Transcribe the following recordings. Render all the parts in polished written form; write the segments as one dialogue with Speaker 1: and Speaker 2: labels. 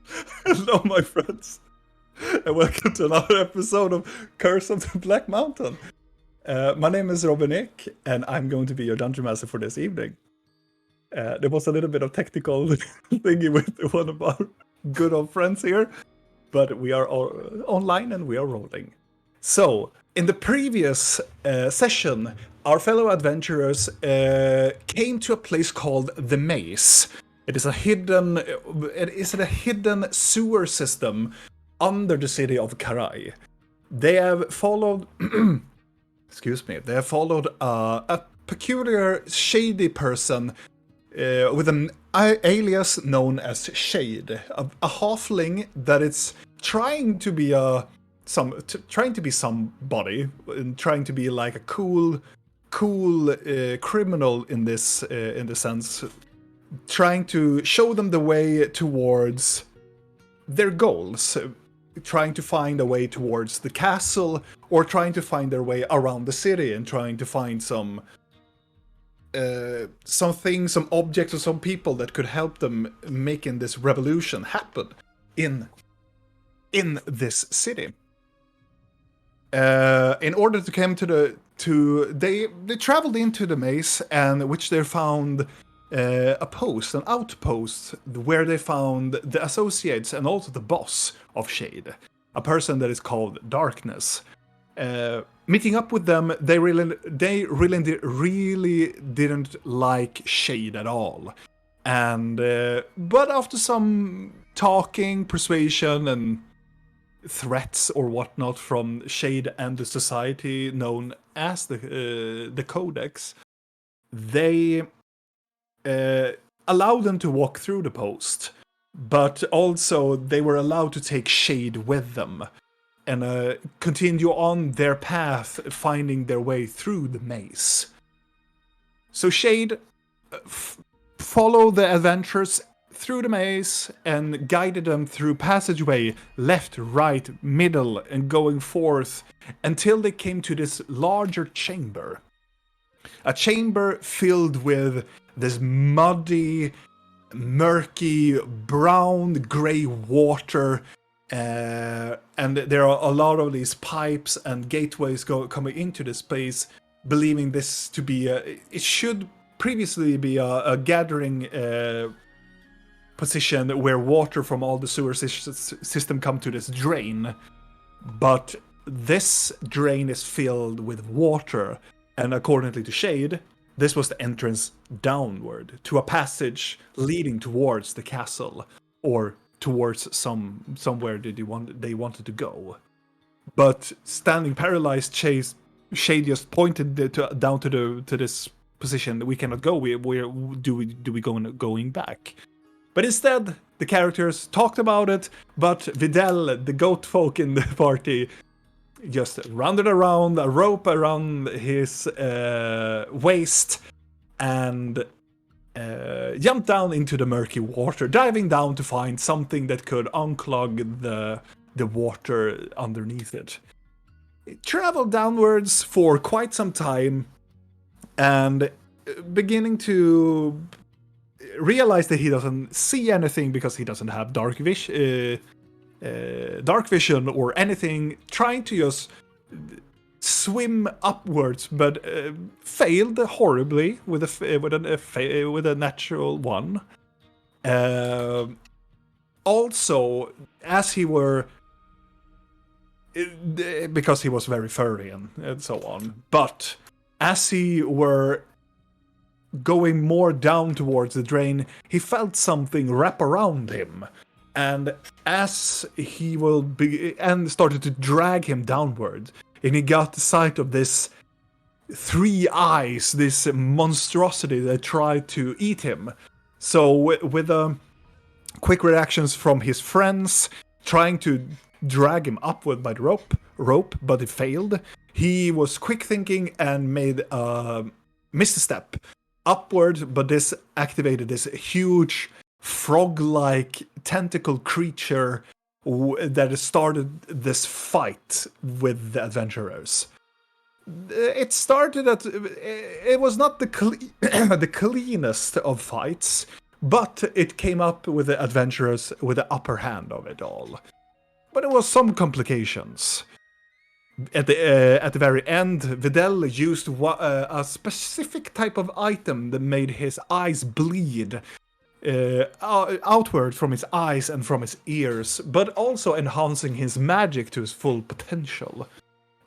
Speaker 1: Hello, my friends, and welcome to another episode of Curse of the Black Mountain. My name is Robin Nick, and I'm going to be your dungeon master for this evening. There was a little bit of technical thingy with one of our good old friends here, but we are all online and we are rolling. So, in the previous session, our fellow adventurers came to a place called the Maze. It is a hidden sewer system under the city of Karai. They have followed excuse me, they have followed a peculiar shady person with an alias known as Shade, a halfling that is trying to be somebody, and trying to be like a cool criminal in the sense, trying to show them the way towards their goals, trying to find a way towards the castle, or trying to find their way around the city and trying to find some things, some objects, or some people that could help them making this revolution happen in this city. In order to come they traveled into the maze, and which they found an outpost, where they found the associates and also the boss of Shade, a person that is called Darkness. Meeting up with them, they really didn't like Shade at all, and but after some talking, persuasion, and threats or whatnot from Shade and the society known as the Codex, they allowed them to walk through the post, but also they were allowed to take Shade with them and continue on their path, finding their way through the maze. So Shade followed the adventurers through the maze and guided them through passageway, left, right, middle, and going forth until they came to this larger chamber. A chamber filled with this muddy, murky, brown, grey water, and there are a lot of these pipes and gateways coming into this place, believing this to be it should previously be a gathering position where water from all the sewer system come to this drain, but this drain is filled with water, and according to Shade, this was the entrance downward to a passage leading towards the castle, or towards somewhere they wanted to go. But standing paralyzed, Shade just pointed down to this position. We cannot go. Where do we going back? But instead, the characters talked about it. But Videl, the goat folk in the party, just rounded around a rope around his waist and jumped down into the murky water, diving down to find something that could unclog the water underneath it. It traveled downwards for quite some time, and beginning to realize that he doesn't see anything because he doesn't have dark vision or anything, trying to just swim upwards, but failed horribly with a natural one. Also, as he were, because he was very furry and so on, but as he were going more down towards the drain, he felt something wrap around him, and as he started to drag him downward, and he got the sight of this three eyes, this monstrosity that tried to eat him. So with quick reactions from his friends, trying to drag him upward by the rope, but it failed. He was quick thinking and made a misstep upward, but this activated this huge frog-like tentacle creature that started this fight with the adventurers. It started at... It was not the cleanest of fights, But it came up with the adventurers with the upper hand of it all. But there was some complications. At the very end, Videl used a specific type of item that made his eyes bleed outward from his eyes and from his ears, but also enhancing his magic to his full potential.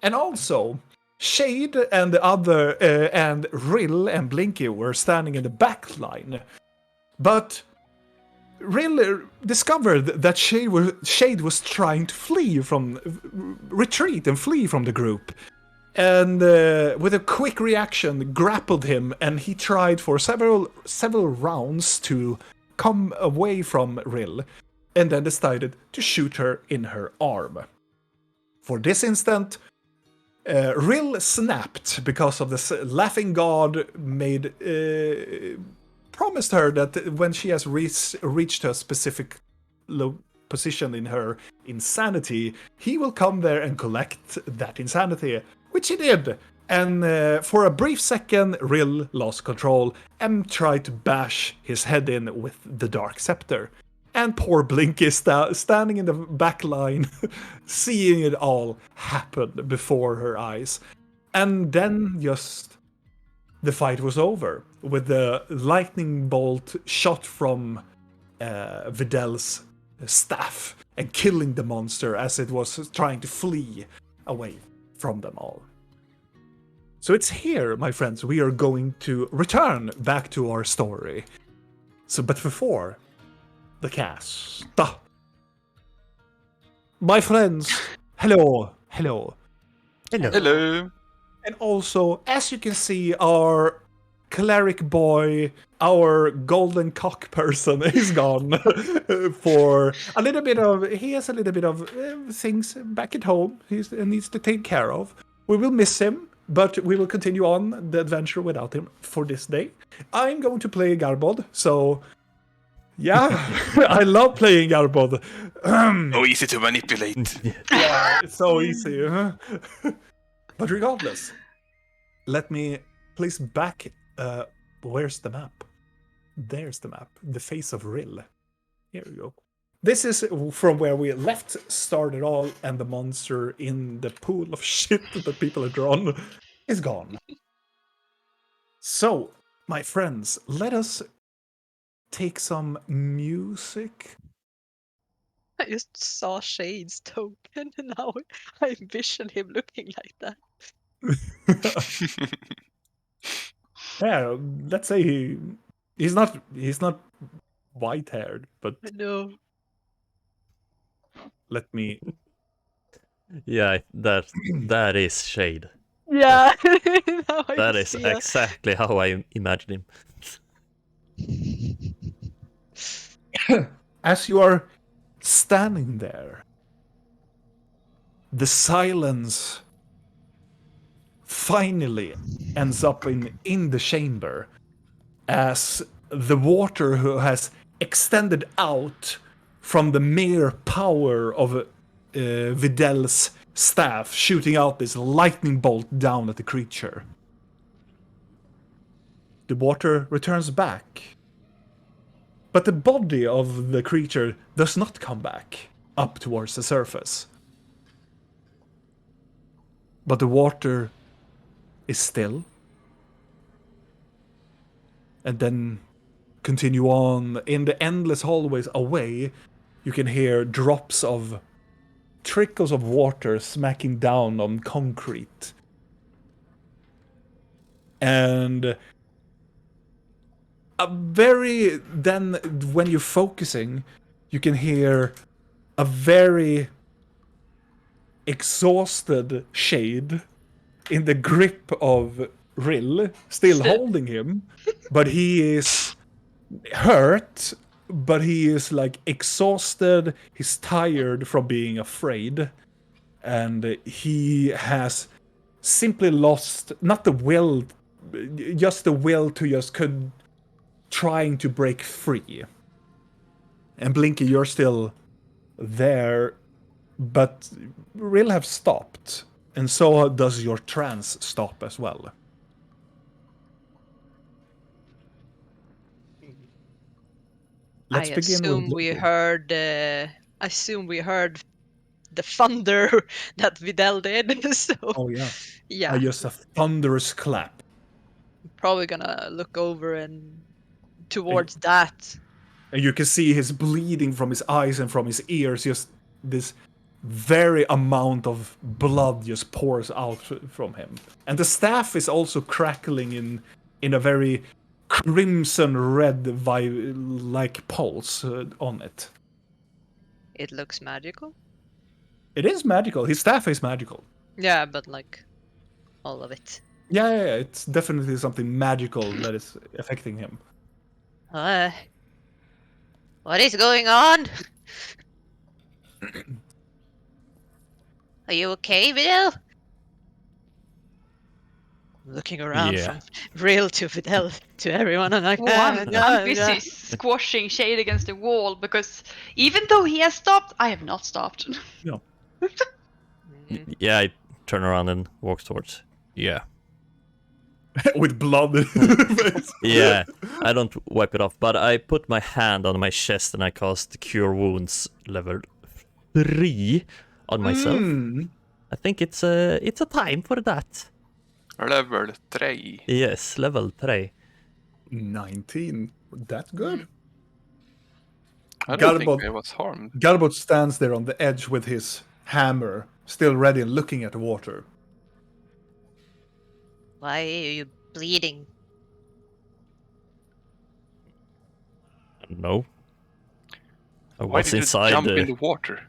Speaker 1: And also, Shade and the other and Rill and Blinky were standing in the back line, but Rill discovered that Shade was trying to retreat and flee from the group. And with a quick reaction, grappled him, and he tried for several rounds to come away from Rill, and then decided to shoot her in her arm. For this instant, Rill snapped because of the laughing god promised her that when she has reached a specific position in her insanity, he will come there and collect that insanity, which he did. And for a brief second, Rill lost control and tried to bash his head in with the Dark Scepter. And poor Blinky standing in the back line, seeing it all happen before her eyes. And then just the fight was over, with the lightning bolt shot from Videl's staff and killing the monster as it was trying to flee away from them all. So it's here, my friends, we are going to return back to our story. But before the cast. My friends, hello. And also, as you can see, our cleric boy, our golden cock person is gone for a little bit of... He has a little bit of things back at home he needs to take care of. We will miss him, but we will continue on the adventure without him for this day. I'm going to play Garbod, so... Yeah, I love playing Garbod.
Speaker 2: So easy to manipulate.
Speaker 1: Yeah, it's so easy. But regardless, let me place back... where's the map? There's the map. The face of Rill. Here we go. This is from where we started all, and the monster in the pool of shit that people have drawn is gone. So, my friends, let us take some music.
Speaker 3: I just saw Shade's token, and now I envision him looking like that.
Speaker 1: Yeah, let's say he's not white-haired, but
Speaker 3: I know.
Speaker 1: let me...
Speaker 4: Yeah, that is Shade.
Speaker 3: Yeah,
Speaker 4: That is exactly how I imagine him.
Speaker 1: As you are standing there, the silence finally ends up in the chamber as the water has extended out from the mere power of Videl's staff, shooting out this lightning bolt down at the creature. The water returns back, but the body of the creature does not come back up towards the surface. But the water is still. And then continue on. In the endless hallways away, you can hear trickles of water smacking down on concrete. And then when you're focusing, you can hear a very exhausted Shade in the grip of Rill, still holding him, but he is hurt, but he is like exhausted, he's tired from being afraid, and he has simply lost, not the will, just the will to just trying to break free. And Blinky, you're still there, but Rill have stopped, and so does your trance stop as well. Let's begin with
Speaker 3: I assume we heard the thunder that Videl did. So
Speaker 1: Oh yeah.
Speaker 3: yeah,
Speaker 1: Just a thunderous clap.
Speaker 3: probably gonna look over and towards that.
Speaker 1: And you can see his bleeding from his eyes and from his ears. Just this very amount of blood just pours out from him. And the staff is also crackling in a very crimson red like pulse on it.
Speaker 3: It looks magical.
Speaker 1: It is magical. His staff is magical.
Speaker 3: Yeah, but like all of it.
Speaker 1: Yeah, it's definitely something magical that is affecting him.
Speaker 3: What is going on? Are you okay, Videl? Looking around
Speaker 4: Yeah.
Speaker 3: from Real to Videl to everyone, and like,
Speaker 5: I'm busy squashing Shade against the wall because even though he has stopped, I have not stopped.
Speaker 1: No.
Speaker 4: Yeah, I turn around and walk towards. Yeah.
Speaker 1: With blood.
Speaker 4: Yeah, I don't wipe it off, but I put my hand on my chest and I cast Cure Wounds level 3 on myself. I think it's a time for that.
Speaker 2: Level 3.
Speaker 4: Yes, level 3.
Speaker 1: 19. That's good.
Speaker 2: I don't think
Speaker 1: Galbot-
Speaker 2: I was harmed.
Speaker 1: Galbot stands there on the edge with his hammer, still ready and looking at the water.
Speaker 3: Why are you bleeding?
Speaker 4: No. I
Speaker 2: Why
Speaker 4: was
Speaker 2: did
Speaker 4: inside
Speaker 2: you jump in the water?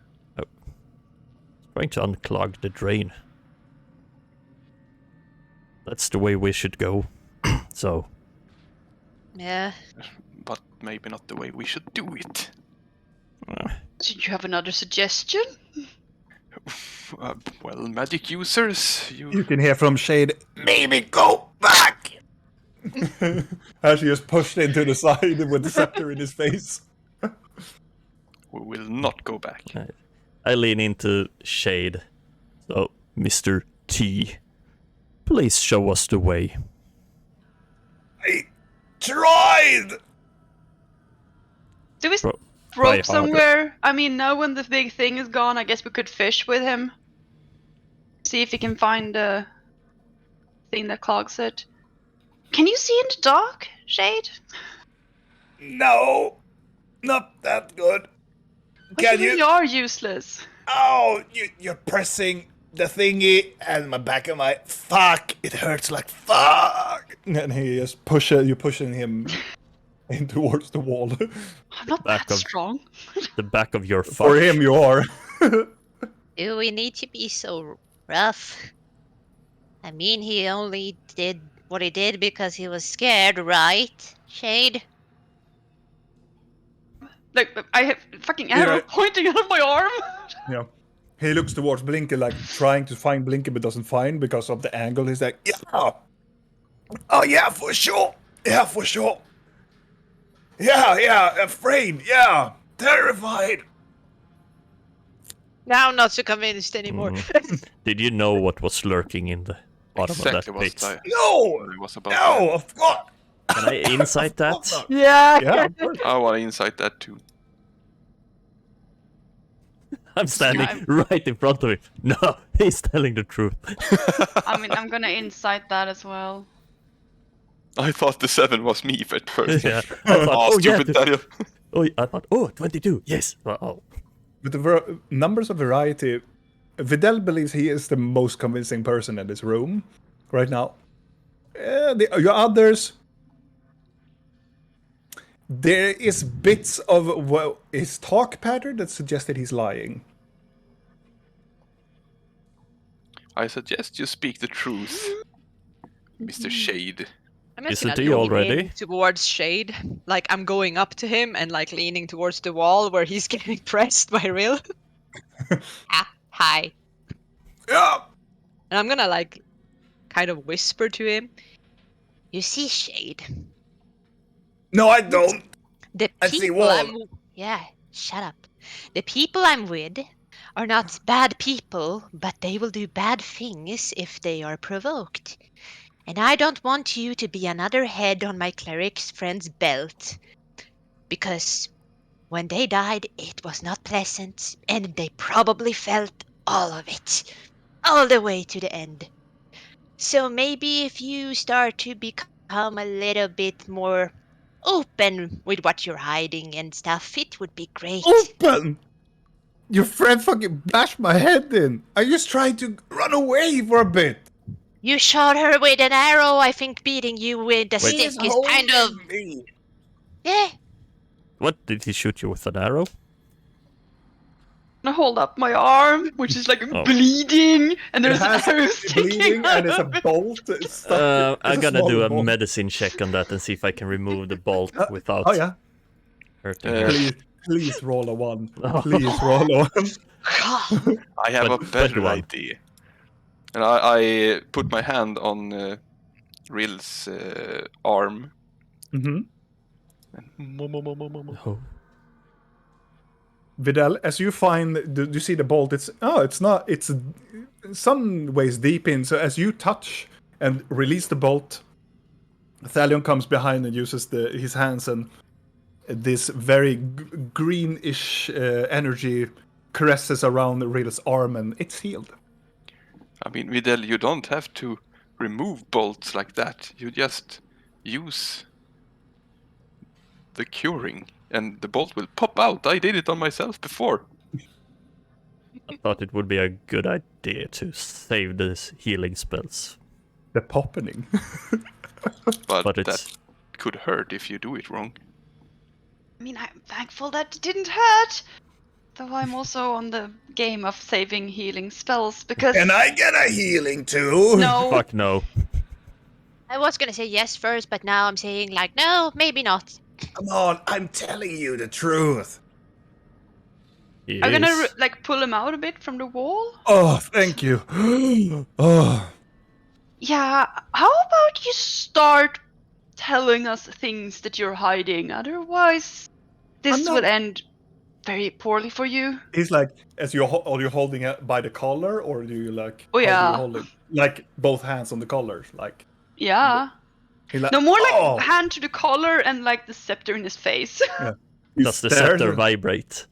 Speaker 4: trying to unclog the drain. That's the way we should go. So.
Speaker 3: Yeah.
Speaker 2: But maybe not the way we should do it.
Speaker 5: Did you have another suggestion?
Speaker 2: Well, magic users,
Speaker 1: You can hear from Shade, maybe go back! As he just pushed into the side with the scepter in his face.
Speaker 2: We will not go back.
Speaker 4: I lean into Shade. So, Mr. T, please show us the way.
Speaker 1: I tried!
Speaker 5: Do we
Speaker 4: Try
Speaker 5: rope
Speaker 4: harder.
Speaker 5: somewhere? I mean, now when the big thing is gone, I guess we could fish with him. See if he can find a thing that clogs it. Can you see in the dark, Shade?
Speaker 1: No, not that good.
Speaker 5: But you really are useless.
Speaker 1: Oh, you're pressing the thingy and my back of my... Fuck, it hurts like fuck. And he just you're pushing him in towards the wall.
Speaker 5: I'm not
Speaker 4: Back
Speaker 5: that
Speaker 4: of-
Speaker 5: strong.
Speaker 4: The back of your
Speaker 1: For
Speaker 4: fuck.
Speaker 1: him, you are.
Speaker 3: Do we need to be so rough? I mean, he only did what he did because he was scared, right, Shade?
Speaker 5: Like, I have fucking arrow
Speaker 1: right.
Speaker 5: pointing out of my arm.
Speaker 1: Yeah. He looks towards Blinker, like trying to find Blinker, but doesn't find because of the angle. He's like, yeah. Oh, yeah, for sure. Yeah, for sure. Yeah, afraid. Yeah, terrified.
Speaker 3: Now I'm not so convinced anymore.
Speaker 4: Did you know what was lurking in the bottom
Speaker 2: Exactly
Speaker 4: of that
Speaker 2: what
Speaker 4: pit?
Speaker 1: No,
Speaker 2: I was about
Speaker 1: no, of course.
Speaker 4: Can I insight that?
Speaker 3: Yeah.
Speaker 1: Yeah, of course.
Speaker 2: I want to insight that too.
Speaker 4: I'm standing right in front of him. No, he's telling the truth.
Speaker 5: I mean, I'm gonna incite that as well.
Speaker 2: I thought the 7 was me at first.
Speaker 4: Yeah. I thought,
Speaker 2: Oh, stupid
Speaker 4: yeah,
Speaker 2: Daniel.
Speaker 4: I thought, 22. Yes. Oh.
Speaker 1: With the numbers of variety, Videl believes he is the most convincing person in this room right now. Your others, there is bits of his talk pattern that suggest that he's lying.
Speaker 2: I suggest you speak the truth, Mr. Shade.
Speaker 3: I'm just
Speaker 4: Isn't
Speaker 3: gonna
Speaker 4: he
Speaker 3: lean
Speaker 4: already?
Speaker 3: in towards Shade. Like I'm going up to him and like leaning towards the wall where he's getting pressed by Real. Hi.
Speaker 1: Yeah.
Speaker 3: And I'm gonna like kind of whisper to him. You see, Shade.
Speaker 1: No, I don't.
Speaker 3: The
Speaker 1: I see
Speaker 3: people
Speaker 1: wall.
Speaker 3: Yeah, shut up. The people I'm with are not bad people, but they will do bad things if they are provoked. And I don't want you to be another head on my cleric's friend's belt. Because When they died, it was not pleasant, and they probably felt all of it, all the way to the end. So maybe if you start to become a little bit more open with what you're hiding and stuff, it would be great.
Speaker 1: Open! Your friend fucking bashed my head in. I just tried to run away for a bit.
Speaker 3: You shot her with an arrow. I think beating you with a stick is kind of...
Speaker 1: me.
Speaker 3: Yeah.
Speaker 4: What, did he shoot you with an arrow?
Speaker 5: I hold up my arm, which is like
Speaker 4: Oh.
Speaker 5: bleeding, and
Speaker 1: It
Speaker 5: there's an
Speaker 1: has
Speaker 5: arrow sticking
Speaker 1: bleeding
Speaker 5: out
Speaker 1: and it's a
Speaker 5: of it.
Speaker 1: bolt stuck.
Speaker 4: I'm
Speaker 1: It's
Speaker 4: gonna
Speaker 1: small
Speaker 4: do a
Speaker 1: bolt.
Speaker 4: medicine check on that and see if I can remove the bolt without
Speaker 1: Oh yeah.
Speaker 4: hurting her.
Speaker 1: Please roll a 1.
Speaker 4: Oh.
Speaker 1: Please roll a 1.
Speaker 2: I have a
Speaker 4: But
Speaker 2: better
Speaker 4: one.
Speaker 2: idea. And I put my hand on Rill's arm.
Speaker 1: Mm-hmm.
Speaker 4: Oh.
Speaker 1: Vidal, as you find, do you see the bolt? It's some ways deep in. So as you touch and release the bolt, Thalion comes behind and uses his hands, and this very greenish energy caresses around Rill's arm, and it's healed.
Speaker 2: I mean, Vidal, you don't have to remove bolts like that. You just use the curing, and the bolt will pop out. I did it on myself before.
Speaker 4: I thought it would be a good idea to save these healing spells.
Speaker 1: The poppening.
Speaker 2: But
Speaker 4: But
Speaker 2: that
Speaker 4: it's...
Speaker 2: could hurt if you do it wrong.
Speaker 5: I mean, I'm thankful that it didn't hurt. Though I'm also on the game of saving healing spells because
Speaker 1: Can I get a healing too?
Speaker 5: no,
Speaker 4: Fuck no.
Speaker 3: I was gonna say yes first, but now I'm saying like, no, maybe not.
Speaker 1: Come on, I'm telling you the truth.
Speaker 4: He
Speaker 5: I'm gonna
Speaker 4: is.
Speaker 5: like pull him out a bit from the wall.
Speaker 1: Oh, thank you. Oh,
Speaker 5: Yeah, how about you start telling us things that you're hiding? Otherwise,
Speaker 1: I'm
Speaker 5: this
Speaker 1: not-
Speaker 5: will end very poorly for you.
Speaker 1: he's like, as are you holding it by the collar, or do you like?
Speaker 5: Oh,
Speaker 1: how do
Speaker 5: yeah.
Speaker 1: you hold it? Like both hands on the collar, like.
Speaker 5: Yeah.
Speaker 1: He's like,
Speaker 5: No, more like
Speaker 1: oh!
Speaker 5: hand to the collar and like the scepter in his face.
Speaker 1: He
Speaker 4: Does the
Speaker 1: stares
Speaker 4: scepter
Speaker 1: and-
Speaker 4: vibrate?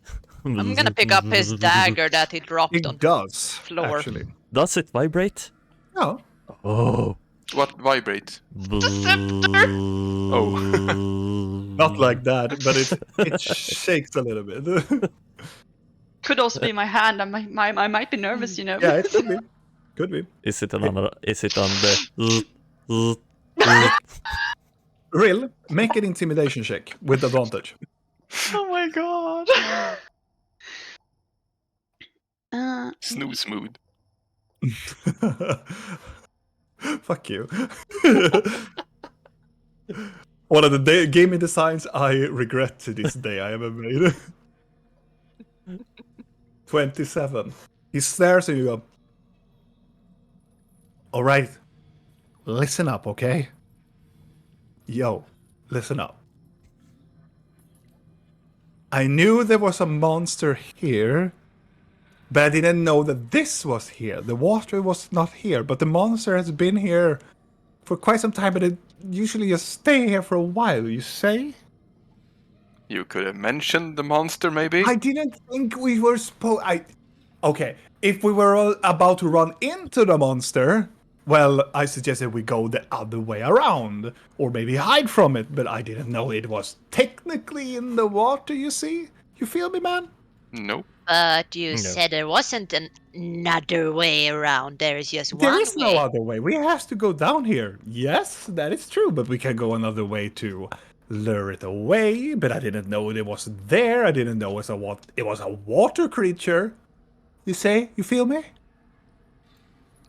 Speaker 3: I'm gonna pick up his dagger that he dropped
Speaker 1: It
Speaker 3: on
Speaker 1: does,
Speaker 3: floor.
Speaker 1: actually.
Speaker 4: Does it vibrate?
Speaker 1: No.
Speaker 4: Oh.
Speaker 2: What vibrates?
Speaker 5: scepter!
Speaker 2: Oh.
Speaker 1: Not like that, but it shakes a little bit.
Speaker 5: Could also be my hand. I might be nervous, you know.
Speaker 1: Yeah, it could be. Could be.
Speaker 4: Is it on? Is it on the?
Speaker 1: Rill, make an intimidation check with advantage.
Speaker 5: Oh my god.
Speaker 2: Snooze mood.
Speaker 1: Fuck you. One of the gaming designs I regret to this day I ever made. 27. He stares at you and go, alright, listen up, okay? Yo, listen up. I knew there was a monster here, but I didn't know that this was here. The water was not here, but the monster has been here for quite some time, but it usually just stay here for a while, you say?
Speaker 2: You could have mentioned the monster, maybe?
Speaker 1: I didn't think we were Okay, if we were all about to run into the monster, well, I suggested we go the other way around, or maybe hide from it, but I didn't know it was technically in the water, you see? You feel me, man?
Speaker 2: No.
Speaker 3: But you
Speaker 4: No.
Speaker 3: said there wasn't another way around. There is just one
Speaker 1: There is
Speaker 3: way.
Speaker 1: no other way. We have to go down here. Yes, that is true, but we can go another way to lure it away, but I didn't know it was there. I didn't know it was a water creature. You say? You feel me?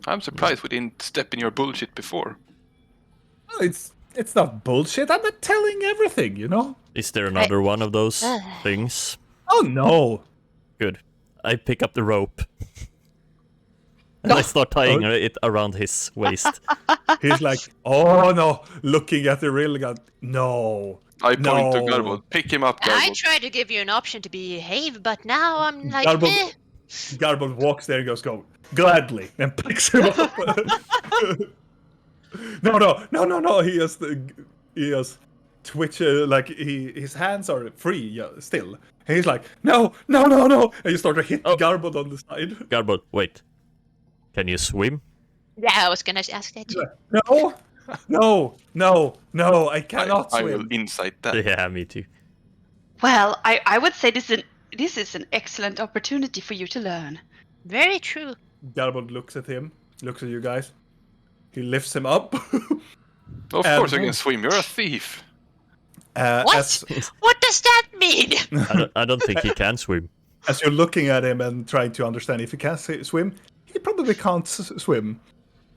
Speaker 2: I'm surprised we didn't step in your bullshit before.
Speaker 1: It's not bullshit. I'm not telling everything, you know?
Speaker 4: Is there another one of those things?
Speaker 1: Oh no.
Speaker 4: Good. I pick up the rope. And I start tying it around his waist.
Speaker 1: He's like, oh no, looking at the real gun. No.
Speaker 2: I point to
Speaker 1: No.
Speaker 2: Garbo. Pick him up,
Speaker 3: I
Speaker 2: Garbo.
Speaker 3: tried to give you an option to behave, but now I'm like,
Speaker 1: Garbo- Garbo walks there and goes, go, gladly, and picks him up. No. He has twitch, like his hands are free still. And he's like, no, no, no, no, and you start to hit Garbled on the side.
Speaker 4: Garbled, wait. Can you swim?
Speaker 3: Yeah, I was gonna ask that too.
Speaker 1: No, no, no, no, I cannot
Speaker 2: I
Speaker 1: swim.
Speaker 2: will insight that.
Speaker 4: Yeah, me too.
Speaker 5: Well, I would say this is an excellent opportunity for you to learn.
Speaker 3: Very true.
Speaker 1: Garbled looks at him, looks at you guys. He lifts him up.
Speaker 2: Of course you can swim. You're a thief.
Speaker 3: What? What does that mean?
Speaker 4: I don't think he can swim.
Speaker 1: As you're looking at him and trying to understand if he can swim, he probably can't swim.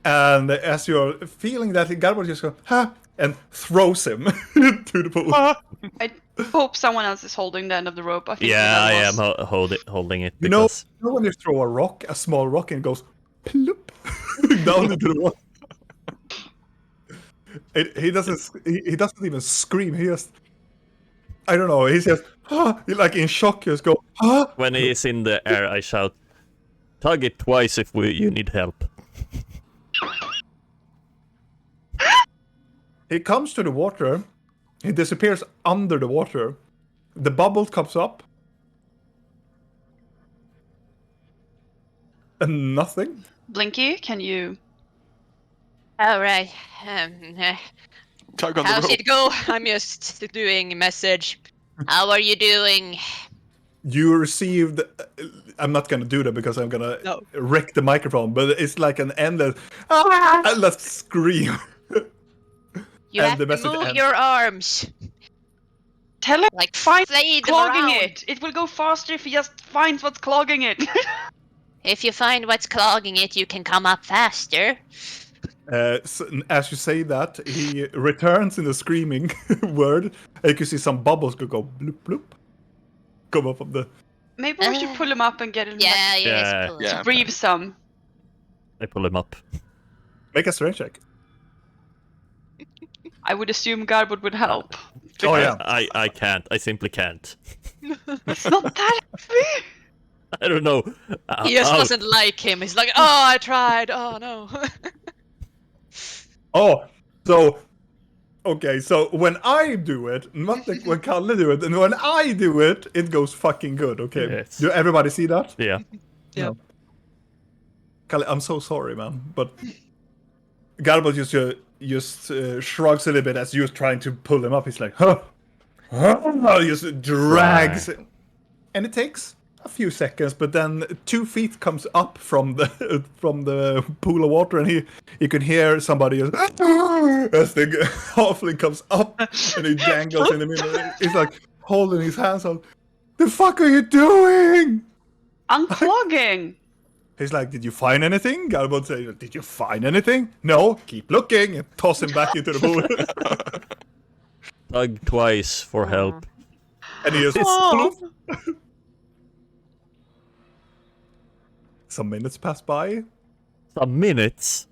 Speaker 1: And as you're feeling that, Garbled just goes, ha, and throws him to the pool.
Speaker 5: I hope someone else is holding the end of the rope. I think
Speaker 4: Yeah, I am
Speaker 5: was-
Speaker 4: holding it.
Speaker 1: You know
Speaker 4: Because...
Speaker 1: when you throw a rock, a small rock, and it goes plop down into the water? He doesn't even scream. He just, I don't know. He's just like in shock. Just go.
Speaker 4: When he is in the air, I shout, "Tug it twice if you need help."
Speaker 1: He comes to the water. He disappears under the water. The bubble comes up. And nothing.
Speaker 5: Blinky, can you?
Speaker 3: All right.
Speaker 2: Tug on the
Speaker 3: How's
Speaker 2: rope.
Speaker 3: it go? I'm just doing message. How are you doing?
Speaker 1: You received. I'm not gonna do that because I'm gonna wreck the microphone. But it's like an endless scream.
Speaker 3: You
Speaker 1: And
Speaker 3: have
Speaker 1: the
Speaker 3: to
Speaker 1: message
Speaker 3: move
Speaker 1: ends.
Speaker 3: your arms.
Speaker 5: Tell him
Speaker 3: Like
Speaker 5: find
Speaker 3: flay them
Speaker 5: clogging
Speaker 3: around.
Speaker 5: it. It will go faster if he just finds what's clogging it.
Speaker 3: If you find what's clogging it, you can come up faster.
Speaker 1: So, as you say that, he returns in a screaming word. And you can see some bubbles go bloop bloop, come up from the.
Speaker 5: Maybe we should pull him up and get him
Speaker 3: Yeah,
Speaker 5: like,
Speaker 4: Yeah.
Speaker 3: cool.
Speaker 2: Yeah.
Speaker 5: to breathe some.
Speaker 4: I pull him up.
Speaker 1: Make a strength check.
Speaker 5: I would assume Garwood would help.
Speaker 1: Oh yeah.
Speaker 4: I can't. I simply can't.
Speaker 5: It's not that heavy.
Speaker 4: I don't know.
Speaker 3: He just
Speaker 4: Ow.
Speaker 3: doesn't like him. He's like, oh, I tried. Oh, no.
Speaker 1: Oh, so okay. So when I do it, not like when Kalle do it, and when I do it, it goes fucking good. Okay.
Speaker 4: Yes.
Speaker 1: Do everybody see that?
Speaker 4: Yeah.
Speaker 3: Yeah.
Speaker 1: Kalle, I'm so sorry, man, but Garbo just shrugs a little bit as you're trying to pull him up. He's like, huh, just drags,
Speaker 4: Right.
Speaker 1: and it takes a few seconds, but then 2 feet comes up from the pool of water, and you can hear somebody just, as the halfling comes up, and he dangles in the middle. He's like holding his hands out. The fuck are you doing?
Speaker 5: Unclogging.
Speaker 1: He's like, did you find anything? Galbot says, did you find anything? No, keep looking, and toss him back into the pool.
Speaker 4: Tug twice for help.
Speaker 1: And he just
Speaker 5: Oh.
Speaker 1: Some minutes pass by.
Speaker 4: Some minutes.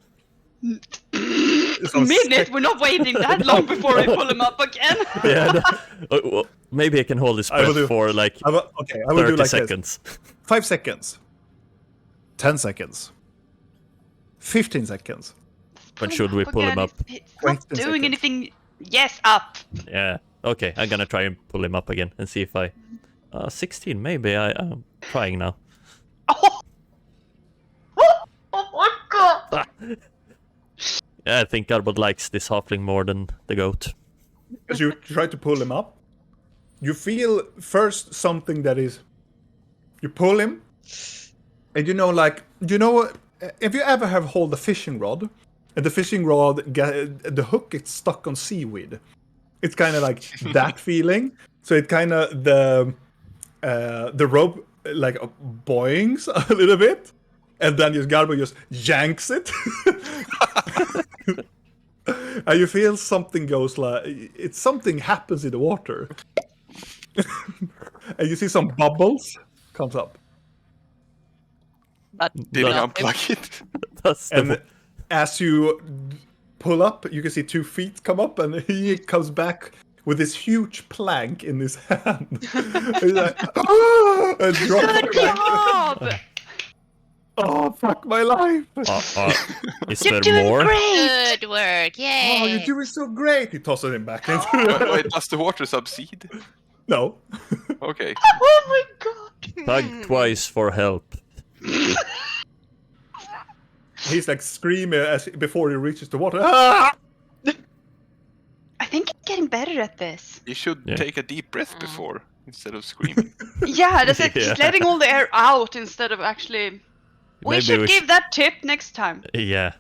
Speaker 1: Some
Speaker 5: Minute? We're not waiting that long before we pull him up again.
Speaker 4: Yeah. Well, maybe I can hold his
Speaker 1: I will
Speaker 4: breath
Speaker 1: do-
Speaker 4: for like
Speaker 1: I will
Speaker 4: 30
Speaker 1: do like
Speaker 4: seconds.
Speaker 1: this. 5 seconds. 10 seconds. 15 seconds.
Speaker 4: When should we pull him up?
Speaker 5: It's
Speaker 1: Wait
Speaker 5: not
Speaker 1: 10
Speaker 5: doing
Speaker 1: seconds.
Speaker 5: anything. Yes, up.
Speaker 4: Yeah. Okay, I'm gonna try and pull him up again and see if I... 16, maybe. I'm trying now.
Speaker 5: Oh. Oh my god.
Speaker 4: Yeah, I think Garbod likes this halfling more than the goat.
Speaker 1: As you try to pull him up, you feel first something that is... You pull him, and if you ever have hold a fishing rod, and the fishing rod, the hook gets stuck on seaweed. It's kind of like that feeling. So it kind of, the rope like boings a little bit, and then just Garbo just yanks it. And you feel something goes like, something happens in the water. And you see some bubbles comes up.
Speaker 2: Did he unplug it?
Speaker 4: That's the...
Speaker 1: And as you pull up, you can see 2 feet come up, and he comes back with this huge plank in his hand. He's like, "Ah!" and drops the
Speaker 5: Good
Speaker 1: plank.
Speaker 5: job.
Speaker 1: Oh, fuck my life!
Speaker 4: Is
Speaker 3: You're
Speaker 4: there
Speaker 3: doing
Speaker 4: more?
Speaker 3: great! Good work, yeah.
Speaker 1: Oh, you're doing so great! He tosses him back into
Speaker 2: Wait, does the water subside?
Speaker 1: No.
Speaker 2: Okay.
Speaker 5: Oh my god!
Speaker 4: Tug twice for help.
Speaker 1: He's like screaming before he reaches the water. Ah!
Speaker 5: I think he's getting better at this.
Speaker 2: You should
Speaker 4: Yeah.
Speaker 2: take a deep breath before, instead of screaming.
Speaker 5: Yeah, that's like
Speaker 4: Yeah.
Speaker 5: he's letting all the air out instead of actually. We should give that tip next time.
Speaker 4: Yeah.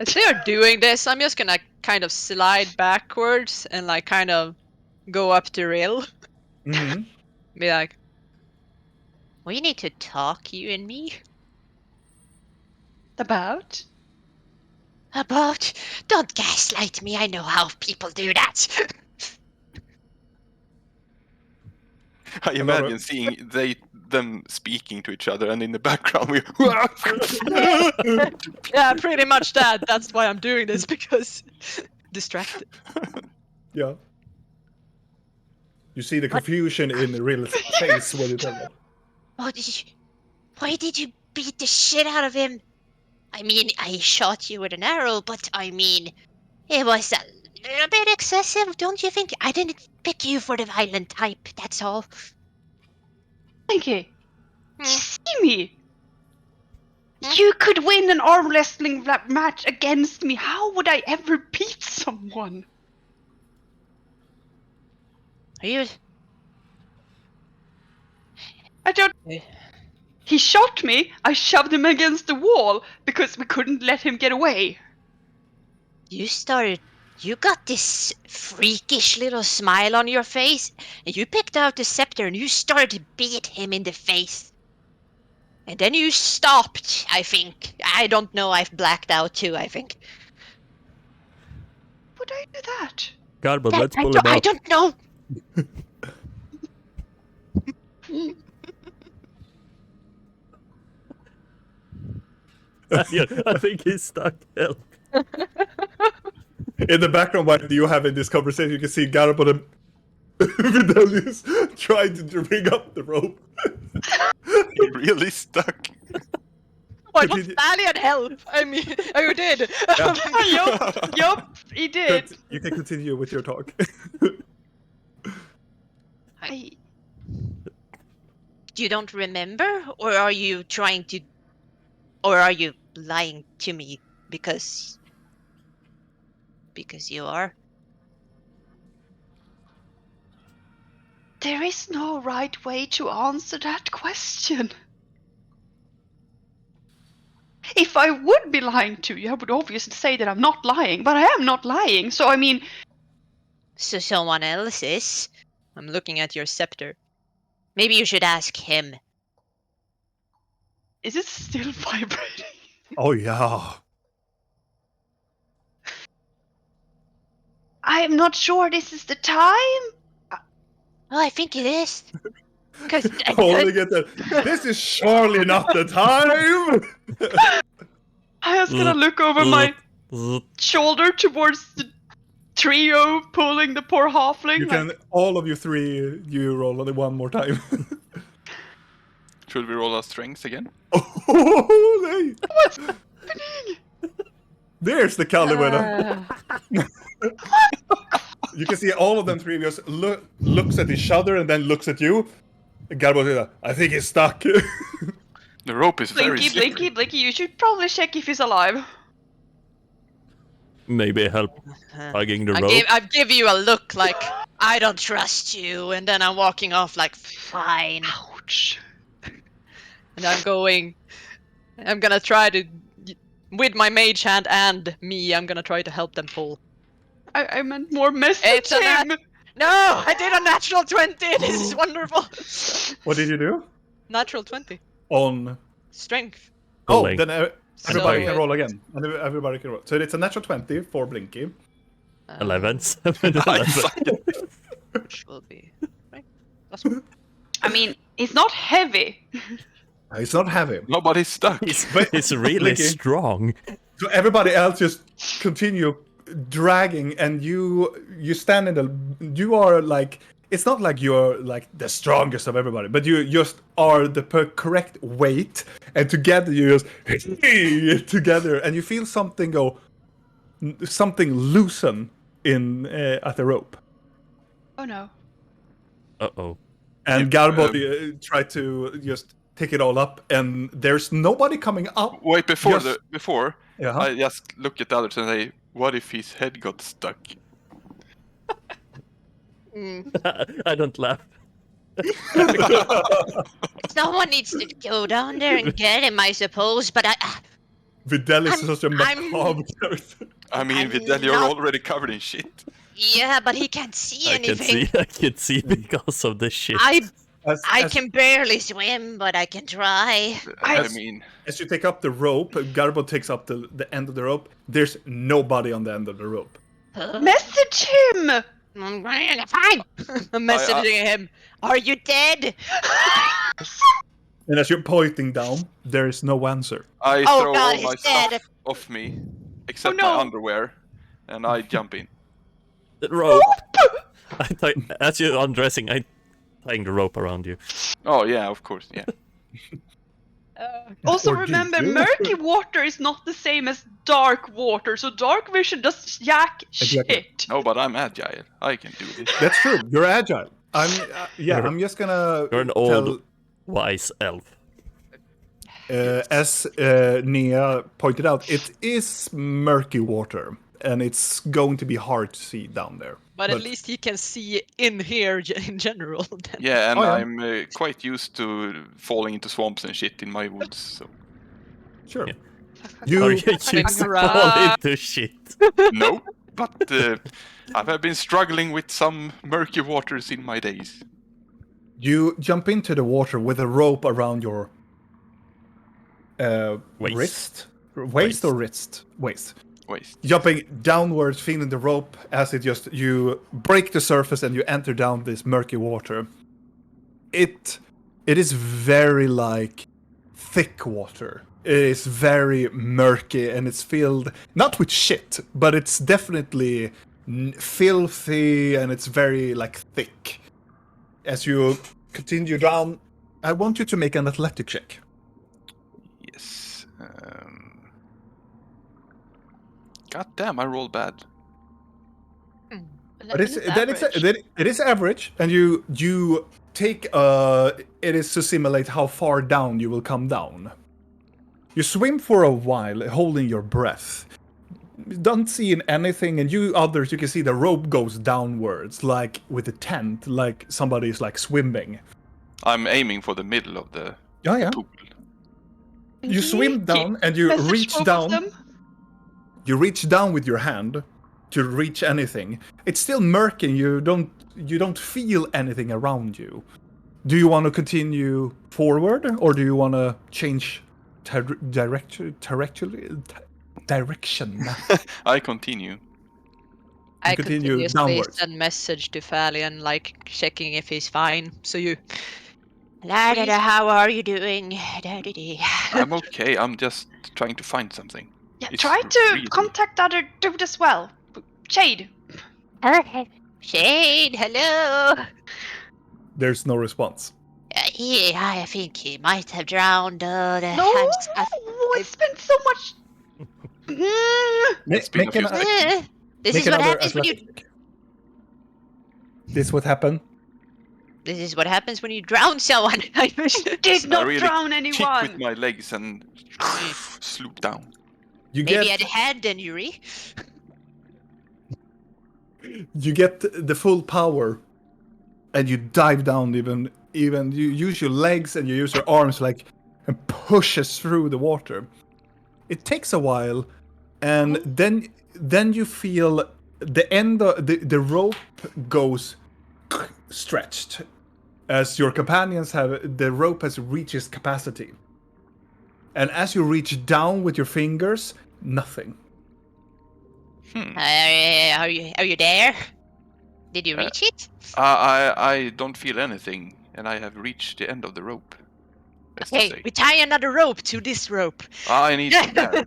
Speaker 6: As they are doing this, I'm just gonna kind of slide backwards and like kind of go up the rail.
Speaker 1: Mm-hmm.
Speaker 6: Be like,
Speaker 3: We need to talk, you and me.
Speaker 5: About?
Speaker 3: About. Don't gaslight me, I know how people do that.
Speaker 2: I imagine seeing them speaking to each other, and in the background we.
Speaker 6: yeah, pretty much that. That's why I'm doing this, because distracted.
Speaker 1: Yeah. You see the confusion in the real face when you tell them.
Speaker 3: Why did you beat the shit out of him? I mean, I shot you with an arrow, but I mean, it was a little bit excessive, don't you think? I didn't pick you for the violent type, that's all.
Speaker 5: Mikey, see me. You could win an arm wrestling match against me. How would I ever beat someone?
Speaker 3: Are you...
Speaker 5: I don't. He shot me. I shoved him against the wall because we couldn't let him get away.
Speaker 3: You got this freakish little smile on your face, and you picked out the scepter and you started to beat him in the face. And then you stopped, I think. I don't know, I've blacked out too, I think.
Speaker 5: Would I do that?
Speaker 4: Garbo, let's pull him
Speaker 3: I
Speaker 4: out.
Speaker 3: don't know.
Speaker 4: I think he's stuck. Help.
Speaker 1: In the background, while you having this conversation, you can see Garbo and Videlius trying to bring up the rope.
Speaker 2: You're really stuck.
Speaker 6: Why not Stallion help? I mean, you did.
Speaker 5: Yup, he did.
Speaker 1: You can continue with your talk.
Speaker 3: You don't remember? Or are you trying to... Or are you lying to me because you are?
Speaker 5: There is no right way to answer that question. If I would be lying to you, I would obviously say that I'm not lying, but I am not lying, so I mean...
Speaker 3: So someone else is?
Speaker 6: I'm looking at your scepter.
Speaker 3: Maybe you should ask him.
Speaker 5: Is it still vibrating?
Speaker 1: Oh, yeah.
Speaker 5: I'm not sure this is the time.
Speaker 3: Oh, I think it is. Because
Speaker 1: Holding it there. This is surely not the time!
Speaker 5: I was gonna look over my shoulder towards the trio pulling the poor halfling.
Speaker 1: You can, all of you three, you roll only one more time.
Speaker 2: Should we roll our strengths again?
Speaker 1: Oh,
Speaker 5: What's happening?
Speaker 1: there's the Kali winner. You can see all of them three just looks at each other and then looks at you. Garbo says, I think he's stuck.
Speaker 2: The rope is very slippery.
Speaker 5: Blinky, you should probably check if he's alive.
Speaker 4: Maybe help hugging the rope.
Speaker 6: I give you a look like, I don't trust you, and then I'm walking off like, fine.
Speaker 5: Ouch.
Speaker 6: And I'm gonna try to, with my mage hand and me, I'm gonna try to help them pull.
Speaker 5: I meant more message
Speaker 6: It's a
Speaker 5: him.
Speaker 6: No, I did a natural 20. This is wonderful.
Speaker 1: What did you do?
Speaker 6: Natural 20.
Speaker 1: On...
Speaker 6: Strength.
Speaker 1: Oh,
Speaker 4: Pulling.
Speaker 1: then everybody
Speaker 6: So,
Speaker 1: can roll again. And everybody can roll. So it's a natural 20 for Blinky.
Speaker 4: 11. 11.
Speaker 6: Which will be right. That's one.
Speaker 5: I mean, it's not heavy.
Speaker 1: It's not heavy.
Speaker 2: Nobody's stuck.
Speaker 4: It's really
Speaker 1: Blinky.
Speaker 4: strong.
Speaker 1: So everybody else just continue dragging, and you stand in the... You are like it's not like you're like the strongest of everybody, but you just are the correct weight, and together you just together, and you feel something loosen in at the rope.
Speaker 5: Oh no.
Speaker 4: Uh-oh.
Speaker 1: And Garbo tried to just pick it all up, and there's nobody coming up.
Speaker 2: Wait, before
Speaker 1: Just-
Speaker 2: I just look at the others and say, what if his head got stuck?
Speaker 4: I don't laugh.
Speaker 3: Someone needs to go down there and get him, I suppose. But
Speaker 1: Videl is
Speaker 3: I'm-
Speaker 1: such a
Speaker 3: I'm-
Speaker 1: macabre character.
Speaker 2: I mean,
Speaker 3: I'm
Speaker 2: Videl, you're
Speaker 3: not-
Speaker 2: already covered in shit.
Speaker 3: yeah, but he can't see anything.
Speaker 4: I can see because of the shit.
Speaker 3: I
Speaker 1: As
Speaker 3: can barely swim, but I can try.
Speaker 2: I mean,
Speaker 1: as you take up the rope, Garbo takes up the end of the rope. There's nobody on the end of the rope.
Speaker 5: Message him!
Speaker 3: Fine. I'm messaging him. Are you dead?
Speaker 1: And as you're pointing down, there is no answer.
Speaker 2: I
Speaker 3: Oh,
Speaker 2: throw
Speaker 3: God,
Speaker 2: all
Speaker 3: he's
Speaker 2: my
Speaker 3: dead.
Speaker 2: stuff off me, except
Speaker 5: Oh, no.
Speaker 2: my underwear, and I jump in.
Speaker 4: The rope. As you're undressing, I'm tying the rope around you.
Speaker 2: Oh yeah, of course, yeah.
Speaker 5: Also
Speaker 1: Or do
Speaker 5: remember,
Speaker 1: you?
Speaker 5: murky water is not the same as dark water, so dark vision does yak
Speaker 1: Exactly.
Speaker 5: shit.
Speaker 2: No, but I'm agile. I can do this.
Speaker 1: That's true. You're agile. I'm just gonna
Speaker 4: You're an
Speaker 1: tell,
Speaker 4: old, wise elf.
Speaker 1: as Nia pointed out, it is murky water, and it's going to be hard to see down there.
Speaker 6: But at least he can see in here in general. Then.
Speaker 2: Yeah, and
Speaker 1: Oh, yeah.
Speaker 2: I'm quite used to falling into swamps and shit in my woods. So
Speaker 1: Sure.
Speaker 4: Yeah.
Speaker 1: You
Speaker 4: Are you used to
Speaker 6: Right.
Speaker 4: fall into shit?
Speaker 2: no, but I've been struggling with some murky waters in my days.
Speaker 1: You jump into the water with a rope around your
Speaker 4: Waist.
Speaker 1: waist or wrist, waist.
Speaker 2: Waste.
Speaker 1: Jumping downwards, feeling the rope as you break the surface and you enter down this murky water. It is very like thick water. It is very murky and it's filled not with shit, but it's definitely filthy and it's very like thick. As you continue down, I want you to make an athletic check.
Speaker 2: Yes. God damn, I rolled bad.
Speaker 1: But it is average, and you take it is to simulate how far down you will come down. You swim for a while, holding your breath. Don't see anything, and you others, you can see the rope goes downwards, like with a tent, like somebody's like swimming.
Speaker 2: I'm aiming for the middle of the
Speaker 1: Yeah.
Speaker 2: pool.
Speaker 1: You swim down, and you
Speaker 5: Message
Speaker 1: reach
Speaker 5: both of
Speaker 1: down.
Speaker 5: them.
Speaker 1: You reach down with your hand to reach anything. It's still murky. You don't feel anything around you. Do you want to continue forward, or do you want to change direction?
Speaker 2: I continue.
Speaker 6: I
Speaker 1: continue
Speaker 6: continuously
Speaker 1: downwards.
Speaker 6: send message to Falion, like checking if he's fine. So you,
Speaker 3: La da da, how are you doing? Da da da.
Speaker 2: I'm okay. I'm just trying to find something.
Speaker 5: Yeah,
Speaker 2: It's
Speaker 5: try to
Speaker 2: really-
Speaker 5: contact the other dude as well. Shade.
Speaker 3: Okay. Shade, hello.
Speaker 1: There's no response.
Speaker 3: Yeah, I think he might have drowned.
Speaker 5: No, it's been so much.
Speaker 2: It's been a few seconds.
Speaker 3: This
Speaker 1: Make
Speaker 3: is what
Speaker 1: another
Speaker 3: happens when you.
Speaker 1: athletic check. This what happened?
Speaker 3: This is what happens when you drown someone.
Speaker 5: Did
Speaker 2: I
Speaker 5: not
Speaker 2: really
Speaker 5: drown
Speaker 2: Kick with
Speaker 5: anyone.
Speaker 2: my legs and sloop down.
Speaker 1: You
Speaker 3: Maybe
Speaker 1: get
Speaker 3: I'd had an Yuri.
Speaker 1: you get the full power, and you dive down. Even you use your legs and you use your arms like and pushes through the water. It takes a while, and then you feel the end of the rope goes stretched as your companions have the rope has reached its capacity. And as you reach down with your fingers, nothing.
Speaker 3: Are you there? Did you reach it?
Speaker 2: I don't feel anything, and I have reached the end of the rope. Let's just
Speaker 3: Okay,
Speaker 2: say.
Speaker 3: we tie another rope to this rope.
Speaker 2: I need to there.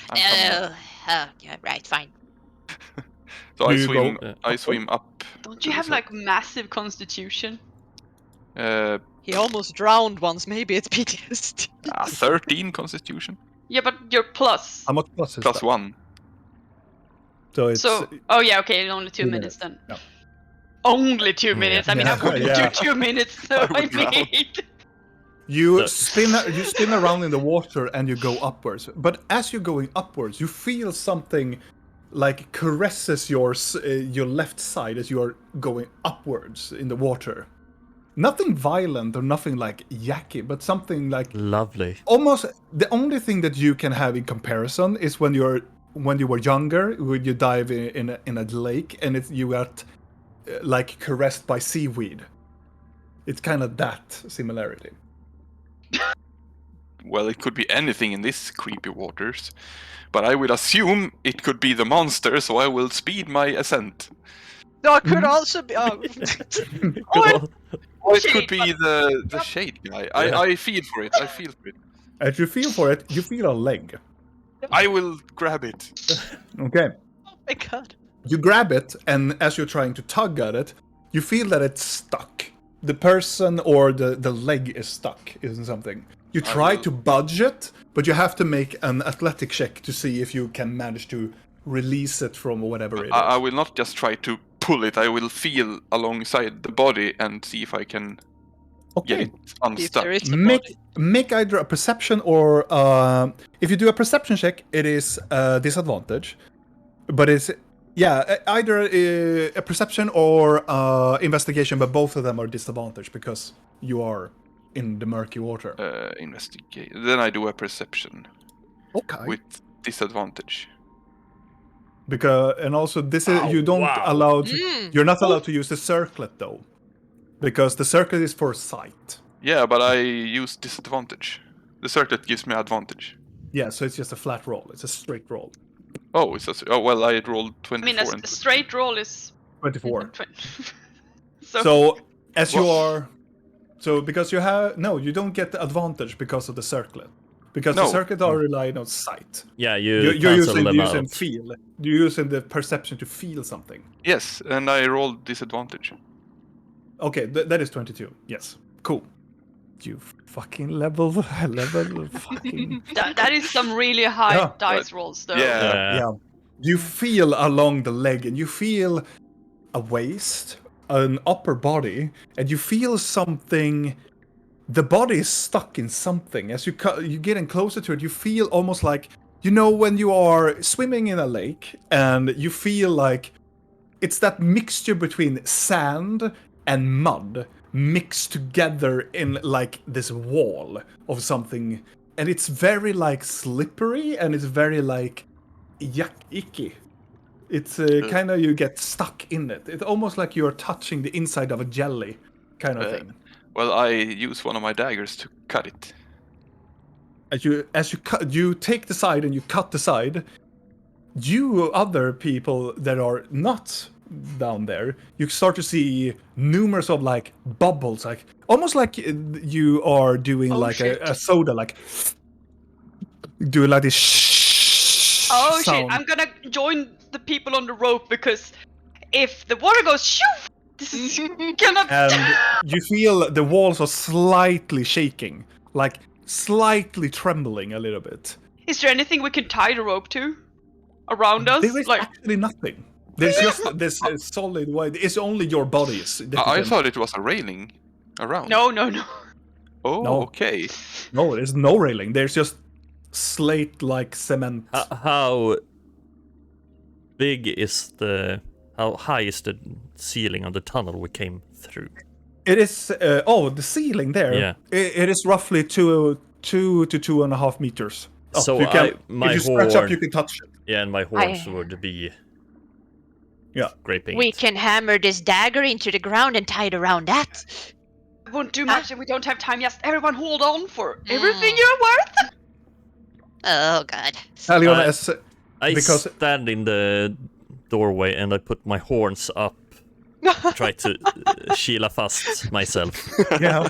Speaker 2: I'm coming up.
Speaker 3: Oh, yeah, right, fine.
Speaker 2: So
Speaker 1: Do
Speaker 2: I
Speaker 1: you
Speaker 2: swim.
Speaker 1: go
Speaker 2: I swim up.
Speaker 5: Don't
Speaker 2: to
Speaker 5: you
Speaker 2: the
Speaker 5: have
Speaker 2: side.
Speaker 5: like massive constitution?
Speaker 6: He almost drowned once. Maybe it's PTSD.
Speaker 2: 13 Constitution
Speaker 5: Yeah, but you're plus.
Speaker 1: how much plus is
Speaker 2: plus
Speaker 1: that?
Speaker 2: 1.
Speaker 1: So it's
Speaker 5: So, oh yeah, okay, only 2 minutes then.
Speaker 1: Yeah.
Speaker 5: Only 2
Speaker 4: Yeah.
Speaker 5: minutes. I mean,
Speaker 1: Yeah,
Speaker 5: I wouldn't
Speaker 1: yeah.
Speaker 5: do 2 minutes. So
Speaker 2: I would
Speaker 5: I
Speaker 2: drown.
Speaker 5: mean,
Speaker 1: You
Speaker 4: No.
Speaker 1: spin around in the water and you go upwards. But as you're going upwards, you feel something like caresses your left side as you are going upwards in the water. Nothing violent or nothing like yucky, but something like
Speaker 4: Lovely.
Speaker 1: almost the only thing that you can have in comparison is when you were younger, when you dive in a lake and you got like caressed by seaweed. It's kind of that similarity.
Speaker 2: Well, it could be anything in this creepy waters, but I will assume it could be the monster, so I will speed my ascent.
Speaker 6: That could also be. Oh.
Speaker 4: Go.
Speaker 2: Or it
Speaker 5: Shade,
Speaker 2: could be the shade guy.
Speaker 4: Yeah.
Speaker 2: I feel for it. I feel for it.
Speaker 1: As you feel for it, you feel a leg.
Speaker 2: I will grab it.
Speaker 1: Okay.
Speaker 6: Oh my god.
Speaker 1: You grab it, and as you're trying to tug at it, you feel that it's stuck. The person or the leg is stuck in something. You try to budge it, but you have to make an athletic check to see if you can manage to release it from whatever it is.
Speaker 2: I will not just try to pull it. I will feel alongside the body and see if I can get
Speaker 1: Okay.
Speaker 2: it
Speaker 6: If
Speaker 2: unstuck.
Speaker 6: there is a
Speaker 1: Make
Speaker 6: body.
Speaker 1: make either a perception or if you do a perception check, it is a disadvantage. But it's either a perception or investigation, but both of them are disadvantage because you are in the murky water.
Speaker 2: Investigate. Then I do a perception
Speaker 1: Okay.
Speaker 2: with disadvantage.
Speaker 1: Because and also this is you don't
Speaker 4: wow.
Speaker 1: allowed
Speaker 6: Mm.
Speaker 1: you're not allowed to use the circlet though, because the circlet is for sight.
Speaker 2: Yeah, but I use disadvantage. The circlet gives me advantage.
Speaker 1: Yeah, so it's just a flat roll. It's a straight roll.
Speaker 2: Oh, well, I rolled
Speaker 5: I
Speaker 2: 24.
Speaker 5: mean, a
Speaker 2: and
Speaker 5: straight roll is
Speaker 1: 24.
Speaker 5: 20.
Speaker 1: So as you
Speaker 2: Well-
Speaker 1: are, so because you have you don't get the advantage because of the circlet, because the
Speaker 2: No.
Speaker 1: circlet are relying on sight.
Speaker 4: Yeah,
Speaker 1: You're
Speaker 4: cancel them
Speaker 1: using
Speaker 4: out.
Speaker 1: feel. You're using the perception to feel something.
Speaker 2: Yes, and I rolled disadvantage.
Speaker 1: Okay, that is 22. Yes, cool. You fucking level fucking
Speaker 5: That is some really high
Speaker 1: Yeah,
Speaker 5: dice rolls, though.
Speaker 2: Yeah.
Speaker 1: yeah. You feel along the leg, and you feel a waist, an upper body, and you feel something. The body is stuck in something. As you getting closer to it, you feel almost like when you are swimming in a lake, and you feel like it's that mixture between sand and mud mixed together in like this wall of something, and it's very like slippery, and it's very like icky. It's kind of you get stuck in it. It's almost like you're touching the inside of a jelly kind of thing.
Speaker 2: Well, I use one of my daggers to cut it.
Speaker 1: As you take the side and you cut the side. You other people that are not down there, you start to see numerous of like bubbles, like almost like you are doing like a soda, like doing like this.
Speaker 5: Oh
Speaker 1: sound.
Speaker 5: shit! I'm gonna join the people on the rope because if the water goes shoo, this is gonna.
Speaker 1: And you feel the walls are slightly shaking, like slightly trembling a little bit.
Speaker 5: Is there anything we can tie the rope to around us?
Speaker 1: There is
Speaker 5: Like,
Speaker 1: actually nothing. There's just this solid white. It's only your bodies. that you
Speaker 2: I
Speaker 1: can-
Speaker 2: thought it was a railing around.
Speaker 5: no.
Speaker 2: Oh,
Speaker 1: No.
Speaker 2: okay.
Speaker 1: No, there's no railing. There's just slate-like cement.
Speaker 4: How big is how high is the ceiling on the tunnel we came through?
Speaker 1: It is. The ceiling there.
Speaker 4: Yeah.
Speaker 1: It is roughly 2 to 2.5 meters. up.
Speaker 4: So
Speaker 1: you can,
Speaker 4: my
Speaker 1: if you scratch up,
Speaker 4: horn-
Speaker 1: you can touch it.
Speaker 4: Yeah, and my horns would be scraping
Speaker 3: We
Speaker 4: it.
Speaker 3: can hammer this dagger into the ground and tie it around that.
Speaker 5: It won't do much, and we don't have time. Yes, everyone, hold on for everything you're worth.
Speaker 3: Oh god.
Speaker 1: Aliona,
Speaker 4: I
Speaker 1: because-
Speaker 4: stand in the doorway and I put my horns up, try to Sheila fast myself.
Speaker 1: yeah.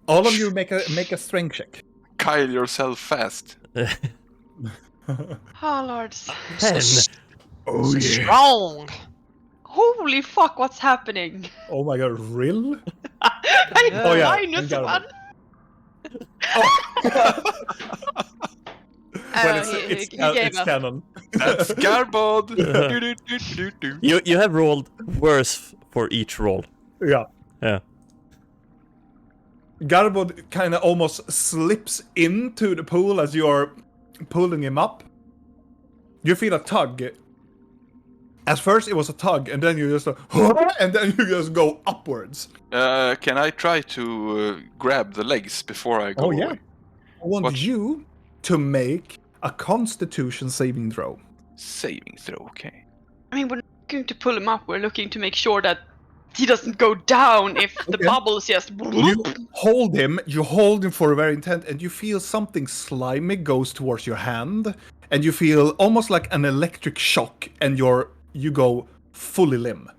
Speaker 1: All of you make a strength check.
Speaker 2: Kyle yourself fast.
Speaker 5: Oh lord.
Speaker 4: 10.
Speaker 1: Oh
Speaker 6: So strong.
Speaker 5: Holy fuck, what's happening?
Speaker 1: Oh my god, real?
Speaker 5: Oh
Speaker 1: yeah,
Speaker 5: minus
Speaker 1: and Garbo.
Speaker 5: 1.
Speaker 1: Well,
Speaker 6: He
Speaker 1: it's
Speaker 6: gave up.
Speaker 1: canon.
Speaker 2: That's Garbod. Do.
Speaker 4: You have rolled worse for each roll.
Speaker 1: Yeah.
Speaker 4: Yeah.
Speaker 1: Garbod kind of almost slips into the pool as you are pulling him up. You feel a tug. At first it was a tug, and then you just and then you just go upwards.
Speaker 2: Can I try to grab the legs before I go
Speaker 1: Oh, yeah.
Speaker 2: away?
Speaker 1: I want
Speaker 2: What?
Speaker 1: you to make a Constitution saving throw.
Speaker 2: Saving throw, okay.
Speaker 5: I mean, we're not looking to pull him up. We're looking to make sure that he doesn't go down if the
Speaker 1: Okay.
Speaker 5: bubbles just.
Speaker 1: You hold him for a very intent, and you feel something slimy goes towards your hand, and you feel almost like an electric shock, and you go fully limb.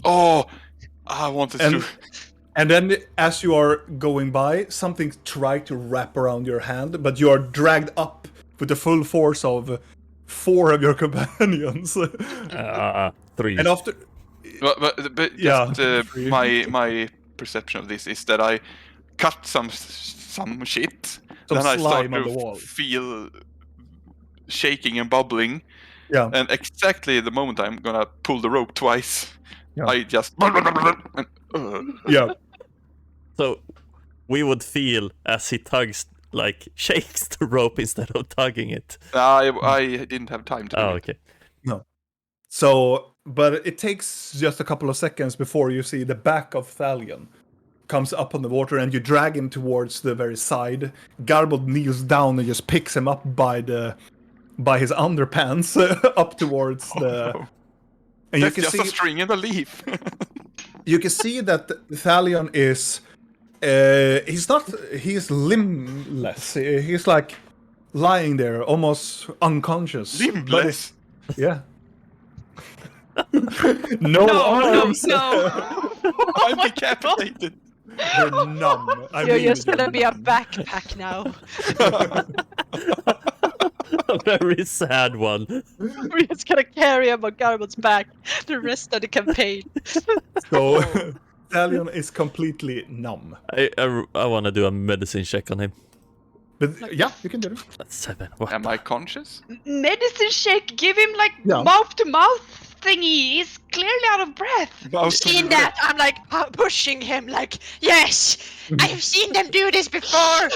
Speaker 2: Oh, I wanted
Speaker 1: And
Speaker 2: to.
Speaker 1: and then as you are going by, something tried to wrap around your hand, but you are dragged up with the full force of 4 of your companions.
Speaker 4: 3.
Speaker 2: But
Speaker 1: And after Yeah,
Speaker 2: just
Speaker 1: free.
Speaker 2: my perception of this is that I cut some shit,
Speaker 1: Some
Speaker 2: then I start
Speaker 1: slime on
Speaker 2: to
Speaker 1: the wall.
Speaker 2: feel shaking and bubbling,
Speaker 1: Yeah.
Speaker 2: and exactly the moment I'm gonna pull the rope twice,
Speaker 1: Yeah.
Speaker 2: I just and,
Speaker 1: Yeah.
Speaker 4: So we would feel as he tugs, like shakes the rope instead of tugging it.
Speaker 2: I didn't have time to do
Speaker 4: Oh,
Speaker 2: it.
Speaker 4: okay.
Speaker 1: So, but it takes just a couple of seconds before you see the back of Thalion comes up on the water, and you drag him towards the very side. Garbod kneels down and just picks him up by his underpants up towards the.
Speaker 2: no.
Speaker 1: And
Speaker 2: That's just a string and a leaf.
Speaker 1: you can see that Thalion is. He's limbless. He's like lying there, almost unconscious. But
Speaker 2: Limbless.
Speaker 1: yeah. no arms.
Speaker 5: No.
Speaker 2: I'm decapitated.
Speaker 1: You're numb.
Speaker 6: You're just gonna be a backpack now.
Speaker 4: A very sad one.
Speaker 6: We're just gonna carry him on Garbod's back the rest of the campaign.
Speaker 1: So Thalion is completely numb.
Speaker 4: I want to do a medicine check on him.
Speaker 1: But yeah, you can do it.
Speaker 4: That's 7. What?
Speaker 2: Am I conscious?
Speaker 5: Medicine shake. Give him like
Speaker 1: Yeah.
Speaker 5: mouth to mouth thingy. He's clearly out of breath.
Speaker 6: Seen that? I'm like pushing him, like, yes, I've seen them do this before.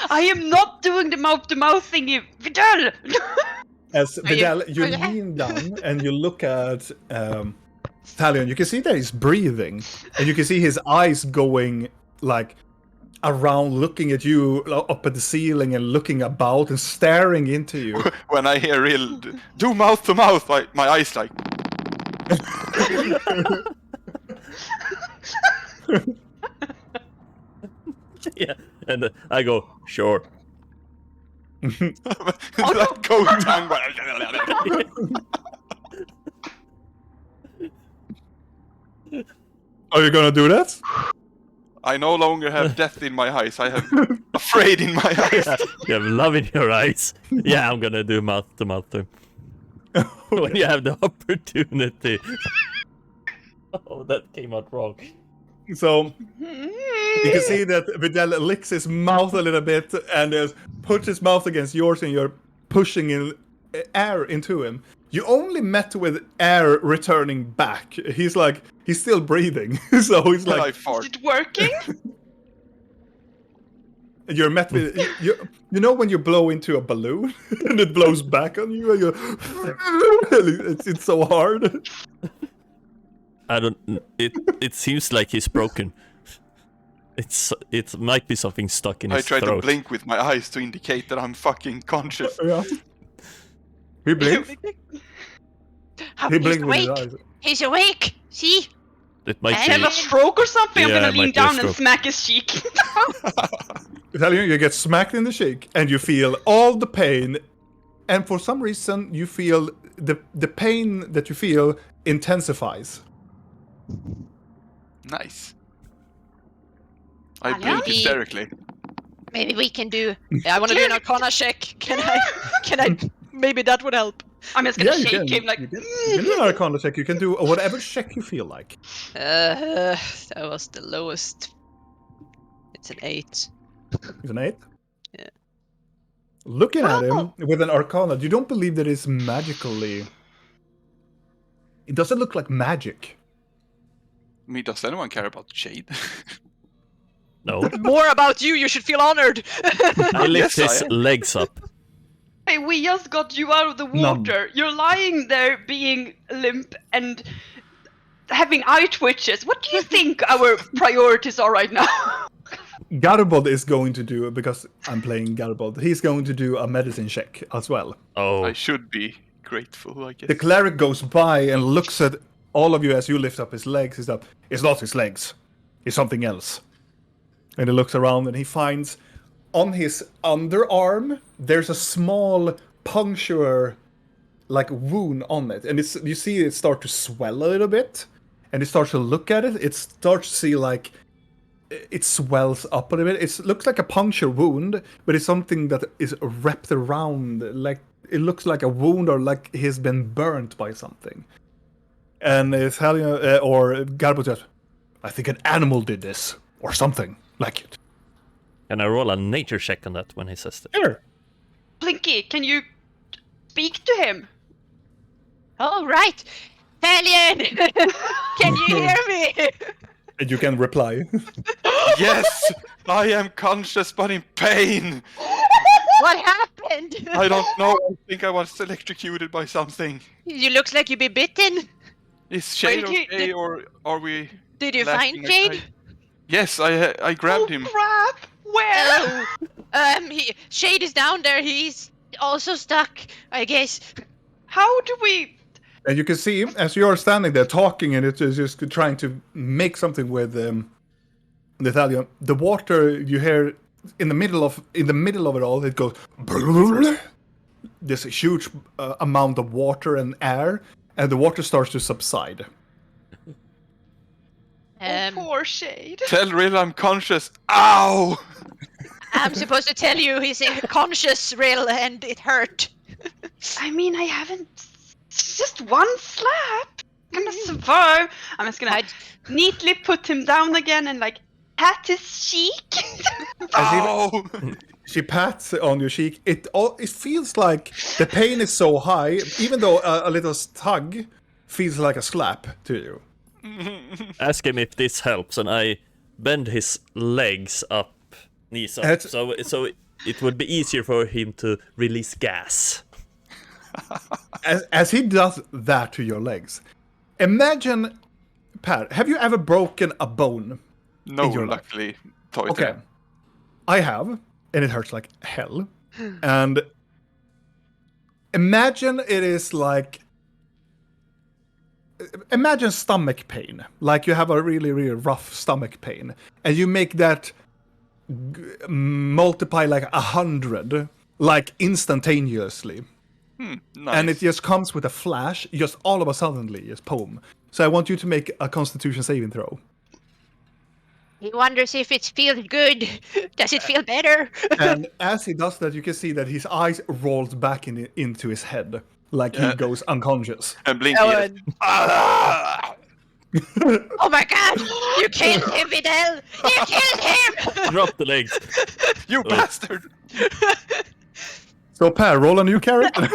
Speaker 5: I am not doing the mouth to mouth thingy, Vidal.
Speaker 1: As
Speaker 6: you-
Speaker 1: Vidal, you
Speaker 6: are you-
Speaker 1: lean down and you look at Thalion. You can see that he's breathing, and you can see his eyes going like around, looking at you up at the ceiling and looking about and staring into you.
Speaker 2: When I hear real do mouth to mouth, my eyes like
Speaker 4: Yeah, and I go, sure.
Speaker 2: like goat tongue.
Speaker 1: Are you gonna do that?
Speaker 2: I no longer have death in my eyes. I have afraid in my eyes.
Speaker 4: You have love in your eyes. Yeah, I'm gonna do mouth to mouth to him. When you have the opportunity. Oh, that came out wrong.
Speaker 1: So you can see that Vidal licks his mouth a little bit and puts his mouth against yours, and you're pushing in air into him. You only met with air returning back. He's still breathing. So he's
Speaker 2: I
Speaker 1: like,
Speaker 5: Is
Speaker 2: fart.
Speaker 5: it working?
Speaker 1: you're met with you know when you blow into a balloon and it blows back on you, and it's so hard.
Speaker 4: I don't. It seems like he's broken. It might be something stuck in
Speaker 2: I
Speaker 4: his
Speaker 2: try
Speaker 4: throat.
Speaker 2: to blink with my eyes to indicate that I'm fucking conscious.
Speaker 1: Yeah. He blinks.
Speaker 3: How
Speaker 1: He
Speaker 3: he's
Speaker 1: blinked with his
Speaker 3: awake.
Speaker 1: eyes.
Speaker 3: He's awake. See?
Speaker 4: It might
Speaker 5: Have
Speaker 4: be.
Speaker 5: a stroke or something? I'm
Speaker 4: Yeah,
Speaker 5: gonna
Speaker 4: it
Speaker 5: lean
Speaker 4: might be a
Speaker 5: down and
Speaker 4: stroke.
Speaker 5: smack his cheek.
Speaker 1: Tell you get smacked in the cheek, and you feel all the pain, and for some reason you feel the pain that you feel intensifies.
Speaker 2: Nice. I
Speaker 3: Maybe-
Speaker 2: blink hysterically.
Speaker 3: Maybe we can do.
Speaker 6: Yeah, I want to do an Arcana check. Can I Maybe that would help.
Speaker 5: I'm just gonna
Speaker 1: you
Speaker 5: shake
Speaker 1: can.
Speaker 5: him like.
Speaker 1: You can do an Arcana check. You can do whatever check you feel like.
Speaker 6: That was the lowest. It's an 8.
Speaker 1: It's an 8.
Speaker 6: Yeah.
Speaker 1: Looking at him
Speaker 5: Wow.
Speaker 1: with an Arcana, you don't believe that it's magically. It doesn't look like magic.
Speaker 2: I mean, does anyone care about shade?
Speaker 4: No.
Speaker 6: More about you. You should feel honored.
Speaker 4: I lift
Speaker 2: Yes, I
Speaker 4: his
Speaker 2: am.
Speaker 4: legs up.
Speaker 5: Hey, we just got you out of the
Speaker 1: Numb.
Speaker 5: water. You're lying there being limp and having eye twitches. What do you think our priorities are right now?
Speaker 1: Garibald is going to do, because I'm playing Garibald, he's going to do a medicine check as well.
Speaker 4: Oh.
Speaker 2: I should be grateful, I guess.
Speaker 1: The cleric goes by and looks at all of you as you lift up his legs. He's like, it's not his legs. It's something else. And he looks around and he finds on his underarm, there's a small puncture, like wound on it. And it's, you see it start to swell a little bit. And he starts to look at it. It starts to see like, it swells up a little bit. It looks like a puncture wound, but it's something that is wrapped around, like, it looks like a wound or like he's been burnt by something. And Italian or Garbo says, I think an animal did this or something like it.
Speaker 4: Can I roll a nature check on that when he says that?
Speaker 1: Sure.
Speaker 5: Blinky, can you speak to him?
Speaker 3: All right, Thalion, can you hear me?
Speaker 1: And you can reply.
Speaker 2: Yes! I am conscious but in pain!
Speaker 3: What happened?
Speaker 2: I don't know, I think I was electrocuted by something.
Speaker 3: You looks like you be bitten.
Speaker 2: Is Shade
Speaker 5: Wait,
Speaker 2: okay, or are we...
Speaker 3: Did you
Speaker 2: lacking
Speaker 3: find
Speaker 2: a
Speaker 3: Jade?
Speaker 2: guy? Yes, I grabbed him.
Speaker 5: Crap! Where?
Speaker 3: Oh, Shade is down there. He's also stuck, I guess.
Speaker 5: How do we?
Speaker 1: And you can see as you're standing there talking and it's just trying to make something with the Italian. The water you hear in the middle of it all, it goes. There's a huge amount of water and air, and the water starts to subside.
Speaker 5: Oh, poor Shade.
Speaker 2: Tell Rill I'm conscious. Ow!
Speaker 3: I'm supposed to tell you he's conscious, Rill, and it hurt.
Speaker 5: I mean, I haven't. It's just one slap. I'm gonna survive. I'm just gonna neatly put him down again and like pat his cheek.
Speaker 2: Ow!
Speaker 1: She pats on your cheek. It feels like the pain is so high, even though a little tug feels like a slap to you.
Speaker 4: Ask him if this helps, and I bend his legs up, knees up, so it would be easier for him to release gas.
Speaker 1: As he does that to your legs, imagine, Pat, have you ever broken a bone?
Speaker 2: No,
Speaker 1: in your life?
Speaker 2: luckily. Toy
Speaker 1: Okay,
Speaker 2: time.
Speaker 1: I have, and it hurts like hell. And imagine it is like, imagine stomach pain, like you have a really, really rough stomach pain, and you make that multiply like 100, like instantaneously.
Speaker 2: Nice.
Speaker 1: And it just comes with a flash, just all of a suddenly, just boom. So I want you to make a Constitution saving throw.
Speaker 3: He wonders if it feels good. Does it feel better?
Speaker 1: And as he does that, you can see that his eyes rolls back into his head, like he goes unconscious.
Speaker 2: And Blinky
Speaker 6: Oh,
Speaker 2: is... Ah!
Speaker 3: Oh my god! You killed him, Videl! You killed him!
Speaker 4: Drop the legs.
Speaker 2: You bastard!
Speaker 1: So Per, roll a new character.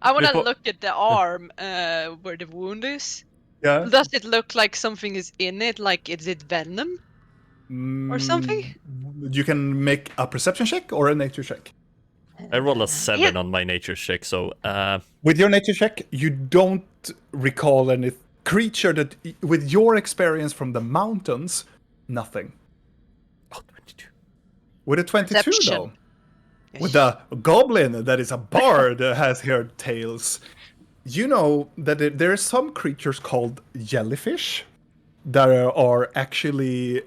Speaker 6: I want to
Speaker 4: Before-
Speaker 6: look at the arm where the wound is.
Speaker 1: Yeah.
Speaker 6: Does it look like something is in it? Like, is it venom or something?
Speaker 1: You can make a perception check or a nature check.
Speaker 4: I roll a 7 on my nature check, so
Speaker 1: With your nature check, you don't recall any creature that, with your experience from the mountains, nothing.
Speaker 4: oh, 22.
Speaker 1: With a 22,
Speaker 6: Perception.
Speaker 1: though. With a goblin that is a bard that has heard tales, you know that there are some creatures called jellyfish that are actually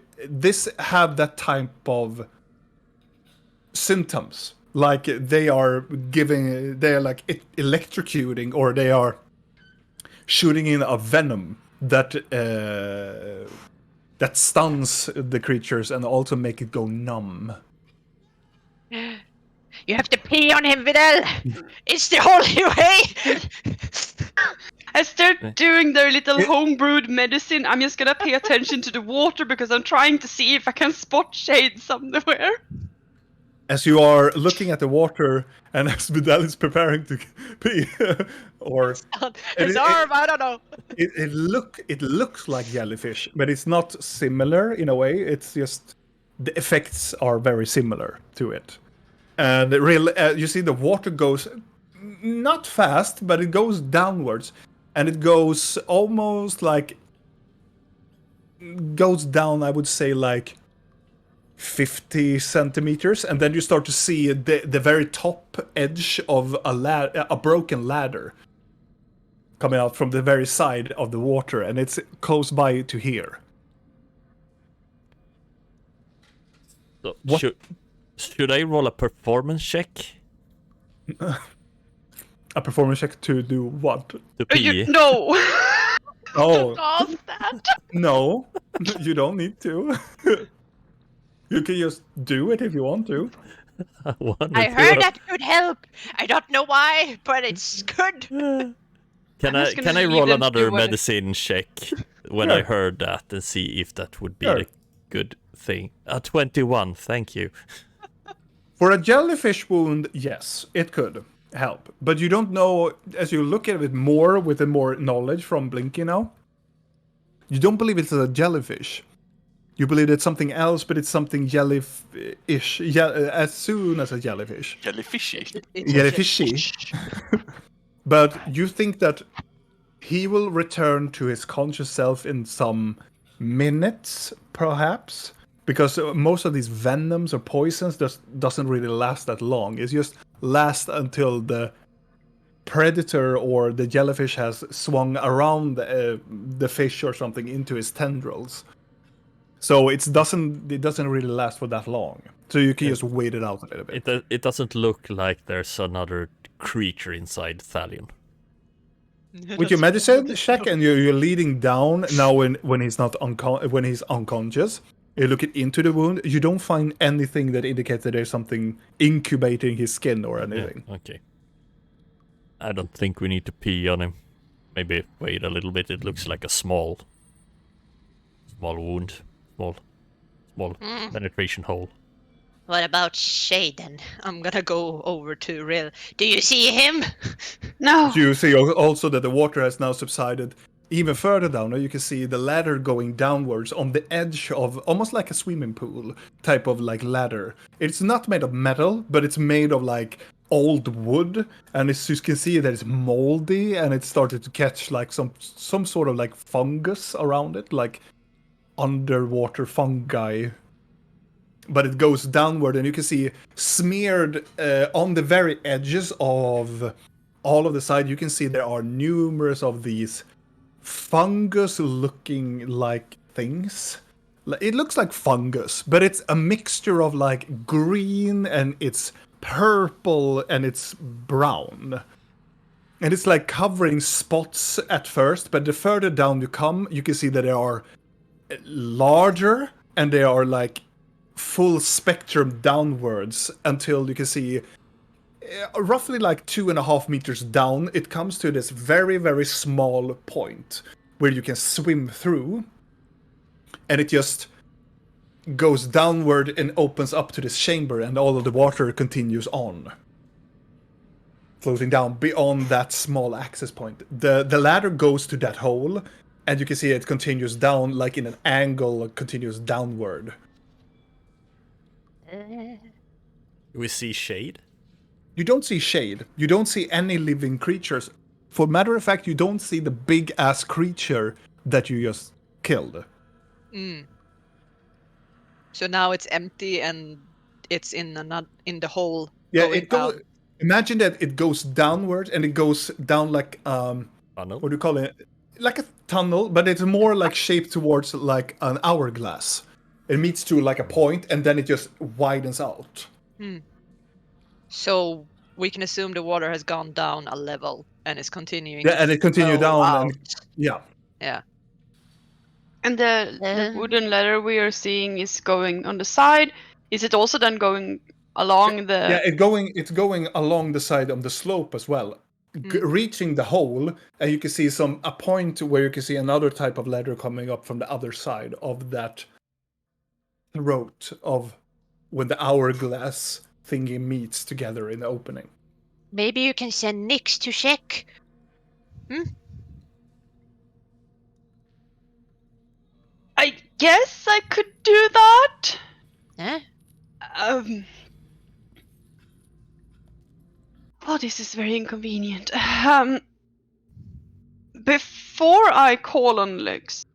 Speaker 1: have that type of symptoms. Like they are like electrocuting, or they are shooting in a venom that stuns the creatures and also make it go numb.
Speaker 3: You have to pee on him, Vidal. It's the only way.
Speaker 5: As they're doing their little homebrewed medicine, I'm just gonna pay attention to the water because I'm trying to see if I can spot Shade somewhere.
Speaker 1: As you are looking at the water, and as Vidal is preparing to pee, or
Speaker 6: His arm, I don't know.
Speaker 1: it looks like jellyfish, but it's not similar in a way. It's just the effects are very similar to it, and you see the water goes not fast, but it goes downwards, and it goes almost like goes down. I would say like 50 centimeters, and then you start to see the very top edge of a broken ladder coming out from the very side of the water, and it's close by to here.
Speaker 4: So
Speaker 1: What-
Speaker 4: should I roll a performance check
Speaker 1: A performance check to do what?
Speaker 4: to pee?
Speaker 5: No!
Speaker 1: Oh,
Speaker 5: Ask that!
Speaker 1: no, you don't need to. You can just do it if you want to.
Speaker 3: I heard that could help. I don't know why, but it's good.
Speaker 4: Can
Speaker 5: I'm
Speaker 4: I
Speaker 5: just gonna
Speaker 4: can I
Speaker 5: leave
Speaker 4: roll
Speaker 5: them to
Speaker 4: another
Speaker 5: do what I-
Speaker 4: medicine check when I
Speaker 1: Sure.
Speaker 4: heard that and see if that would be
Speaker 1: Sure.
Speaker 4: a good thing? 21, thank you.
Speaker 1: For a jellyfish wound, yes, it could help. But you don't know, as you look at it more with the more knowledge from Blinky now, you don't believe it's a jellyfish. You believe it's something else, but it's something jelly-ish. As soon as a jellyfish.
Speaker 2: Jellyfishy.
Speaker 1: Jellyfishy. But you think that he will return to his conscious self in some minutes, perhaps? Because most of these venoms or poisons doesn't really last that long. It just lasts until the predator or the jellyfish has swung around the fish or something into his tendrils. So it doesn't really last for that long. So you can just wait it out a little bit.
Speaker 4: It doesn't look like there's another creature inside Thalion.
Speaker 1: With your medicine check, and you're leading down now when he's not when he's unconscious. You look into the wound. You don't find anything that indicates that there's something incubating his skin or anything.
Speaker 4: Yeah, okay. I don't think we need to pee on him. Maybe wait a little bit. It looks like a small wound, small penetration hole.
Speaker 3: What about Shade then? I'm gonna go over to Rill. Do you see him?
Speaker 5: No!
Speaker 1: You see also that the water has now subsided even further down. You can see the ladder going downwards on the edge of almost like a swimming pool type of like ladder. It's not made of metal, but it's made of like old wood, and you can see that it's moldy, and it started to catch like some sort of like fungus around it, like underwater fungi. But it goes downward, and you can see smeared on the very edges of all of the side, you can see there are numerous of these fungus-looking like things. It looks like fungus, but it's a mixture of like green, and it's purple, and it's brown. And it's like covering spots at first, but the further down you come, you can see that they are larger, and they are like full spectrum downwards until you can see roughly like 2.5 meters down, it comes to this very, very small point where you can swim through, and it just goes downward and opens up to this chamber, and all of the water continues on, floating down beyond that small access point. The ladder goes to that hole, and you can see it continues down like in an angle, continues downward.
Speaker 4: We see Shade.
Speaker 1: You don't see Shade. You don't see any living creatures. For matter of fact, you don't see the big ass creature that you just killed.
Speaker 6: So now it's empty and it's in the hole.
Speaker 1: Yeah,
Speaker 6: going
Speaker 1: it goes.
Speaker 6: down.
Speaker 1: Imagine that it goes downward, and it goes down like
Speaker 4: Funnel.
Speaker 1: what do you call it? Like a tunnel, but it's more like shaped towards like an hourglass. It meets to like a point, and then it just widens out.
Speaker 6: So we can assume the water has gone down a level and is continuing.
Speaker 1: Yeah,
Speaker 6: to
Speaker 1: and it continued
Speaker 6: flow
Speaker 1: down,
Speaker 6: out.
Speaker 1: and yeah.
Speaker 6: Yeah.
Speaker 5: And the wooden ladder we are seeing is going on the side. Is it also then going along the.
Speaker 1: Yeah, it's going along the side of the slope as well, reaching the hole, and you can see a point where you can see another type of ladder coming up from the other side of that throat of when the hourglass thingy meets together in the opening.
Speaker 3: Maybe you can send Nyx to check.
Speaker 5: I guess I could do that.
Speaker 3: Huh?
Speaker 5: Oh, this is very inconvenient. Before I call on Lux,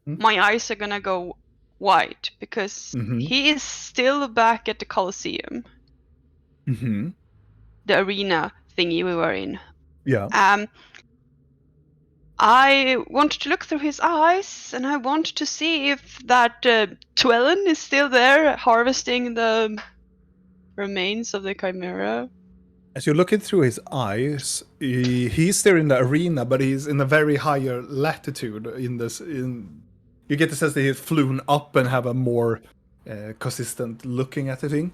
Speaker 5: my eyes are gonna go wide because he is still back at the Colosseum.
Speaker 1: Mm-hmm.
Speaker 5: The arena thingy we were in.
Speaker 1: Yeah.
Speaker 5: I want to look through his eyes, and I want to see if that Twellen is still there, harvesting the remains of the Chimera.
Speaker 1: As you're looking through his eyes, he's there in the arena, but he's in a very higher latitude. You get the sense that he's flown up and have a more consistent looking at the thing.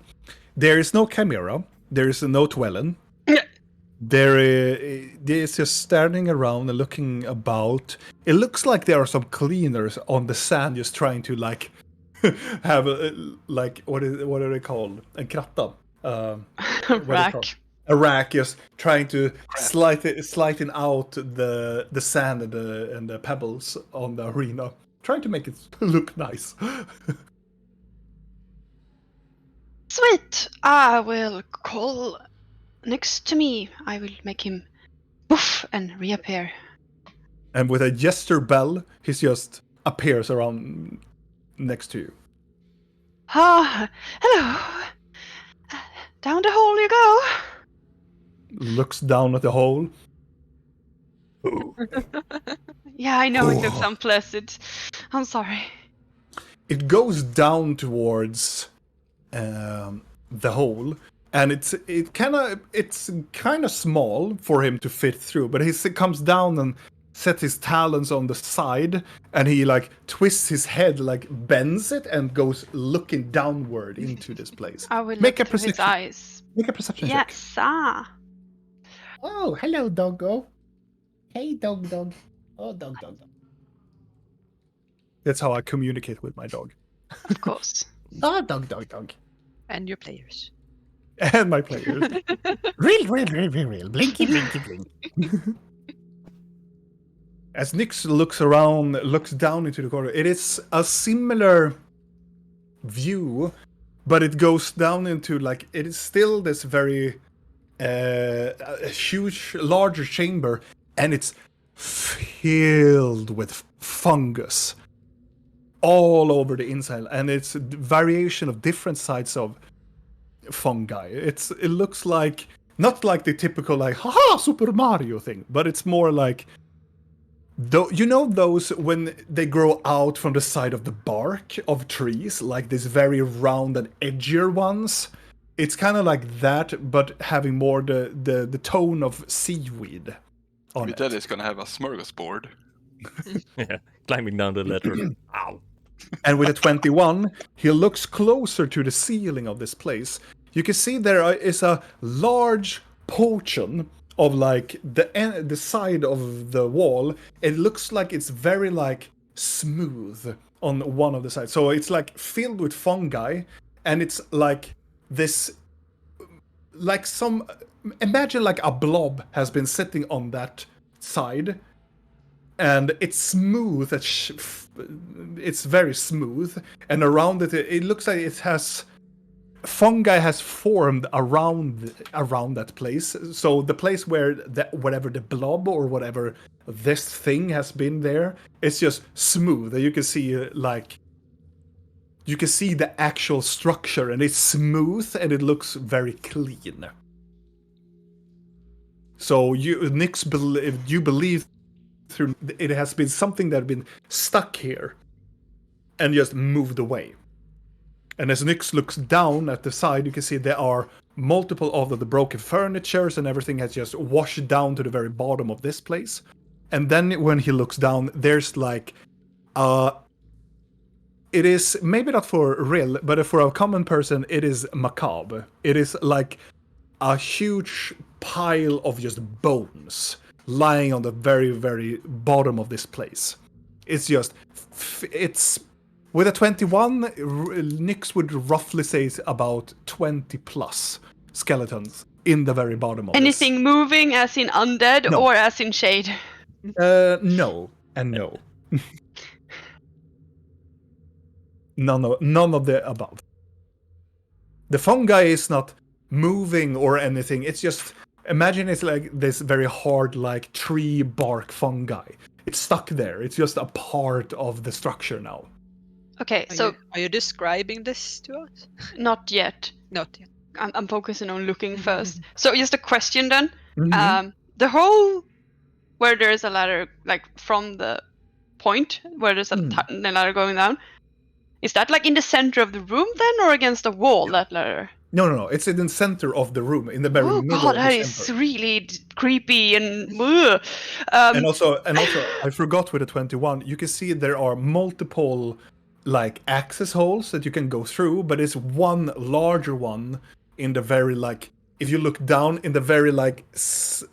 Speaker 1: There is no Chimera. There is no Twellen. There is just standing around and looking about. It looks like there are some cleaners on the sand just trying to like have what are they called? En kratta.
Speaker 5: Rack.
Speaker 1: A rack, just trying to sliding out the sand and the pebbles on the arena, trying to make it look nice.
Speaker 5: Sweet. I will call next to me. I will make him poof and reappear.
Speaker 1: And with a gesture bell, he just appears around next to you.
Speaker 5: Hello. Down the hole you go.
Speaker 1: Looks down at the hole.
Speaker 5: Yeah, I know it looks unpleasant. I'm sorry.
Speaker 1: It goes down towards the hole, and it's kind of small for him to fit through. But he comes down and sets his talons on the side, and he like twists his head, like bends it, and goes looking downward into this place.
Speaker 5: I will look through his eyes.
Speaker 1: Make a perception check.
Speaker 5: Yes,
Speaker 1: Oh, hello, doggo. Hey, dog. Oh, dog. That's how I communicate with my dog.
Speaker 5: Of course.
Speaker 1: Oh, dog.
Speaker 6: And your players.
Speaker 1: And my players. Real. Blinky, blink. As Nyx looks down into the corner, it is a similar view, but it goes down into like, it is still this very a huge, larger chamber, and it's filled with fungus all over the inside, and it's a variation of different sides of fungi. It looks like, not like the typical like haha Super Mario thing, but it's more like those when they grow out from the side of the bark of trees, like these very round and edgier ones. It's kind of like that, but having more the tone of seaweed on it.
Speaker 2: That is gonna have a smorgasbord.
Speaker 4: Yeah, climbing down the ladder. Ow.
Speaker 1: And with a 21, he looks closer to the ceiling of this place. You can see there is a large portion of like the side of the wall. It looks like it's very like smooth on one of the sides. So it's like filled with fungi, and it's like this, like imagine like a blob has been sitting on that side, and it's smooth. It's very smooth, and around it looks like it has fungi has formed around that place. So the place where whatever the blob or whatever this thing has been there, it's just smooth. You can see you can see the actual structure, and it's smooth, and it looks very clean. So you believe through it has been something that had been stuck here and just moved away. And as Nyx looks down at the side, you can see there are multiple of the broken furnitures, and everything has just washed down to the very bottom of this place. And then when he looks down, there's like it is maybe not for real, but for a common person, it is macabre. It is like a huge pile of just bones lying on the very, very bottom of this place. It's just, it's with a 21, Nyx would roughly say it's about 20 plus skeletons in the very bottom of
Speaker 5: Anything moving, as in undead,
Speaker 1: No.
Speaker 5: or as in shade?
Speaker 1: this. No and no. None of the above. The fungi is not moving or anything. It's just, imagine it's like this very hard, like tree bark fungi. It's stuck there. It's just a part of the structure now.
Speaker 5: Okay, so
Speaker 6: Are you describing this to us?
Speaker 5: not yet.
Speaker 6: Not yet.
Speaker 5: I'm focusing on looking first. So just a question then.
Speaker 1: Mhm.
Speaker 5: The hole where there's a ladder, like from the point where there's a the ladder going down, is that like in the center of the room then, or against the wall? That ladder?
Speaker 1: No. It's in the center of the room, in the very
Speaker 5: Oh
Speaker 1: middle
Speaker 5: god,
Speaker 1: of
Speaker 5: that
Speaker 1: the
Speaker 5: is
Speaker 1: center.
Speaker 5: really creepy and. Ugh.
Speaker 1: And also, I forgot with the 21. You can see there are multiple like access holes that you can go through, but it's one larger one in the very like. If you look down in the very like,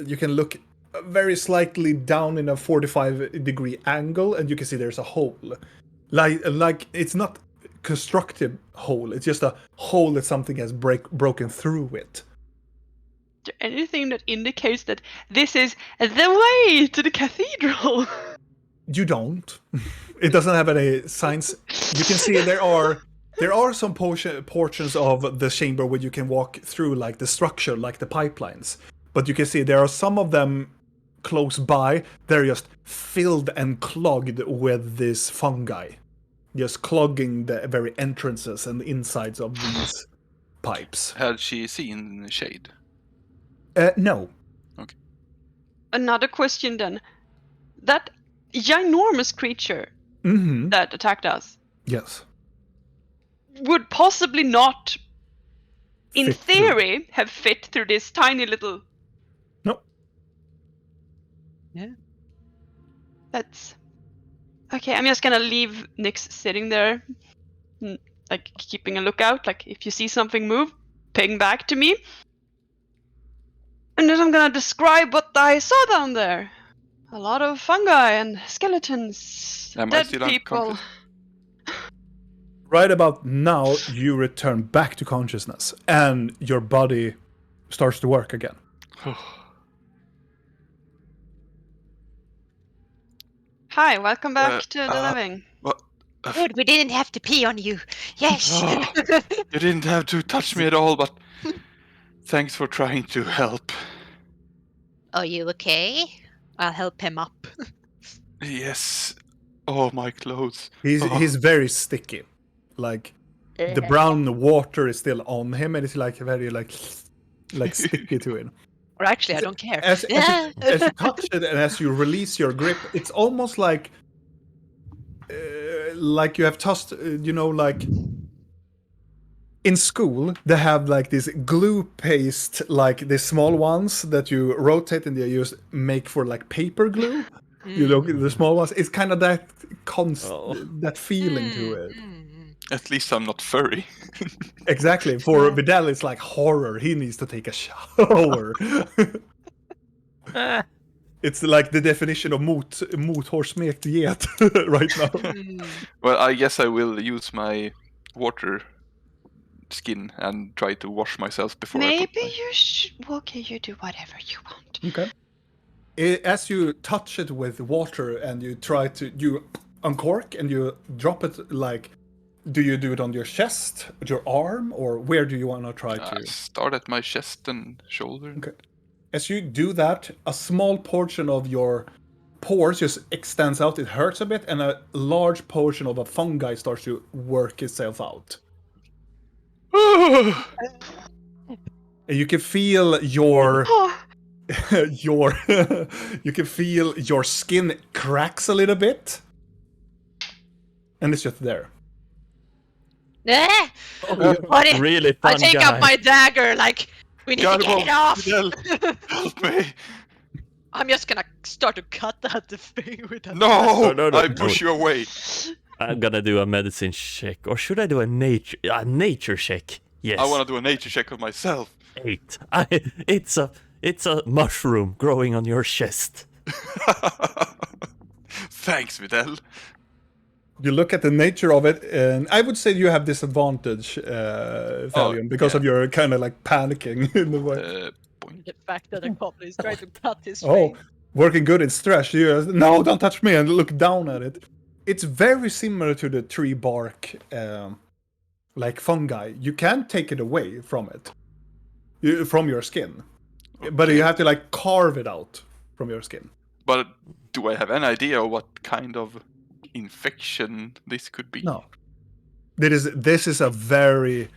Speaker 1: you can look very slightly down in a 45-degree angle, and you can see there's a hole. Like it's not constructive hole. It's just a hole that something has broken through it.
Speaker 5: Is there anything that indicates that this is the way to the cathedral?
Speaker 1: You don't. It doesn't have any signs. You can see there are some portions of the chamber where you can walk through, like the structure, like the pipelines. But you can see there are some of them close by. They're just filled and clogged with this fungi, just clogging the very entrances and the insides of these pipes.
Speaker 2: Had she seen shade?
Speaker 1: No.
Speaker 5: Another question then. That ginormous creature
Speaker 1: Mm-hmm.
Speaker 5: that attacked us
Speaker 1: Yes.
Speaker 5: would possibly not, in
Speaker 1: Fit through.
Speaker 5: theory, have fit through this tiny little.
Speaker 1: No.
Speaker 6: Yeah.
Speaker 5: That's. Okay, I'm just gonna leave Nyx sitting there, like keeping a lookout. Like, if you see something move, ping back to me. And then I'm gonna describe what I saw down there. A lot of fungi and skeletons,
Speaker 2: Am I
Speaker 5: dead
Speaker 2: still
Speaker 5: people.
Speaker 2: unconscious?
Speaker 1: Right about now, you return back to consciousness, and your body starts to work again.
Speaker 5: Hi, welcome back to the
Speaker 2: uh,
Speaker 5: living.
Speaker 2: What?
Speaker 3: Good, we didn't have to pee on you. Yes.
Speaker 2: Oh, you didn't have to touch me at all, but thanks for trying to help.
Speaker 3: Are you okay? I'll help him up.
Speaker 2: Yes. Oh, my clothes.
Speaker 1: He's very sticky. Like the brown water is still on him, and it's like very like sticky to him.
Speaker 6: Or actually, I don't care.
Speaker 1: As you touch it and as you release your grip, it's almost like you have touched, like in school they have like this glue paste, like the small ones that you rotate and they use make for like paper glue. You know, the small ones. It's kind of that that feeling to it.
Speaker 2: At least I'm not furry.
Speaker 1: Exactly. For Vidal, it's like horror. He needs to take a shower. It's like the definition of mot har smekt get right now.
Speaker 2: Well, I guess I will use my water skin and try to wash myself before I
Speaker 5: Maybe
Speaker 2: put my...
Speaker 5: you should. Okay, you do whatever you want.
Speaker 1: Okay. As you touch it with water and you you uncork and you drop it, like, do you do it on your chest, your arm, or where do you want to try to?
Speaker 2: Start at my chest and shoulder.
Speaker 1: Okay. As you do that, a small portion of your pores just extends out. It hurts a bit, and a large portion of a fungi starts to work itself out. And you can feel your you can feel your skin cracks a little bit, and it's just there.
Speaker 3: What
Speaker 4: Really fun
Speaker 6: I take
Speaker 4: guy.
Speaker 6: up my dagger, like, we need to get it off!
Speaker 2: Fidel, help me!
Speaker 6: I'm just gonna start to cut at the thing with that.
Speaker 2: No!
Speaker 4: No.
Speaker 2: I push you away.
Speaker 4: I'm gonna do a medicine check, or should I do a nature check? Yes.
Speaker 2: I want to do a nature check of myself.
Speaker 4: 8. It's a mushroom growing on your chest.
Speaker 2: Thanks, Videl.
Speaker 1: You look at the nature of it, and I would say you have disadvantage, Thalion, because of your kind of like panicking in the way.
Speaker 6: The fact that a goblin is trying to cut his
Speaker 1: Oh,
Speaker 6: face.
Speaker 1: working good in stress. No, don't touch me, and look down at it. It's very similar to the tree bark, like fungi. You can't take it away from it, from your skin, but you have to like carve it out from your skin.
Speaker 2: But do I have any idea what kind of infection this could be?
Speaker 1: No, this is a very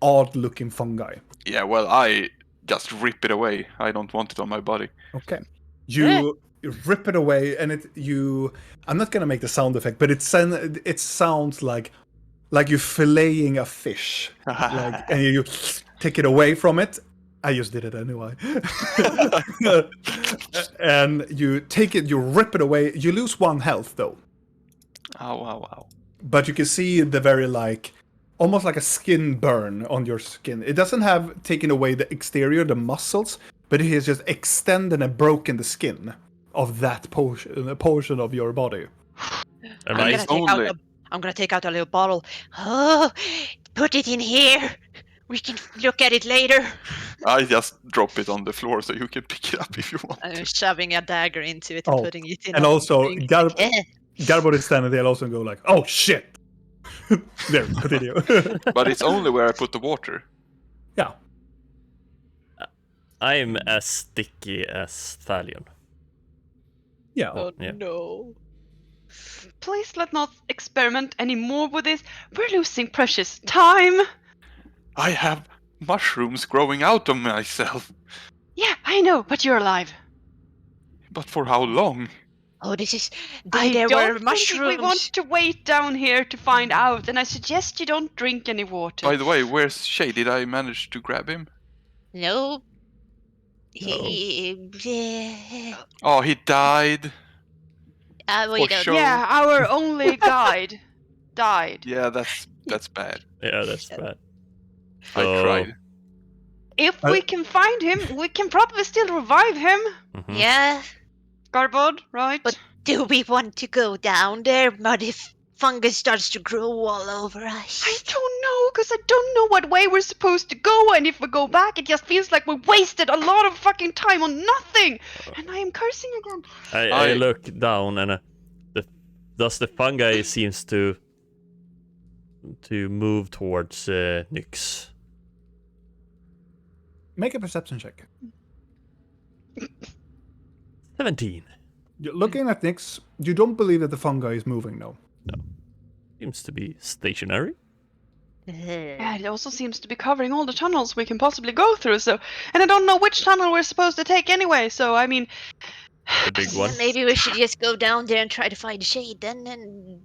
Speaker 1: odd-looking fungi.
Speaker 2: Yeah, well, I just rip it away. I don't want it on my body.
Speaker 1: Okay. You rip it away, and I'm not gonna make the sound effect, but it sounds like you're filleting a fish, and you take it away from it. I just did it anyway. And you take it, you rip it away. You lose 1 health though.
Speaker 2: Ow.
Speaker 1: But you can see the very almost like a skin burn on your skin. It doesn't have taken away the exterior, the muscles, but it has just extended and broken the skin of that portion of your body.
Speaker 3: I'm gonna take out a little bottle. Oh, put it in here. We can look at it later.
Speaker 2: I just drop it on the floor so you can pick it up if you want.
Speaker 6: I'm shoving a dagger into it and putting it in.
Speaker 1: And also,
Speaker 6: thing.
Speaker 1: Garbo is standing there also and go like, oh shit! There, continue.
Speaker 2: But it's only where I put the water.
Speaker 1: Yeah.
Speaker 4: I'm as sticky as Thalion.
Speaker 1: Yeah.
Speaker 6: Oh
Speaker 4: Yeah.
Speaker 6: no.
Speaker 5: Please let not experiment anymore with this. We're losing precious time.
Speaker 2: I have mushrooms growing out of myself.
Speaker 5: Yeah, I know, but you're alive.
Speaker 2: But for how long?
Speaker 3: Oh, this is.
Speaker 5: I
Speaker 3: There
Speaker 5: don't
Speaker 3: were
Speaker 5: think
Speaker 3: mushrooms.
Speaker 5: we want to wait down here to find out, and I suggest you don't drink any water.
Speaker 2: By the way, where's Shay? Did I manage to grab him?
Speaker 3: No.
Speaker 2: Oh, he died.
Speaker 3: We
Speaker 2: For
Speaker 3: don't.
Speaker 2: sure.
Speaker 5: Yeah, our only guide died.
Speaker 2: Yeah, that's bad.
Speaker 4: Yeah, that's bad.
Speaker 2: I
Speaker 4: So-
Speaker 2: cried.
Speaker 5: If we can find him, we can probably still revive him.
Speaker 4: Mhm.
Speaker 3: Yeah.
Speaker 5: Garbod, right?
Speaker 3: But do we want to go down there? But if fungus starts to grow all over us.
Speaker 5: I don't know, because I don't know what way we're supposed to go, and if we go back, it just feels like we wasted a lot of fucking time on nothing. And I am cursing again.
Speaker 4: I look down and the fungi seems to move towards Nyx.
Speaker 1: Make a perception check.
Speaker 4: 17.
Speaker 1: You're looking at Nyx, you don't believe that the fungi is moving now.
Speaker 4: Seems to be stationary.
Speaker 5: Yeah, it also seems to be covering all the tunnels we can possibly go through, so... And I don't know which tunnel we're supposed to take anyway, so, I mean...
Speaker 4: The big one.
Speaker 3: Maybe we should just go down there and try to find shade then and.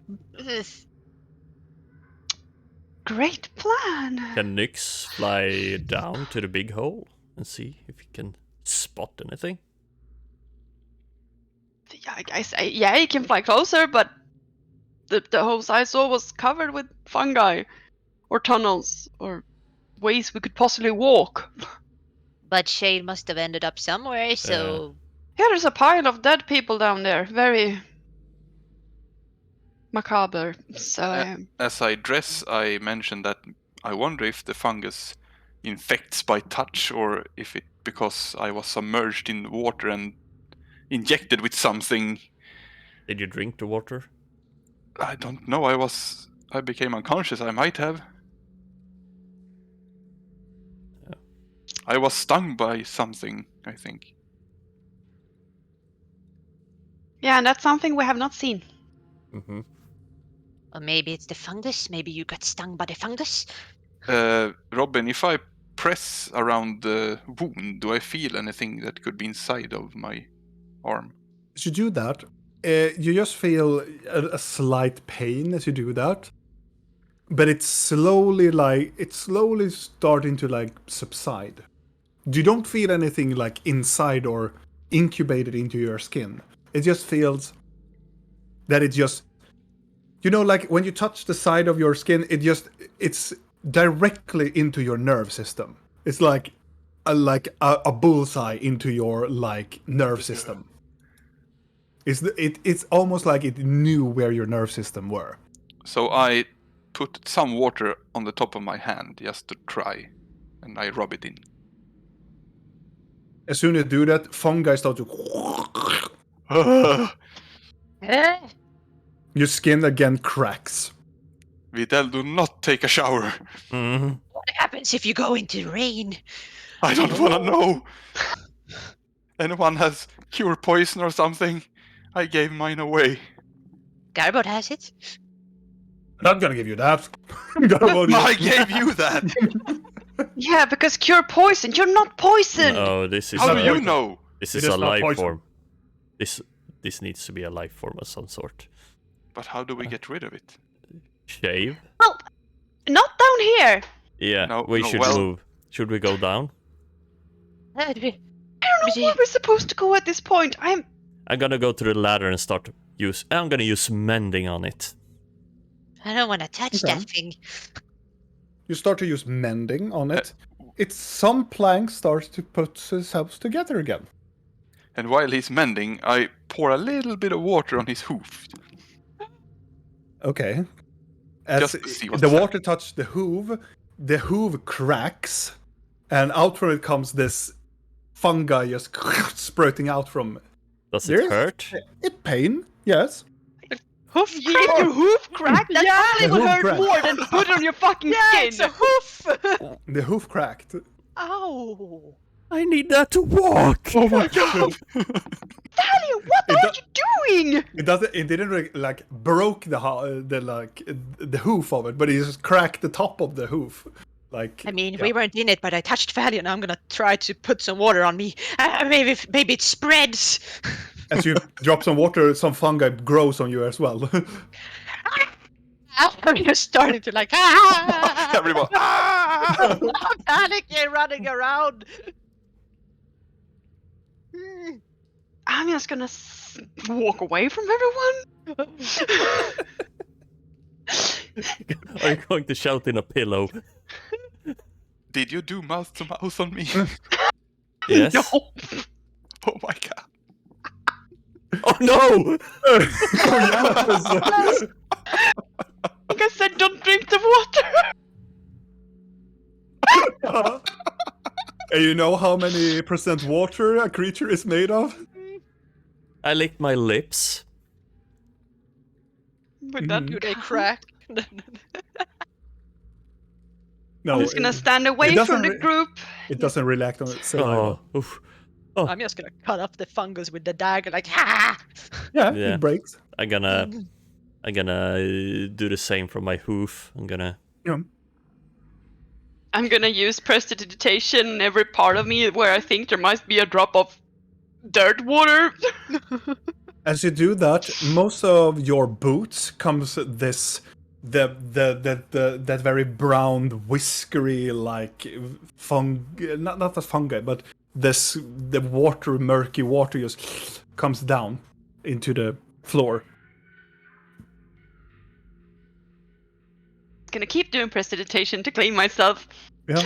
Speaker 5: Great plan!
Speaker 4: Can Nyx fly down to the big hole and see if he can spot anything?
Speaker 5: Yeah, I guess, yeah, he can fly closer, but... The holes I saw was covered with fungi. Or tunnels, or ways we could possibly walk.
Speaker 3: But shade must have ended up somewhere, so.
Speaker 5: Yeah, there's a pile of dead people down there. Very macabre. So
Speaker 2: As I dress, I mentioned that I wonder if the fungus infects by touch or if it because I was submerged in water and injected with something.
Speaker 4: Did you drink the water?
Speaker 2: I don't know. I became unconscious. I might have.
Speaker 4: Yeah.
Speaker 2: I was stung by something, I think.
Speaker 5: yeah, and that's something we have not seen.
Speaker 4: Mm-hmm.
Speaker 3: Or maybe it's the fungus. Maybe you got stung by the fungus.
Speaker 2: Robin, if I press around the wound, do I feel anything that could be inside of my arm?
Speaker 1: As you do that, you just feel a slight pain as you do that, but it's slowly starting to subside. You don't feel anything inside or incubated into your skin. It just feels that it just You know, like when you touch the side of your skin, it's directly into your nerve system. It's like a bullseye into your like nerve system. It's almost like it knew where your nerve system were.
Speaker 2: So I put some water on the top of my hand just to try, and I rub it in.
Speaker 1: As soon as you do that, fungi start to. Your skin again cracks.
Speaker 2: Videl, do not take a shower.
Speaker 4: Mhm.
Speaker 3: What happens if you go into rain?
Speaker 2: I don't wanna know. Anyone has cure poison or something? I gave mine away.
Speaker 3: Garbot has it.
Speaker 1: Not gonna give you that.
Speaker 2: I gave you that.
Speaker 5: Yeah, because cure poison. You're not poisoned.
Speaker 4: No, this is
Speaker 2: How
Speaker 4: a,
Speaker 2: do you know?
Speaker 4: This
Speaker 1: It
Speaker 4: is
Speaker 1: is
Speaker 4: a
Speaker 1: not
Speaker 4: life
Speaker 1: poison.
Speaker 4: form. This needs to be a life form of some sort.
Speaker 2: But how do we get rid of it?
Speaker 4: Shave?
Speaker 5: Well, not down here.
Speaker 4: Yeah,
Speaker 2: No,
Speaker 4: we
Speaker 2: no,
Speaker 4: should
Speaker 2: well-
Speaker 4: move. Should we go down?
Speaker 5: I don't know where we're supposed to go at this point.
Speaker 4: I'm gonna go to the ladder and start to use. I'm gonna use mending on it.
Speaker 3: I don't want to touch
Speaker 1: Okay.
Speaker 3: that thing.
Speaker 1: You start to use mending on it. It's some plank starts to put themselves together again.
Speaker 2: And while he's mending, I pour a little bit of water on his hoof.
Speaker 1: Okay. As
Speaker 2: Just to see what's
Speaker 1: the
Speaker 2: happening.
Speaker 1: water touches the hoof cracks, and out from it comes this fungi just sprouting out from it.
Speaker 4: Does
Speaker 1: There's-
Speaker 4: it hurt?
Speaker 1: It pain, yes.
Speaker 6: Hoof
Speaker 5: You get your hoof cracked? That
Speaker 6: Yeah,
Speaker 5: probably would
Speaker 1: hoof
Speaker 5: hurt
Speaker 1: cracked.
Speaker 5: more than put it on your fucking
Speaker 6: Yeah,
Speaker 5: skin.
Speaker 6: it's a hoof.
Speaker 1: The hoof cracked.
Speaker 6: Ow.
Speaker 4: I need that to walk.
Speaker 1: Oh my god!
Speaker 5: Talia, what
Speaker 1: It
Speaker 5: are you doing?
Speaker 1: It doesn't. It didn't like broke the hoof of it, but it just cracked the top of the hoof. Like
Speaker 6: I mean,
Speaker 1: yeah.
Speaker 6: we weren't in it, but I touched Valiant. I'm gonna try to put some water on me. Maybe it spreads.
Speaker 1: As you drop some water, some fungi grows on you as well.
Speaker 6: I'm just starting to like.
Speaker 2: Everyone.
Speaker 6: I'm panicking, running around.
Speaker 5: I'm just gonna walk away from everyone.
Speaker 4: Are you going to shout in a pillow?
Speaker 2: Did you do mouth to mouth on me?
Speaker 4: Yes.
Speaker 5: No.
Speaker 2: Oh my god.
Speaker 4: Oh no!
Speaker 5: Like I said, don't drink the water.
Speaker 1: And you know how many percent water a creature is made of?
Speaker 4: I licked my lips.
Speaker 5: But that
Speaker 6: Do they crack?
Speaker 1: No,
Speaker 5: I'm just gonna stand
Speaker 1: it
Speaker 5: away
Speaker 1: doesn't
Speaker 5: from the
Speaker 1: re-
Speaker 5: group.
Speaker 1: it doesn't react on itself.
Speaker 4: Oh, oof.
Speaker 6: I'm just gonna cut up the fungus with the dagger, like ha!
Speaker 1: Yeah,
Speaker 4: Yeah.
Speaker 1: it breaks.
Speaker 4: I'm gonna do the same from my hoof. I'm gonna.
Speaker 5: I'm gonna use prestidigitation in every part of me where I think there might be a drop of dirt water.
Speaker 1: As you do that, most of your boots comes that very brown, whiskery like not the fungi, but the murky water just comes down into the floor.
Speaker 5: Gonna keep doing prestidigitation to clean myself.
Speaker 1: Yeah.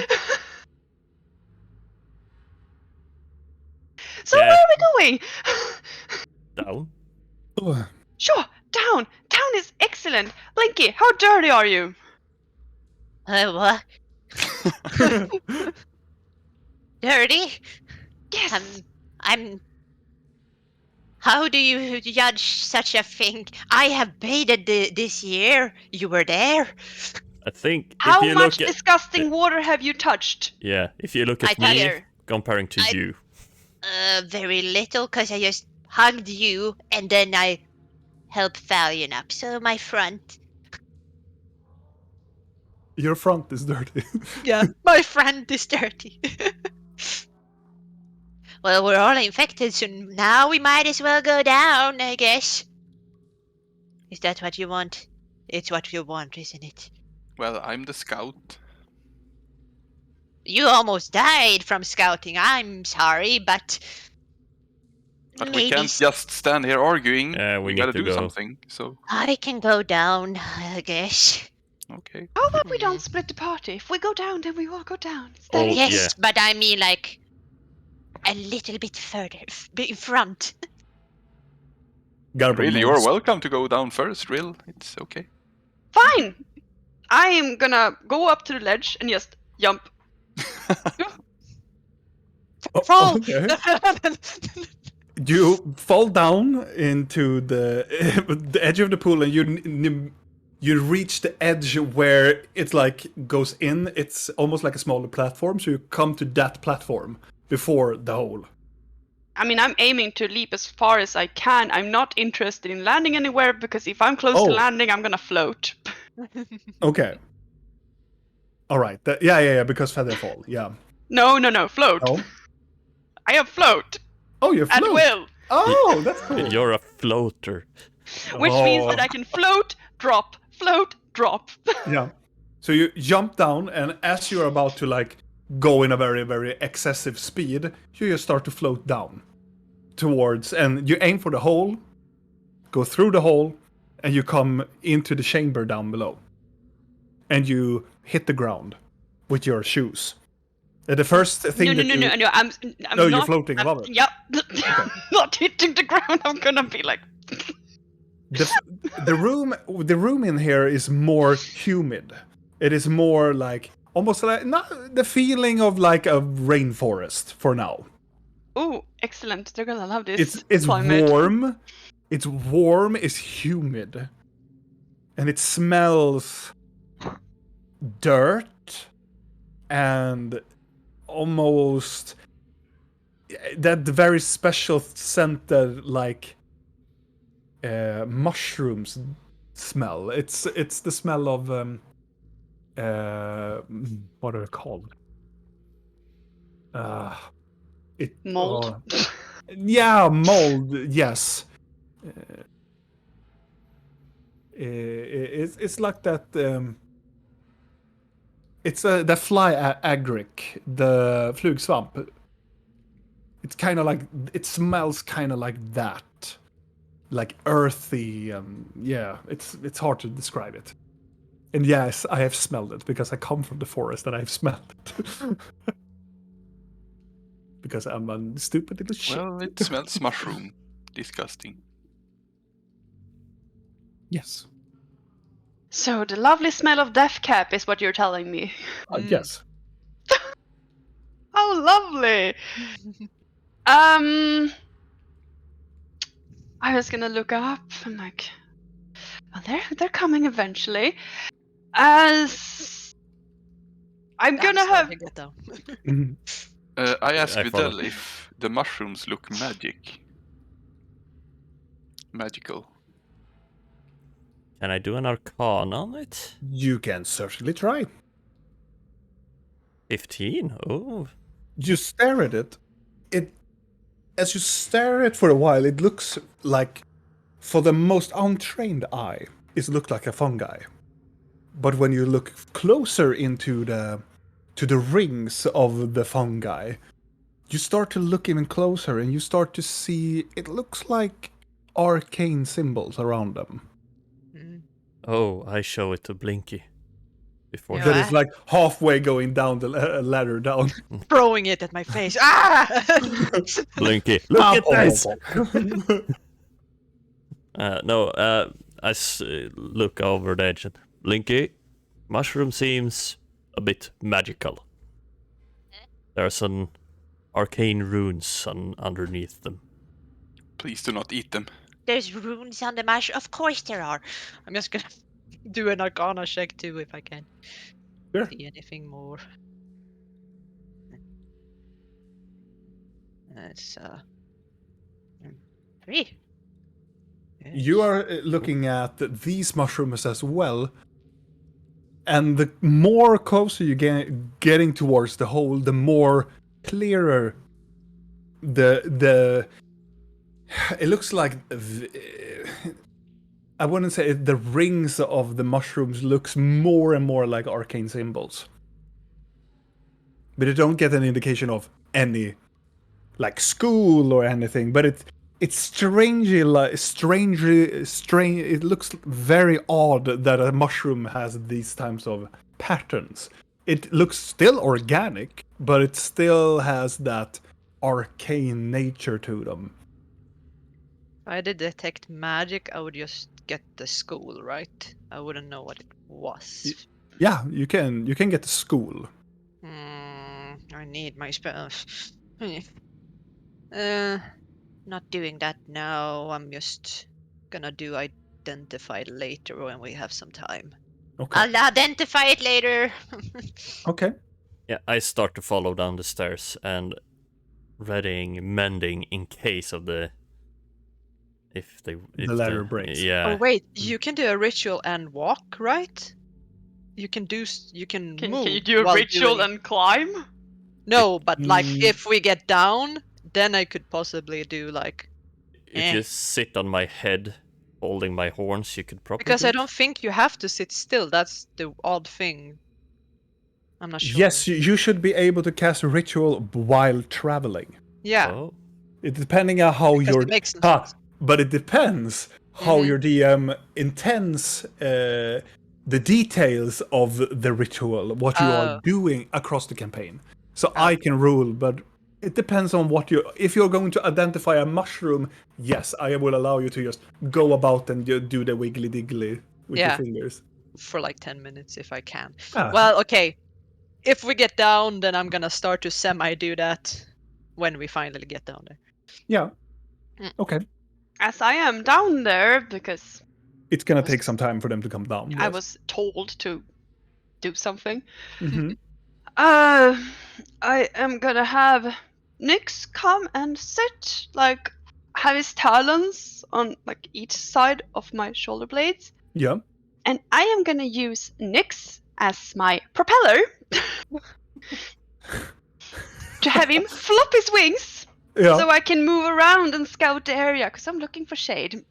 Speaker 5: So
Speaker 4: Yeah.
Speaker 5: where are we going?
Speaker 4: Down.
Speaker 5: Sure, down. Down is excellent. Blinky, how dirty are you?
Speaker 3: What? Dirty?
Speaker 5: Yes.
Speaker 3: I'm. How do you judge such a thing? I have bathed this year. You were there.
Speaker 4: I think
Speaker 5: How
Speaker 4: if you
Speaker 5: much
Speaker 4: look at
Speaker 5: disgusting water have you touched?
Speaker 4: if you look
Speaker 3: I
Speaker 4: at
Speaker 3: tell
Speaker 4: me
Speaker 3: you.
Speaker 4: comparing to
Speaker 3: I-
Speaker 4: you,
Speaker 3: Very little, cause I just hugged you and then I helped Valiant up. So my front.
Speaker 1: Your front is dirty.
Speaker 6: Yeah, my friend is dirty.
Speaker 3: Well, we're all infected, so now we might as well go down, I guess. Is that what you want? It's what you want, isn't it?
Speaker 2: Well, I'm the scout.
Speaker 3: You almost died from scouting. I'm sorry, but
Speaker 2: But we
Speaker 3: Maybe
Speaker 2: can't just stand here arguing.
Speaker 4: Yeah, we need
Speaker 2: gotta
Speaker 4: to
Speaker 2: do
Speaker 4: go.
Speaker 2: something. So
Speaker 3: I can go down, I guess.
Speaker 2: okay.
Speaker 5: How about we don't split the party? If we go down, then we all go down. It's that
Speaker 4: Oh,
Speaker 5: easy.
Speaker 3: Yes,
Speaker 4: yeah.
Speaker 3: but I mean like a little bit further in front.
Speaker 1: Garble
Speaker 2: Really, you're
Speaker 1: nods.
Speaker 2: welcome to go down first. Real, it's okay.
Speaker 5: Fine. I am gonna go up to the ledge and just jump.
Speaker 1: Oh,
Speaker 6: Fall!
Speaker 1: okay. You fall down into the the edge of the pool, and you reach the edge where it like goes in. It's almost like a smaller platform, so you come to that platform before the hole.
Speaker 5: I mean, I'm aiming to leap as far as I can. I'm not interested in landing anywhere because if I'm close to
Speaker 1: Oh.
Speaker 5: landing, I'm gonna float.
Speaker 1: Okay. All right. Yeah. Because feather fall. Yeah.
Speaker 5: No, float.
Speaker 1: Oh.
Speaker 5: I have float
Speaker 1: Oh, you
Speaker 5: at
Speaker 1: float.
Speaker 5: will,
Speaker 1: Oh, that's cool.
Speaker 4: You're a floater.
Speaker 5: which means that
Speaker 1: Oh.
Speaker 5: I can float, drop, float, drop.
Speaker 1: Yeah. So you jump down, and as you're about to like go in a very, very excessive speed, you just start to float down towards, and you aim for the hole, go through the hole, and you come into the chamber down below. And you hit the ground with your shoes. The first thing
Speaker 5: No, I'm
Speaker 1: No, you're
Speaker 5: not,
Speaker 1: floating above it.
Speaker 5: Yep. Not hitting the ground. I'm gonna be like.
Speaker 1: The room in here is more humid. It is more like almost like not the feeling of like a rainforest for now.
Speaker 5: Ooh, excellent. They're gonna love this.
Speaker 1: It's
Speaker 5: climate.
Speaker 1: warm. It's warm. It's humid, and it smells dirt and almost that very special scented like mushrooms smell. It's the smell of what are they called?
Speaker 5: Mold.
Speaker 1: Yeah, mold. Yes. It's like that. It's the fly agric, the flugsvamp. It's kind of like it smells kind of like that, like earthy. Yeah, it's hard to describe it. And yes, I have smelled it because I come from the forest and I've smelled it. Because I'm a stupid little shit.
Speaker 2: Well, it smells mushroom. Disgusting.
Speaker 1: Yes.
Speaker 5: So the lovely smell of death cap is what you're telling me.
Speaker 1: Yes.
Speaker 5: How lovely. I was gonna look up. I'm like, well, they're coming eventually. As I'm gonna have.
Speaker 6: Get down.
Speaker 1: Mhm.
Speaker 2: I asked
Speaker 4: I follow.
Speaker 2: Videl if the mushrooms look magical.
Speaker 4: Can I do an arcana on it?
Speaker 1: You can certainly try.
Speaker 4: 15? Oh.
Speaker 1: You stare at it. As you stare at it for a while, it looks like, for the most untrained eye, it looks like a fungi. But when you look closer into the rings of the fungi, you start to look even closer, and you start to see it looks like arcane symbols around them.
Speaker 4: Oh, I show it to Blinky. Before
Speaker 6: Yeah.
Speaker 1: That is like halfway going down the ladder down.
Speaker 6: Throwing it at my face. Ah!
Speaker 4: Blinky, look at this!
Speaker 1: Oh.
Speaker 4: I look over the edge and Blinky, mushroom seems a bit magical. There are some arcane runes underneath them.
Speaker 2: Please do not eat them.
Speaker 3: There's runes on the mash. Of course there are.
Speaker 6: I'm just gonna do an arcana check too if I can.
Speaker 1: Sure.
Speaker 6: See anything more. That's 3. Yes.
Speaker 1: You are looking at these mushrooms as well, and the more closer you get getting towards the hole, the more clearer the it looks like I wouldn't say the rings of the mushrooms looks more and more like arcane symbols, but you don't get an indication of any like school or anything. But It's strangely strange. It looks very odd that a mushroom has these types of patterns. It looks still organic, but it still has that arcane nature to them.
Speaker 6: If I did detect magic, I would just get the school, right? I wouldn't know what it was.
Speaker 1: Yeah, you can get the school.
Speaker 6: I need my spell. Not doing that now. I'm just gonna do identify later when we have some time.
Speaker 1: Okay.
Speaker 3: I'll identify it later.
Speaker 1: Okay.
Speaker 4: Yeah, I start to follow down the stairs and readying mending in case of the if
Speaker 1: The ladder breaks.
Speaker 4: Yeah.
Speaker 6: Oh wait, you can do a ritual and walk, right? You can
Speaker 5: Can
Speaker 6: move.
Speaker 5: you do a
Speaker 6: while
Speaker 5: ritual
Speaker 6: doing-
Speaker 5: and climb?
Speaker 6: No, but like
Speaker 1: Mm.
Speaker 6: if we get down, then I could possibly do like
Speaker 4: If you sit on my head holding my horns, you could probably
Speaker 6: because
Speaker 4: do
Speaker 6: I
Speaker 4: it.
Speaker 6: don't think you have to sit still. That's the odd thing. I'm not sure.
Speaker 1: Yes, you should be able to cast a ritual while traveling.
Speaker 6: Yeah.
Speaker 4: Oh.
Speaker 1: It depending on how
Speaker 6: Because
Speaker 1: your
Speaker 6: it makes some sense.
Speaker 1: but it depends how your DM intends the details of the ritual, what you are
Speaker 6: Oh.
Speaker 1: doing across the campaign. So I can rule, but it depends on what you. If you're going to identify a mushroom, yes, I will allow you to just go about and do the wiggly diggly with your
Speaker 6: Yeah.
Speaker 1: fingers.
Speaker 6: For like 10 minutes if I can.
Speaker 1: Ah.
Speaker 6: Well, okay. If we get down, then I'm gonna start to semi-do that when we finally get down there.
Speaker 1: Yeah.
Speaker 6: Mm.
Speaker 1: Okay.
Speaker 5: As I am down there, because
Speaker 1: It's gonna take some time for them to come down.
Speaker 5: I
Speaker 1: Yes.
Speaker 5: was told to do something.
Speaker 1: Mm-hmm.
Speaker 5: I am gonna have Nyx come and sit, like, have his talons on, like, each side of my shoulder blades.
Speaker 1: Yeah.
Speaker 5: And I am gonna use Nyx as my propeller to have him flop his wings
Speaker 1: Yeah.
Speaker 5: so I can move around and scout the area, because I'm looking for shade.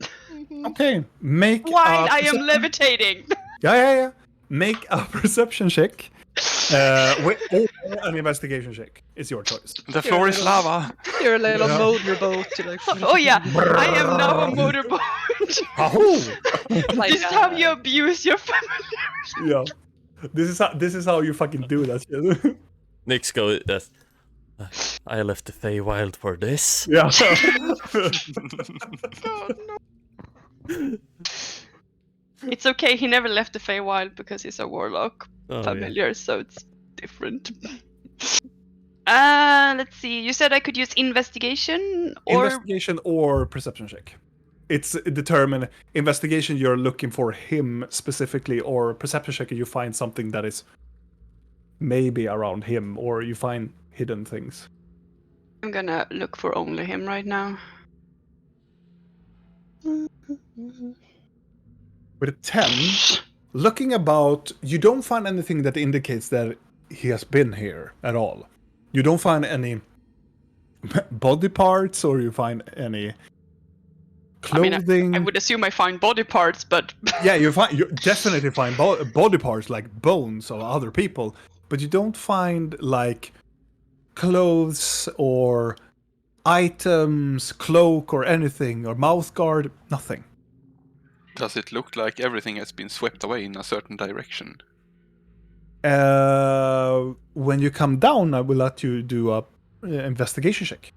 Speaker 1: Okay. Make
Speaker 5: While
Speaker 1: a
Speaker 5: I am
Speaker 1: perception-
Speaker 5: levitating.
Speaker 1: Yeah. Make a perception check. Or an investigation check. It's your choice.
Speaker 2: The floor is lava.
Speaker 6: You're a little
Speaker 1: Yeah.
Speaker 6: motorboat. You're like,
Speaker 5: Oh yeah, I am now a motorboat.
Speaker 1: Ahoo!
Speaker 6: like,
Speaker 5: This is how you abuse your family.
Speaker 1: Yeah. This is how you fucking do that shit.
Speaker 4: Nyx go that I left the Feywild for this.
Speaker 1: Yeah.
Speaker 5: God, no. It's okay, he never left the Feywild because he's a warlock
Speaker 4: Oh,
Speaker 5: familiar, so it's different. Let's see. You said I could use investigation or
Speaker 1: Investigation or perception check. It's determined. Investigation, you're looking for him specifically, or perception check, you find something that is maybe around him, or you find hidden things.
Speaker 5: I'm gonna look for only him right now.
Speaker 1: With a 10, looking about, you don't find anything that indicates that he has been here at all. You don't find any body parts, or you find any clothing.
Speaker 5: I would assume I find body parts, but
Speaker 1: Yeah, you definitely find body parts like bones of other people, but you don't find like clothes or items, cloak or anything, or mouth guard, nothing.
Speaker 2: Does it look like everything has been swept away in a certain direction?
Speaker 1: When you come down, I will let you do a investigation check.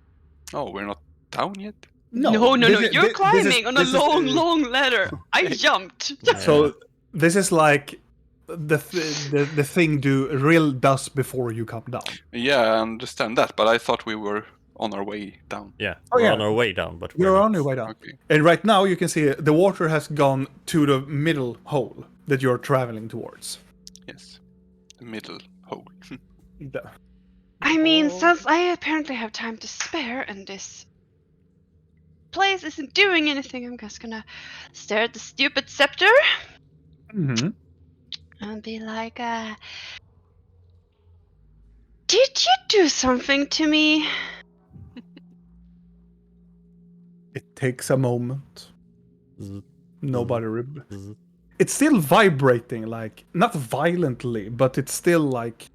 Speaker 2: Oh, we're not down yet?
Speaker 5: no. You're climbing on a long ladder. I jumped.
Speaker 1: So this is like the thing Rill does before you come down.
Speaker 2: Yeah, I understand that, but I thought we were on our way down.
Speaker 4: Yeah,
Speaker 1: Oh,
Speaker 4: we're
Speaker 1: yeah.
Speaker 4: on our way down, but
Speaker 1: You're
Speaker 4: we're
Speaker 1: on
Speaker 4: not.
Speaker 1: your way down.
Speaker 2: Okay.
Speaker 1: And right now you can see the water has gone to the middle hole that you're traveling towards.
Speaker 2: Yes. The middle hole.
Speaker 5: I mean, since I apparently have time to spare and this place isn't doing anything, I'm just gonna stare at the stupid scepter
Speaker 1: Mm-hmm.
Speaker 5: and be like, did you do something to me?
Speaker 1: It takes a moment.
Speaker 4: Zzz,
Speaker 1: Nobody.
Speaker 4: zzz.
Speaker 1: It's still vibrating, like not violently, but it's still like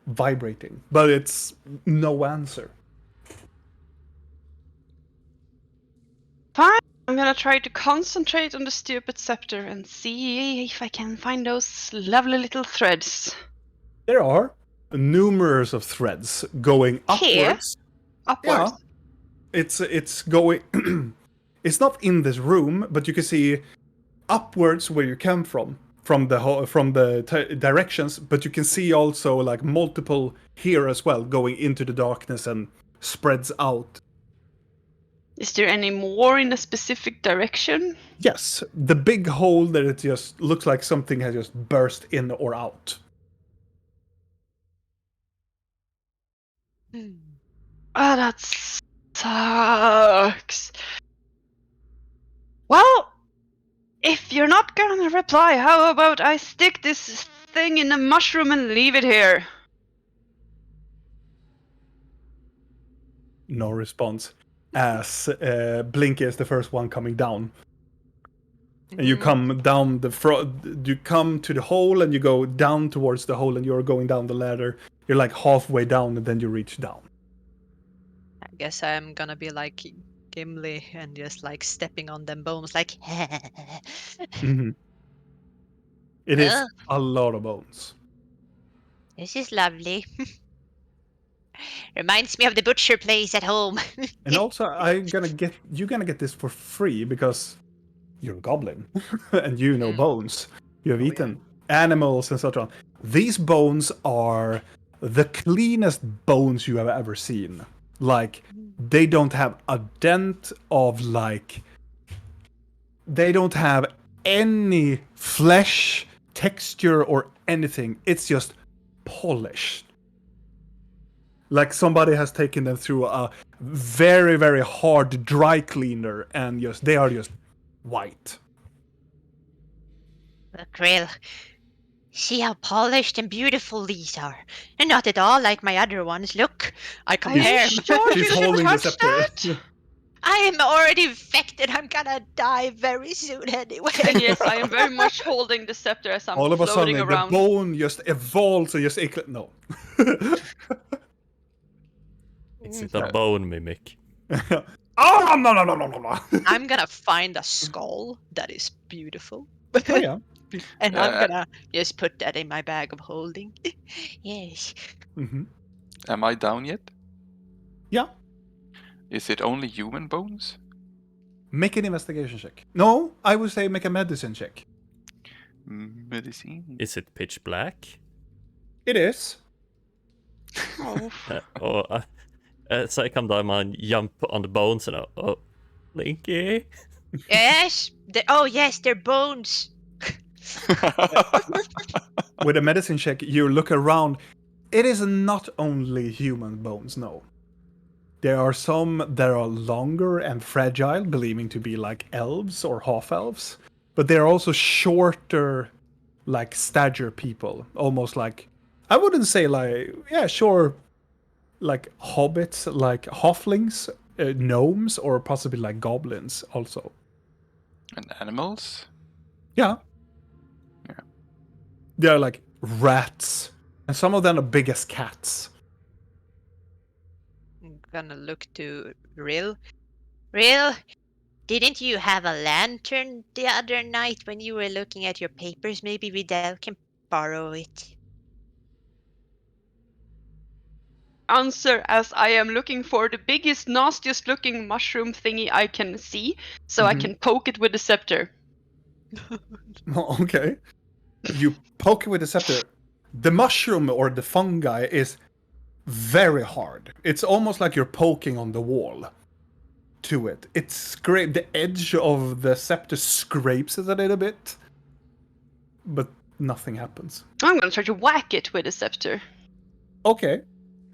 Speaker 1: vibrating. But it's no answer.
Speaker 5: I'm gonna try to concentrate on the stupid scepter and see if I can find those lovely little threads.
Speaker 1: There are numerous of threads going
Speaker 5: Here?
Speaker 1: upwards.
Speaker 5: Upwards.
Speaker 1: Yeah, it's going. It's not in this room, but you can see upwards where you come from the directions. But you can see also like multiple here as well, going into the darkness and spreads out.
Speaker 5: Is there any more in a specific direction?
Speaker 1: Yes, the big hole that it just looks like something has just burst in or out.
Speaker 5: Ah, that sucks. Well, if you're not gonna reply, how about I stick this thing in a mushroom and leave it here?
Speaker 1: No response. As Blinky is the first one coming down. And you come down you come to the hole and you go down towards the hole and you're going down the ladder. You're like halfway down and then you reach down.
Speaker 6: I guess I'm gonna be like Gimli and just like stepping on them bones, like.
Speaker 1: Mm-hmm. It is
Speaker 3: Ugh.
Speaker 1: a lot of bones.
Speaker 3: This is lovely. Reminds me of the butcher place at home.
Speaker 1: And also you're gonna get this for free because you're a goblin and you know bones. You have eaten animals and so on. These bones are the cleanest bones you have ever seen. Like, they don't have a dent of like... They don't have any flesh, texture, or anything. It's just polished. Like somebody has taken them through a very, very hard dry cleaner and they are just white.
Speaker 3: Krill, see how polished and beautiful these are. And not at all like my other ones. Look, I compare.
Speaker 5: Sure,
Speaker 1: She's
Speaker 5: you should
Speaker 1: holding the
Speaker 5: touch
Speaker 1: scepter.
Speaker 5: that.
Speaker 3: I am already infected. I'm gonna die very soon anyway.
Speaker 5: And yes, I am very much holding the scepter as I'm
Speaker 1: All of a sudden,
Speaker 5: floating around.
Speaker 1: the bone just evolves and just... No.
Speaker 4: Is it a bone mimic?
Speaker 1: Oh, no.
Speaker 6: I'm gonna find a skull that is beautiful.
Speaker 1: Oh, yeah.
Speaker 6: And I'm gonna just put that in my bag of holding.
Speaker 3: Yes.
Speaker 1: Mm-hmm.
Speaker 2: Am I down yet?
Speaker 1: Yeah.
Speaker 2: Is it only human bones?
Speaker 1: Make an investigation check. No, I would say make a medicine check.
Speaker 2: Medicine?
Speaker 4: Is it pitch black?
Speaker 1: It is.
Speaker 4: So I come down and jump on the bones and Linky.
Speaker 3: Yes. Yes, they're bones.
Speaker 1: With a medicine check, you look around. It is not only human bones, no. There are some that are longer and fragile, believing to be like elves or half-elves. But there are also shorter, like stature people. Almost like, I wouldn't say like, yeah, sure, like hobbits, like halflings, gnomes, or possibly like goblins also.
Speaker 2: And animals?
Speaker 1: Yeah.
Speaker 2: Yeah.
Speaker 1: They're like rats. And some of them are big as cats.
Speaker 6: I'm gonna look to Rill.
Speaker 3: Real? Didn't you have a lantern the other night when you were looking at your papers? Maybe Vidal can borrow it.
Speaker 5: Answer as I am looking for the biggest, nastiest looking mushroom thingy I can see, so I can poke it with the scepter.
Speaker 1: Okay. You poke it with the scepter. The mushroom or the fungi is very hard. It's almost like you're poking on the wall to it. The edge of the scepter scrapes it a little bit, but nothing happens.
Speaker 5: I'm gonna try to whack it with the scepter.
Speaker 1: Okay.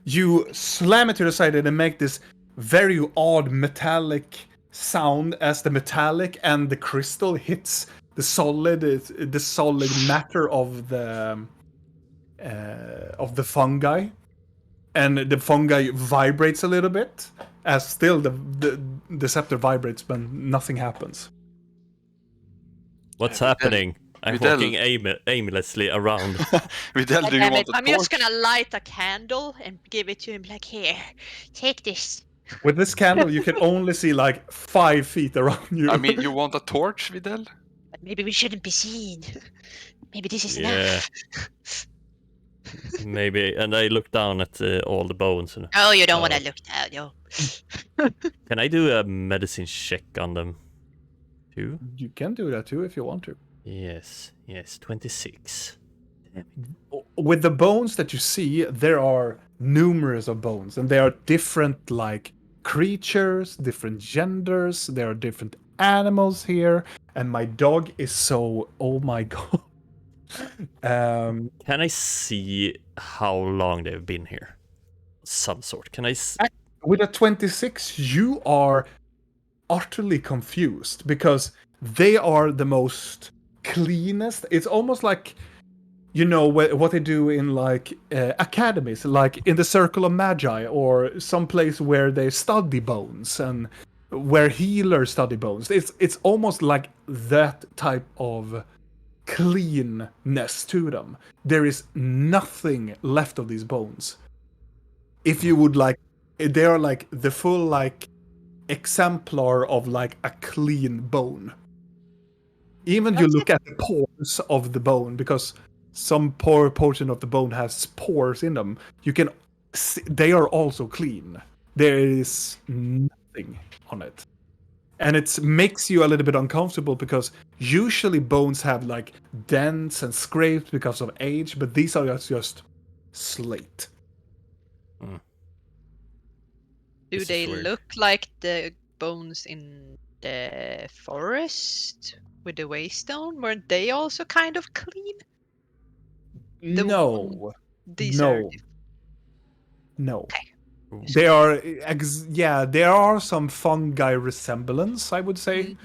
Speaker 1: You slam it to the side and then make this very odd metallic sound as the metallic and the crystal hits the solid matter of the fungi, and the fungi vibrates a little bit as still the scepter vibrates, but nothing happens.
Speaker 4: What's happening? I'm walking aimlessly around.
Speaker 2: Vidal, do you want a
Speaker 6: I'm
Speaker 2: torch?
Speaker 6: just gonna light a candle and
Speaker 3: Give it to him like, here, take this.
Speaker 1: With this candle, you can only see like 5 feet around you.
Speaker 2: I mean, you want a torch, Videl?
Speaker 3: But maybe we shouldn't be seen. Maybe this is
Speaker 4: Yeah.
Speaker 3: enough.
Speaker 4: Maybe. And I look down at all the bones. And,
Speaker 3: Oh, you don't want to look down, yo.
Speaker 4: can I do a medicine check on them too?
Speaker 1: You can do that too if you want to.
Speaker 4: Yes. 26.
Speaker 1: With the bones that you see, there are numerous of bones, and they are different, like creatures, different genders. There are different animals here, and my dog is so. Oh my god.
Speaker 4: Can I see how long they've been here? Some sort. Can I?
Speaker 1: With a 26, you are utterly confused because they are the most cleanest. It's almost like, you know, what they do in like academies, like in the Circle of Magi, or some place where they study bones and where healers study bones. It's almost like that type of cleanness to them. There is nothing left of these bones. If you would like, they are like the full like exemplar of like a clean bone. Even you look at the pores of the bone, because some portion of the bone has pores in them. You can see, they are also clean. There is nothing on it. And it makes you a little bit uncomfortable because usually bones have like dents and scrapes because of age, but these are just slate.
Speaker 6: Do
Speaker 4: This is
Speaker 6: they
Speaker 4: weird.
Speaker 6: look like the bones in the forest with the waystone? Weren't they also kind of clean?
Speaker 1: No.
Speaker 6: These are
Speaker 1: No.
Speaker 6: okay.
Speaker 1: They are, there are some fungi resemblance, I would say,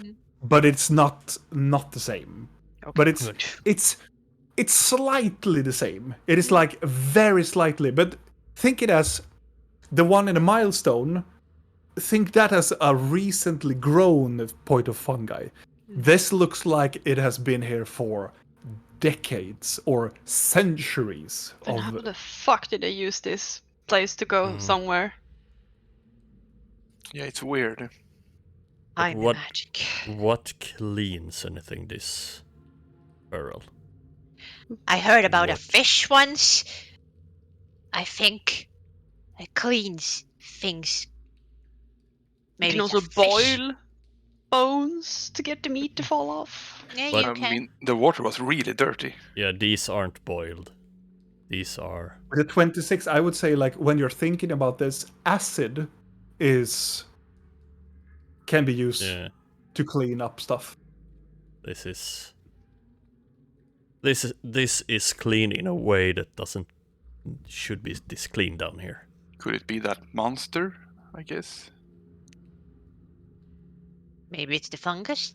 Speaker 1: but it's not the same.
Speaker 6: Okay,
Speaker 1: But
Speaker 6: good.
Speaker 1: it's slightly the same. It is like very slightly, but think it as the one in the milestone. Think that as a recently grown point of fungi. This looks like it has been here for decades or centuries.
Speaker 5: Then how the fuck did they use this place to go somewhere?
Speaker 2: Yeah, it's weird.
Speaker 6: I'm
Speaker 4: what-
Speaker 6: magic.
Speaker 4: What cleans anything this Earl?
Speaker 3: I heard about a
Speaker 4: What?
Speaker 3: fish once. I think it cleans things.
Speaker 5: You
Speaker 3: Maybe
Speaker 5: can
Speaker 3: it's a
Speaker 5: also
Speaker 3: fish.
Speaker 5: boil bones to get the meat to fall off.
Speaker 3: Yeah,
Speaker 4: But-
Speaker 3: you
Speaker 2: I
Speaker 3: can.
Speaker 2: mean, the water was really dirty.
Speaker 4: Yeah, these aren't boiled. These are.
Speaker 1: With the 26, I would say, like, when you're thinking about this, acid can be used
Speaker 4: Yeah.
Speaker 1: to clean up stuff.
Speaker 4: This is clean in a way that should be this clean down here.
Speaker 2: Could it be that monster? I guess,
Speaker 3: Maybe it's the fungus.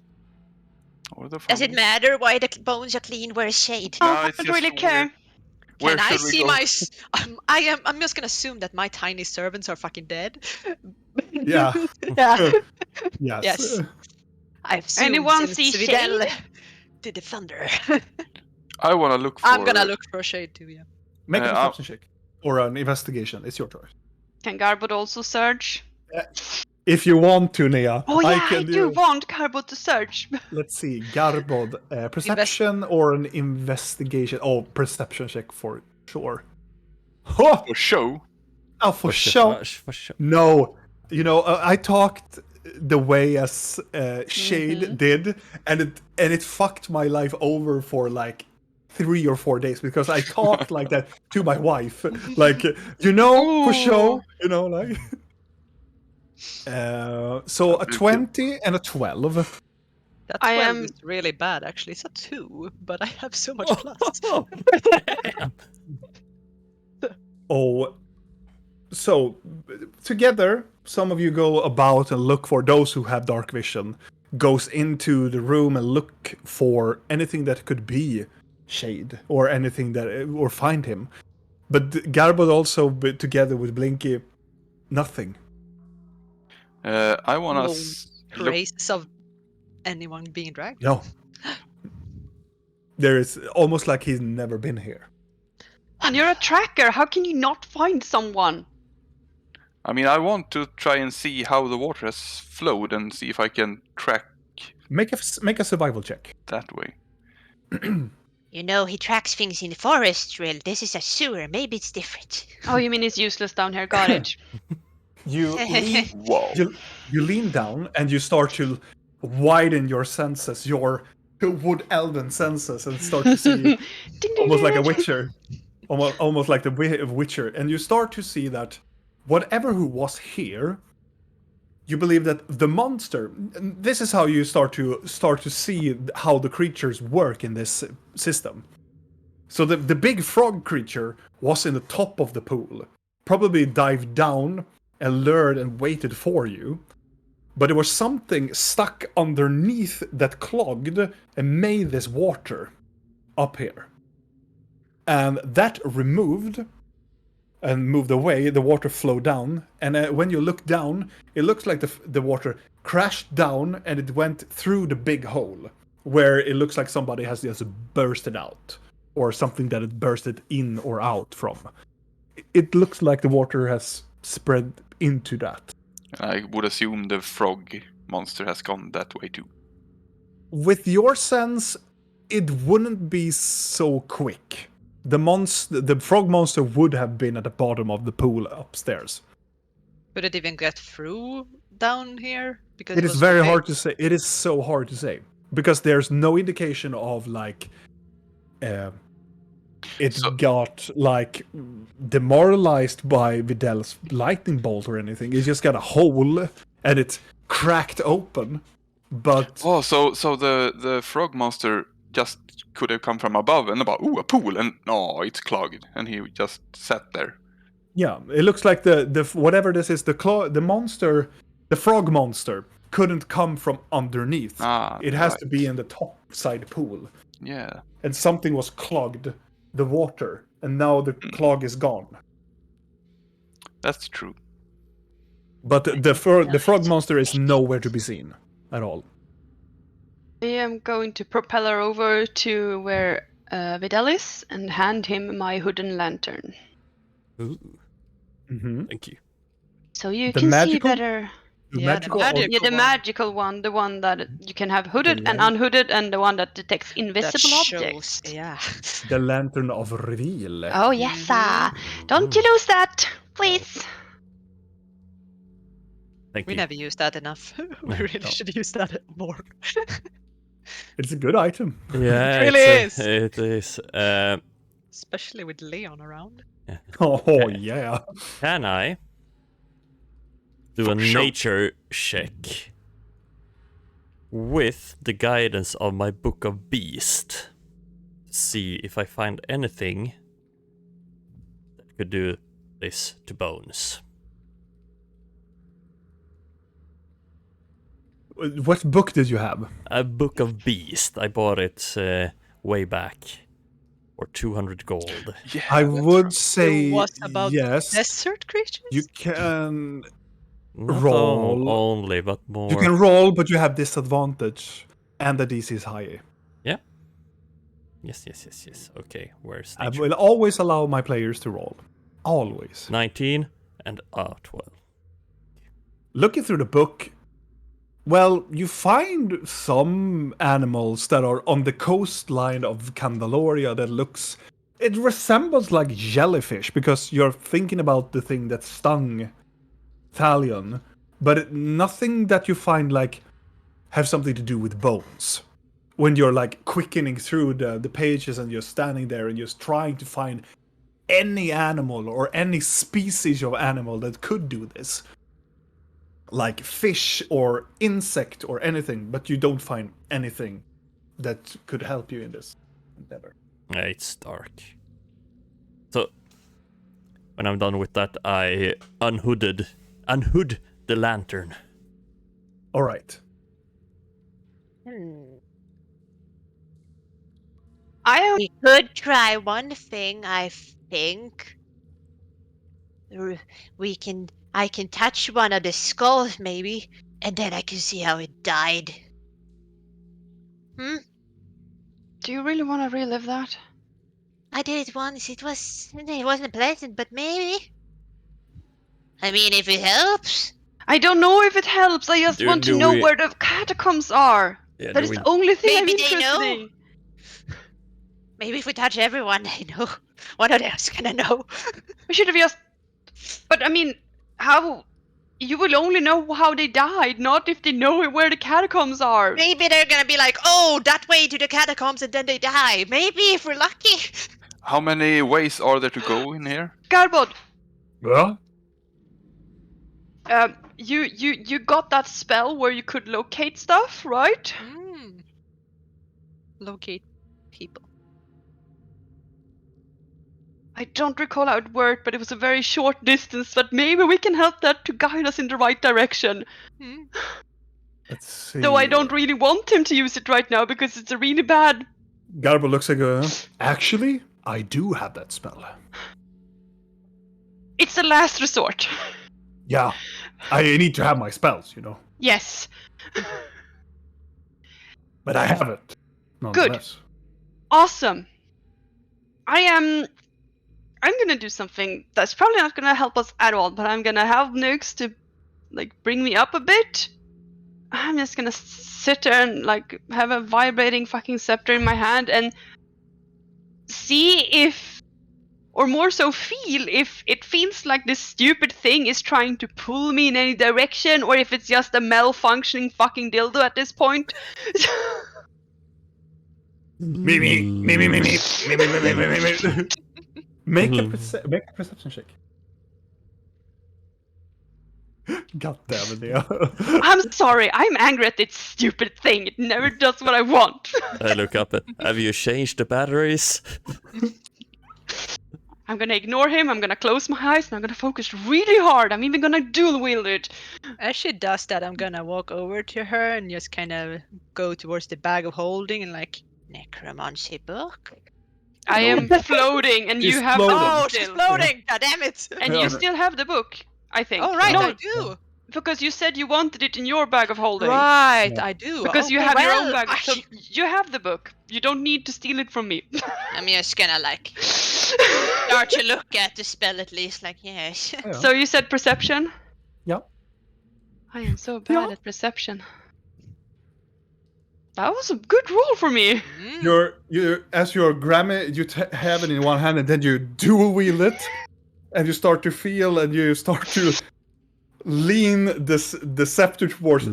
Speaker 2: or the.
Speaker 3: Does it
Speaker 2: fungus?
Speaker 3: matter why the bones are clean? Where's shade?
Speaker 2: No,
Speaker 5: I
Speaker 2: it's
Speaker 5: don't
Speaker 2: just
Speaker 5: really care.
Speaker 2: Where
Speaker 6: Can I
Speaker 2: should we
Speaker 6: see
Speaker 2: go?
Speaker 6: my? I'm just gonna assume that my tiny servants are fucking dead.
Speaker 1: Yeah.
Speaker 6: Yeah.
Speaker 1: Yes.
Speaker 6: Yes. I've seen
Speaker 5: Anyone
Speaker 6: since
Speaker 5: see
Speaker 6: Videl
Speaker 5: shade?
Speaker 6: did the thunder.
Speaker 2: I want to look for.
Speaker 6: I'm gonna look for shade too. Yeah.
Speaker 1: Make a
Speaker 2: I'll-
Speaker 1: perception check. Or an investigation. It's your choice.
Speaker 5: Can Garbot also search?
Speaker 1: If you want to, Nia.
Speaker 5: Oh yeah, I
Speaker 1: can
Speaker 5: do want Garbot to search.
Speaker 1: Let's see. Garbod. Perception or an investigation? Oh, perception check for sure. Oh,
Speaker 2: For show.
Speaker 1: for sure.
Speaker 4: For sure.
Speaker 1: No. You know, I talked the way as Shade did, and it fucked my life over for like 3 or 4 days because I talked like that to my wife, like for sure, like. So a 20 and a 12.
Speaker 6: That
Speaker 5: I
Speaker 6: 12
Speaker 5: am-
Speaker 6: is really bad actually. It's a 2, but I have so much plus.
Speaker 1: Oh, so together, some of you go about and look for those who have dark vision. Goes into the room and look for anything that could be Shade or anything or find him. But Garbod also, together with Blinky, nothing.
Speaker 2: I want
Speaker 6: No
Speaker 2: to look.
Speaker 6: traces of anyone being dragged.
Speaker 1: No. There is almost like he's never been here.
Speaker 5: And you're a tracker. How can you not find someone?
Speaker 2: I mean, I want to try and see how the water has flowed and see if I can track
Speaker 1: Make a survival check.
Speaker 2: that way.
Speaker 3: You know, he tracks things in the forest, Rill. This is a sewer. Maybe it's different.
Speaker 5: Oh, you mean it's useless down here? Got it.
Speaker 1: You lean,
Speaker 2: Whoa.
Speaker 1: you lean down and you start to widen your senses, your wood elven senses, and start to see
Speaker 5: Ding, ding,
Speaker 1: almost like a
Speaker 5: ding.
Speaker 1: witcher, almost like the witcher, and you start to see that whatever who was here, you believe that the monster. This is how you start to see how the creatures work in this system. So the big frog creature was in the top of the pool, probably dived down and lured and waited for you. But there was something stuck underneath that clogged and made this water up here. And that removed and moved away, the water flowed down. And when you look down, it looks like the water crashed down and it went through the big hole, where it looks like somebody has just bursted out, or something that it bursted in or out from. It looks like the water has spread into that.
Speaker 2: I would assume the frog monster has gone that way too.
Speaker 1: With your sense, it wouldn't be so quick. The frog monster would have been at the bottom of the pool upstairs.
Speaker 6: Could it even get through down here? Because
Speaker 1: It is
Speaker 6: was
Speaker 1: very
Speaker 6: big.
Speaker 1: hard to say. It is so hard to say because there's no indication of like it got like demoralized by Vidal's lightning bolt or anything. It just got a hole and it cracked open. But
Speaker 2: Oh, so the frog monster just could have come from above and about, ooh, a pool, and no, it's clogged, and he just sat there.
Speaker 1: yeah, it looks like the whatever this is, the monster, the frog monster couldn't come from underneath. It has to be in the top side pool.
Speaker 2: Yeah.
Speaker 1: And something was clogged the water, and now the clog is gone.
Speaker 2: That's true.
Speaker 1: But the frog monster is nowhere to be seen at all.
Speaker 5: I am going to propel her over to where Vidal is and hand him my wooden lantern.
Speaker 4: Ooh,
Speaker 1: Mm-hmm.
Speaker 4: thank you.
Speaker 5: So you
Speaker 1: The
Speaker 5: can
Speaker 1: magical?
Speaker 5: see better.
Speaker 6: Yeah, the magical
Speaker 5: Yeah, the
Speaker 6: one.
Speaker 5: magical one, the one that you can have hooded and
Speaker 1: lantern.
Speaker 5: unhooded, and the one that detects
Speaker 6: That
Speaker 5: invisible
Speaker 6: shows,
Speaker 5: objects.
Speaker 6: yeah.
Speaker 1: The lantern of reveal.
Speaker 5: Oh yes, don't you lose that, please.
Speaker 4: Thank
Speaker 6: We
Speaker 4: you.
Speaker 6: never use that enough. We really
Speaker 1: No.
Speaker 6: should use that more.
Speaker 1: It's a good item.
Speaker 4: Yeah,
Speaker 6: It really
Speaker 4: it's
Speaker 6: is.
Speaker 4: It is.
Speaker 6: Especially with Leon around.
Speaker 1: Oh yeah.
Speaker 4: Can I do a
Speaker 2: For sure.
Speaker 4: nature check with the guidance of my Book of Beast? See if I find anything that could do this to Bones.
Speaker 1: What book did you have?
Speaker 4: A Book of Beast. I bought it way back for 200 gold.
Speaker 2: Yeah.
Speaker 1: I
Speaker 2: that's
Speaker 1: would
Speaker 2: right.
Speaker 1: say
Speaker 6: It was about
Speaker 1: yes.
Speaker 6: desert creatures?
Speaker 1: You can
Speaker 4: Not
Speaker 1: roll.
Speaker 4: only, but more.
Speaker 1: You can roll, but you have disadvantage, and the DC is higher.
Speaker 4: Yes. Okay, where's
Speaker 1: I
Speaker 4: nature?
Speaker 1: will always allow my players to roll. Always.
Speaker 4: 19 and 12.
Speaker 1: Looking through the book, well, you find some animals that are on the coastline of Candaloria that looks... It resembles like jellyfish, because you're thinking about the thing that stung Thalion, but nothing that you find like have something to do with bones. When you're like quickening through the pages and you're standing there and you're trying to find any animal or any species of animal that could do this, like fish or insect or anything, but you don't find anything that could help you in this endeavor.
Speaker 4: Yeah, it's dark. So, when I'm done with that, I unhood the lantern.
Speaker 1: All right.
Speaker 3: We could try one thing, I think. I can touch one of the skulls, maybe, and then I can see how it died.
Speaker 5: Do you really want to relive that?
Speaker 3: I did it once. It wasn't pleasant, but maybe. I mean, if it helps.
Speaker 5: I don't know if it helps. I just want to
Speaker 4: Do
Speaker 5: know
Speaker 4: we-
Speaker 5: where the catacombs are.
Speaker 4: Yeah,
Speaker 5: That
Speaker 4: do
Speaker 5: is
Speaker 4: we-
Speaker 5: the only thing I'm
Speaker 3: Maybe they
Speaker 5: interested
Speaker 3: know.
Speaker 5: in.
Speaker 3: Maybe if we touch everyone, they know. One of them's gonna know.
Speaker 5: We should have just. But I mean, how? You will only know how they died, not if they know where the catacombs are.
Speaker 3: Maybe they're gonna be like, oh, that way to the catacombs, and then they die. Maybe if we're lucky.
Speaker 2: How many ways are there to go in here?
Speaker 5: Garbod,
Speaker 1: Yeah?
Speaker 5: you got that spell where you could locate stuff, right?
Speaker 6: Locate people.
Speaker 5: I don't recall how it worked, but it was a very short distance. But maybe we can help that to guide us in the right direction.
Speaker 1: Let's see.
Speaker 5: Though I don't really want him to use it right now because it's a really bad.
Speaker 1: Garbo looks like actually, I do have that spell.
Speaker 5: It's a last resort.
Speaker 1: Yeah. I need to have my spells, you know.
Speaker 5: Yes.
Speaker 1: But I have it. Nonetheless.
Speaker 5: Awesome. I'm gonna do something that's probably not gonna help us at all, but I'm gonna help Nukes to like bring me up a bit. I'm just gonna sit there and like have a vibrating fucking scepter in my hand and see if, or more so feel if it feels like this stupid thing is trying to pull me in any direction, or if it's just a malfunctioning fucking dildo at this point.
Speaker 1: Me. Make a perception check. God damn it, yeah.
Speaker 5: I'm sorry, I'm angry at this stupid thing. It never does what I want.
Speaker 4: I look up at. Have you changed the batteries?
Speaker 5: I'm gonna ignore him, I'm gonna close my eyes, and I'm gonna focus really hard. I'm even gonna dual wield it.
Speaker 6: As she does that, I'm gonna walk over to her and just kind of go towards the bag of holding and like, necromancy book.
Speaker 5: I am floating, and you
Speaker 1: She's
Speaker 5: have
Speaker 1: floating.
Speaker 5: the
Speaker 6: Oh,
Speaker 5: book
Speaker 6: she's
Speaker 5: still.
Speaker 6: floating! God damn it!
Speaker 5: And
Speaker 1: Yeah.
Speaker 5: you still have the book, I think.
Speaker 6: Oh right,
Speaker 5: No,
Speaker 6: I do.
Speaker 5: because you said you wanted it in your bag of holding.
Speaker 6: Right,
Speaker 1: Yeah.
Speaker 6: I do.
Speaker 5: Because you
Speaker 6: Okay,
Speaker 5: have your own
Speaker 6: well,
Speaker 5: bag, so you have the book. You don't need to steal it from me.
Speaker 3: I'm just gonna like start to look at the spell at least, like yes.
Speaker 1: Yeah.
Speaker 5: So you said perception?
Speaker 1: Yeah.
Speaker 5: I am so bad
Speaker 1: Yeah.
Speaker 5: at perception. That was a good roll for me.
Speaker 1: You're as you're grabbing, you have it in one hand, and then you dual wield it, and you start to feel, and you start to lean the scepter towards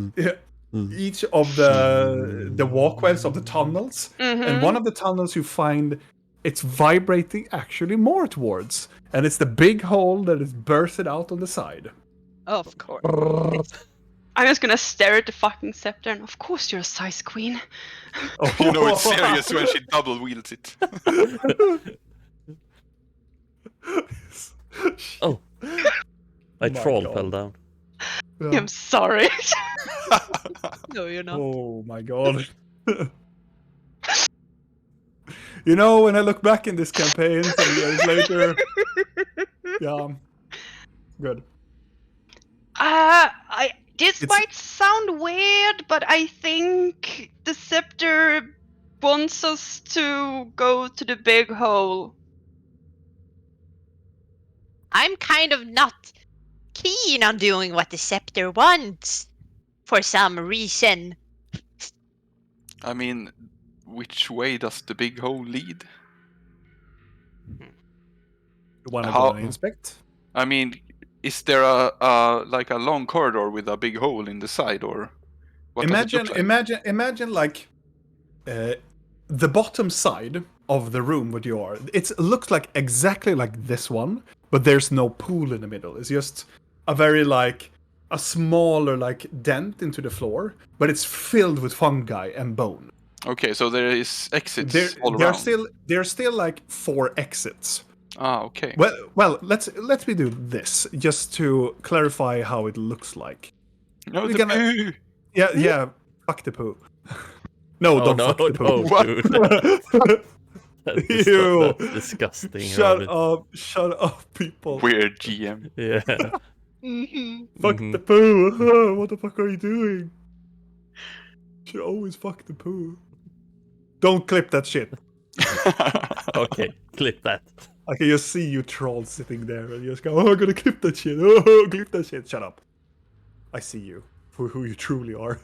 Speaker 1: each of the walkways of the tunnels, and one of the tunnels you find it's vibrating actually more towards, and it's the big hole that is bursted out on the side.
Speaker 6: Of course.
Speaker 5: I'm just gonna stare at the fucking scepter, and of course you're a size queen.
Speaker 1: Oh,
Speaker 2: You know it's serious when she double wields it.
Speaker 4: Oh. My
Speaker 1: my
Speaker 4: troll
Speaker 1: God.
Speaker 4: fell down.
Speaker 1: Yeah.
Speaker 5: I'm sorry.
Speaker 6: No, you're not.
Speaker 1: Oh my god. You know, when I look back in this campaign some years later, yeah, good.
Speaker 5: This
Speaker 1: It's-
Speaker 5: might sound weird, but I think the scepter wants us to go to the big hole.
Speaker 3: I'm kind of not keen on doing what the scepter wants for some reason.
Speaker 2: I mean, which way does the big hole lead?
Speaker 1: You want to
Speaker 2: How-
Speaker 1: go and inspect?
Speaker 2: I mean, is there a like a long corridor with a big hole in the side, or what does it look like?
Speaker 1: Imagine like the bottom side of the room where you are. It looks like exactly like this one, but there's no pool in the middle. It's just a very like a smaller like dent into the floor, but it's filled with fungi and bone.
Speaker 2: Okay, so there is exits all
Speaker 1: There
Speaker 2: around.
Speaker 1: are still like 4 exits.
Speaker 2: Ah, okay.
Speaker 1: Well, let me do this just to clarify how it looks like.
Speaker 2: No,
Speaker 1: we
Speaker 2: the
Speaker 1: can-
Speaker 2: poo!
Speaker 1: Yeah, fuck the poo. No,
Speaker 4: Oh,
Speaker 1: don't
Speaker 4: no,
Speaker 1: fuck the poo.
Speaker 4: no,
Speaker 2: What?
Speaker 4: dude. That's
Speaker 1: Ew.
Speaker 4: that's disgusting.
Speaker 1: Shut up, people.
Speaker 2: Weird GM.
Speaker 4: Yeah.
Speaker 1: Fuck
Speaker 4: Mhm.
Speaker 1: the poo. What the fuck are you doing? You always fuck the poo. Don't clip that shit.
Speaker 4: Okay, clip that.
Speaker 1: I can just see you trolls sitting there and you just go, oh, I'm gonna clip that shit. Oh, clip that shit. Shut up. I see you for who you truly are.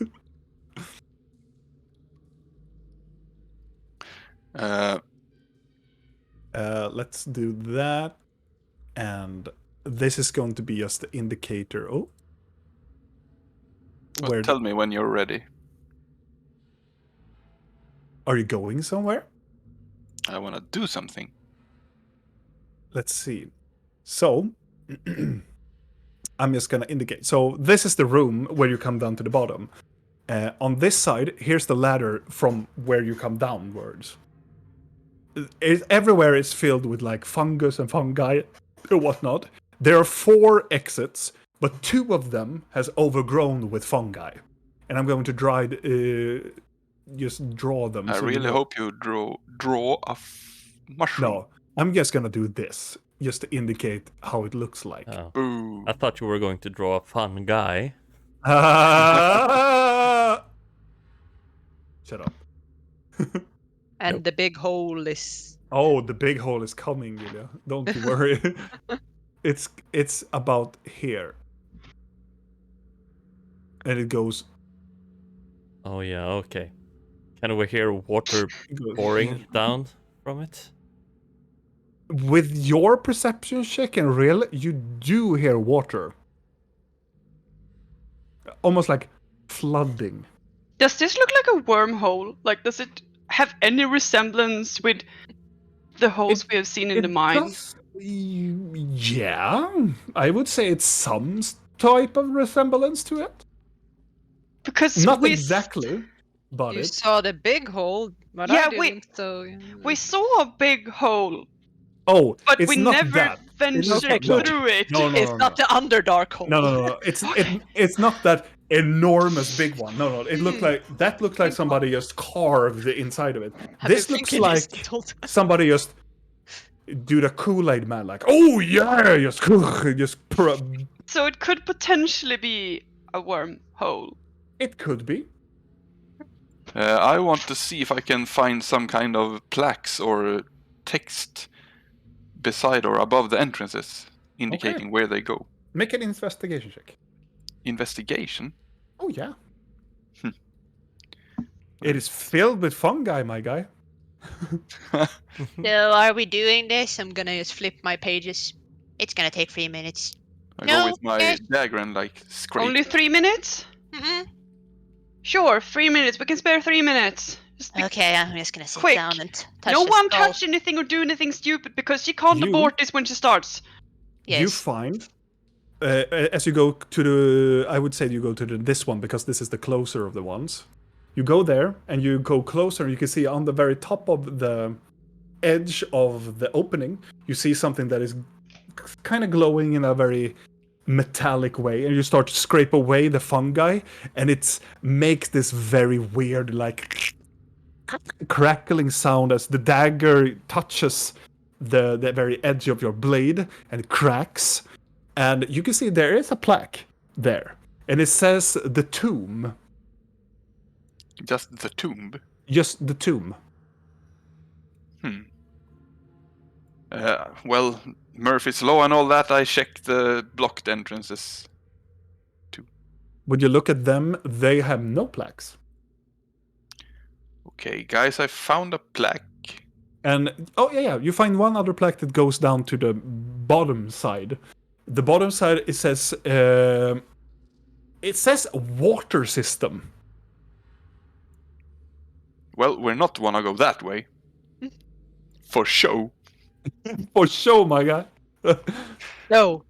Speaker 1: Let's do that. And this is going to be just the indicator. Oh.
Speaker 2: Well, tell me when you're ready.
Speaker 1: Are you going somewhere?
Speaker 2: I want to do something.
Speaker 1: Let's see. So, I'm just gonna indicate. So this is the room where you come down to the bottom. On this side, here's the ladder from where you come downwards. Everywhere is filled with like fungus and fungi or whatnot. There are 4 exits, but 2 of them has overgrown with fungi, and I'm going to just draw them.
Speaker 2: I really hope you draw a mushroom.
Speaker 1: No, I'm just gonna do this just to indicate how it looks like.
Speaker 4: Oh.
Speaker 2: Boo.
Speaker 4: I thought you were going to draw a fun guy.
Speaker 1: Shut up.
Speaker 6: And the big hole is.
Speaker 1: Oh, the big hole is coming, Julia. Don't you worry. It's about here. And it goes.
Speaker 4: Oh yeah, okay. Can we hear water pouring down from it?
Speaker 1: With your perception check and real, you do hear water. Almost like flooding.
Speaker 5: Does this look like a wormhole? Like, does it have any resemblance with the holes we have seen in the mine?
Speaker 1: Yeah, I would say it's some type of resemblance to it.
Speaker 5: Because
Speaker 1: Not exactly, but
Speaker 6: You
Speaker 1: it.
Speaker 6: saw the big hole, but
Speaker 5: Yeah,
Speaker 6: I didn't. So
Speaker 5: we saw a big hole,
Speaker 1: Oh,
Speaker 5: but
Speaker 1: it's
Speaker 5: we
Speaker 1: not
Speaker 5: never
Speaker 1: that.
Speaker 5: ventured
Speaker 6: Okay, good.
Speaker 5: through it.
Speaker 1: No, no,
Speaker 6: it's
Speaker 1: no,
Speaker 6: not
Speaker 1: no.
Speaker 6: the Underdark hole.
Speaker 1: No. It's not that enormous big one. No. It looked like somebody just carved the inside of it.
Speaker 6: I've
Speaker 1: This
Speaker 6: been
Speaker 1: looks
Speaker 6: thinking this
Speaker 1: like
Speaker 6: the whole time.
Speaker 1: somebody just do the Kool-Aid man, like, oh yeah, just
Speaker 5: So it could potentially be a wormhole.
Speaker 1: It could be.
Speaker 2: I want to see if I can find some kind of plaques or text beside or above the entrances, indicating where they go.
Speaker 1: Make an investigation check.
Speaker 2: Investigation?
Speaker 1: Oh yeah. It is filled with fungi, my guy.
Speaker 3: So are we doing this? I'm gonna just flip my pages. It's gonna take 3 minutes.
Speaker 2: I
Speaker 3: No,
Speaker 2: go with my
Speaker 3: yes.
Speaker 2: dagger and like scrape.
Speaker 5: Only 3 minutes?
Speaker 3: Mm-hmm.
Speaker 5: Sure, 3 minutes. We can spare 3 minutes. Just be
Speaker 3: Okay, I'm just gonna sit
Speaker 5: quick.
Speaker 3: down and touch
Speaker 5: no
Speaker 3: the
Speaker 5: one
Speaker 3: skull.
Speaker 5: touch anything or do anything stupid because she can't
Speaker 1: You-
Speaker 5: abort this when she starts.
Speaker 3: Yes.
Speaker 1: You find as you go to the, I would say you go to this one because this is the closer of the ones. You go there and you go closer and you can see on the very top of the edge of the opening, you see something that is kind of glowing in a very metallic way, and you start to scrape away the fungi, and it makes this very weird, like crackling sound as the dagger touches the very edge of your blade, and it cracks. And you can see there is a plaque there, and it says the tomb.
Speaker 2: Just the tomb.
Speaker 1: Just the tomb.
Speaker 2: Well, Murphy's Law and all that, I check the blocked entrances.
Speaker 1: When you look at them, they have no plaques.
Speaker 2: Okay, guys, I found a plaque.
Speaker 1: And oh yeah, you find one other plaque that goes down to the bottom side. The bottom side it says water system.
Speaker 2: Well, we're not wanna go that way. For show.
Speaker 1: For sure, my guy.
Speaker 6: No.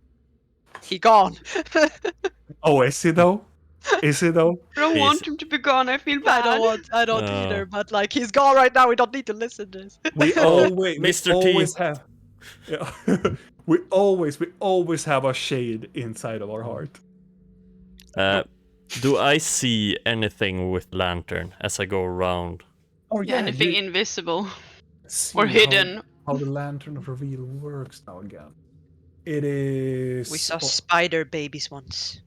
Speaker 6: He gone.
Speaker 1: Oh, is he though? Is he though?
Speaker 5: I don't want him to be gone. I feel bad.
Speaker 6: I don't either, but like he's gone right now, we don't need to listen to this.
Speaker 1: We always,
Speaker 4: Mr.
Speaker 1: we
Speaker 4: T.
Speaker 1: always have. Yeah. we always have a shade inside of our heart.
Speaker 4: Do I see anything with lantern as I go around?
Speaker 1: Oh
Speaker 5: Yeah, anything invisible
Speaker 1: see
Speaker 5: or hidden.
Speaker 1: How the lantern of reveal works now again. It is.
Speaker 6: We saw spider babies once.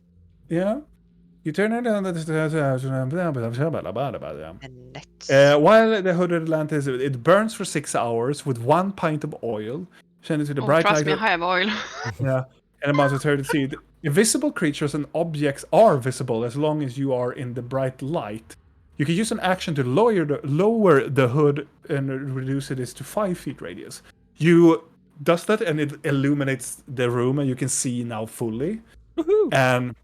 Speaker 1: Yeah. You turn it on.
Speaker 6: And nets.
Speaker 1: While the hooded lamp it burns for 6 hours with 1 pint of oil. Send it to the
Speaker 5: Oh,
Speaker 1: bright
Speaker 5: trust
Speaker 1: light.
Speaker 5: me, I have oil.
Speaker 1: Yeah, and about to 30 feet. Invisible creatures and objects are visible as long as you are in the bright light. You can use an action to lower the hood and reduce it to 5 feet radius. You does that and it illuminates the room and you can see now fully.
Speaker 4: Woohoo!
Speaker 1: And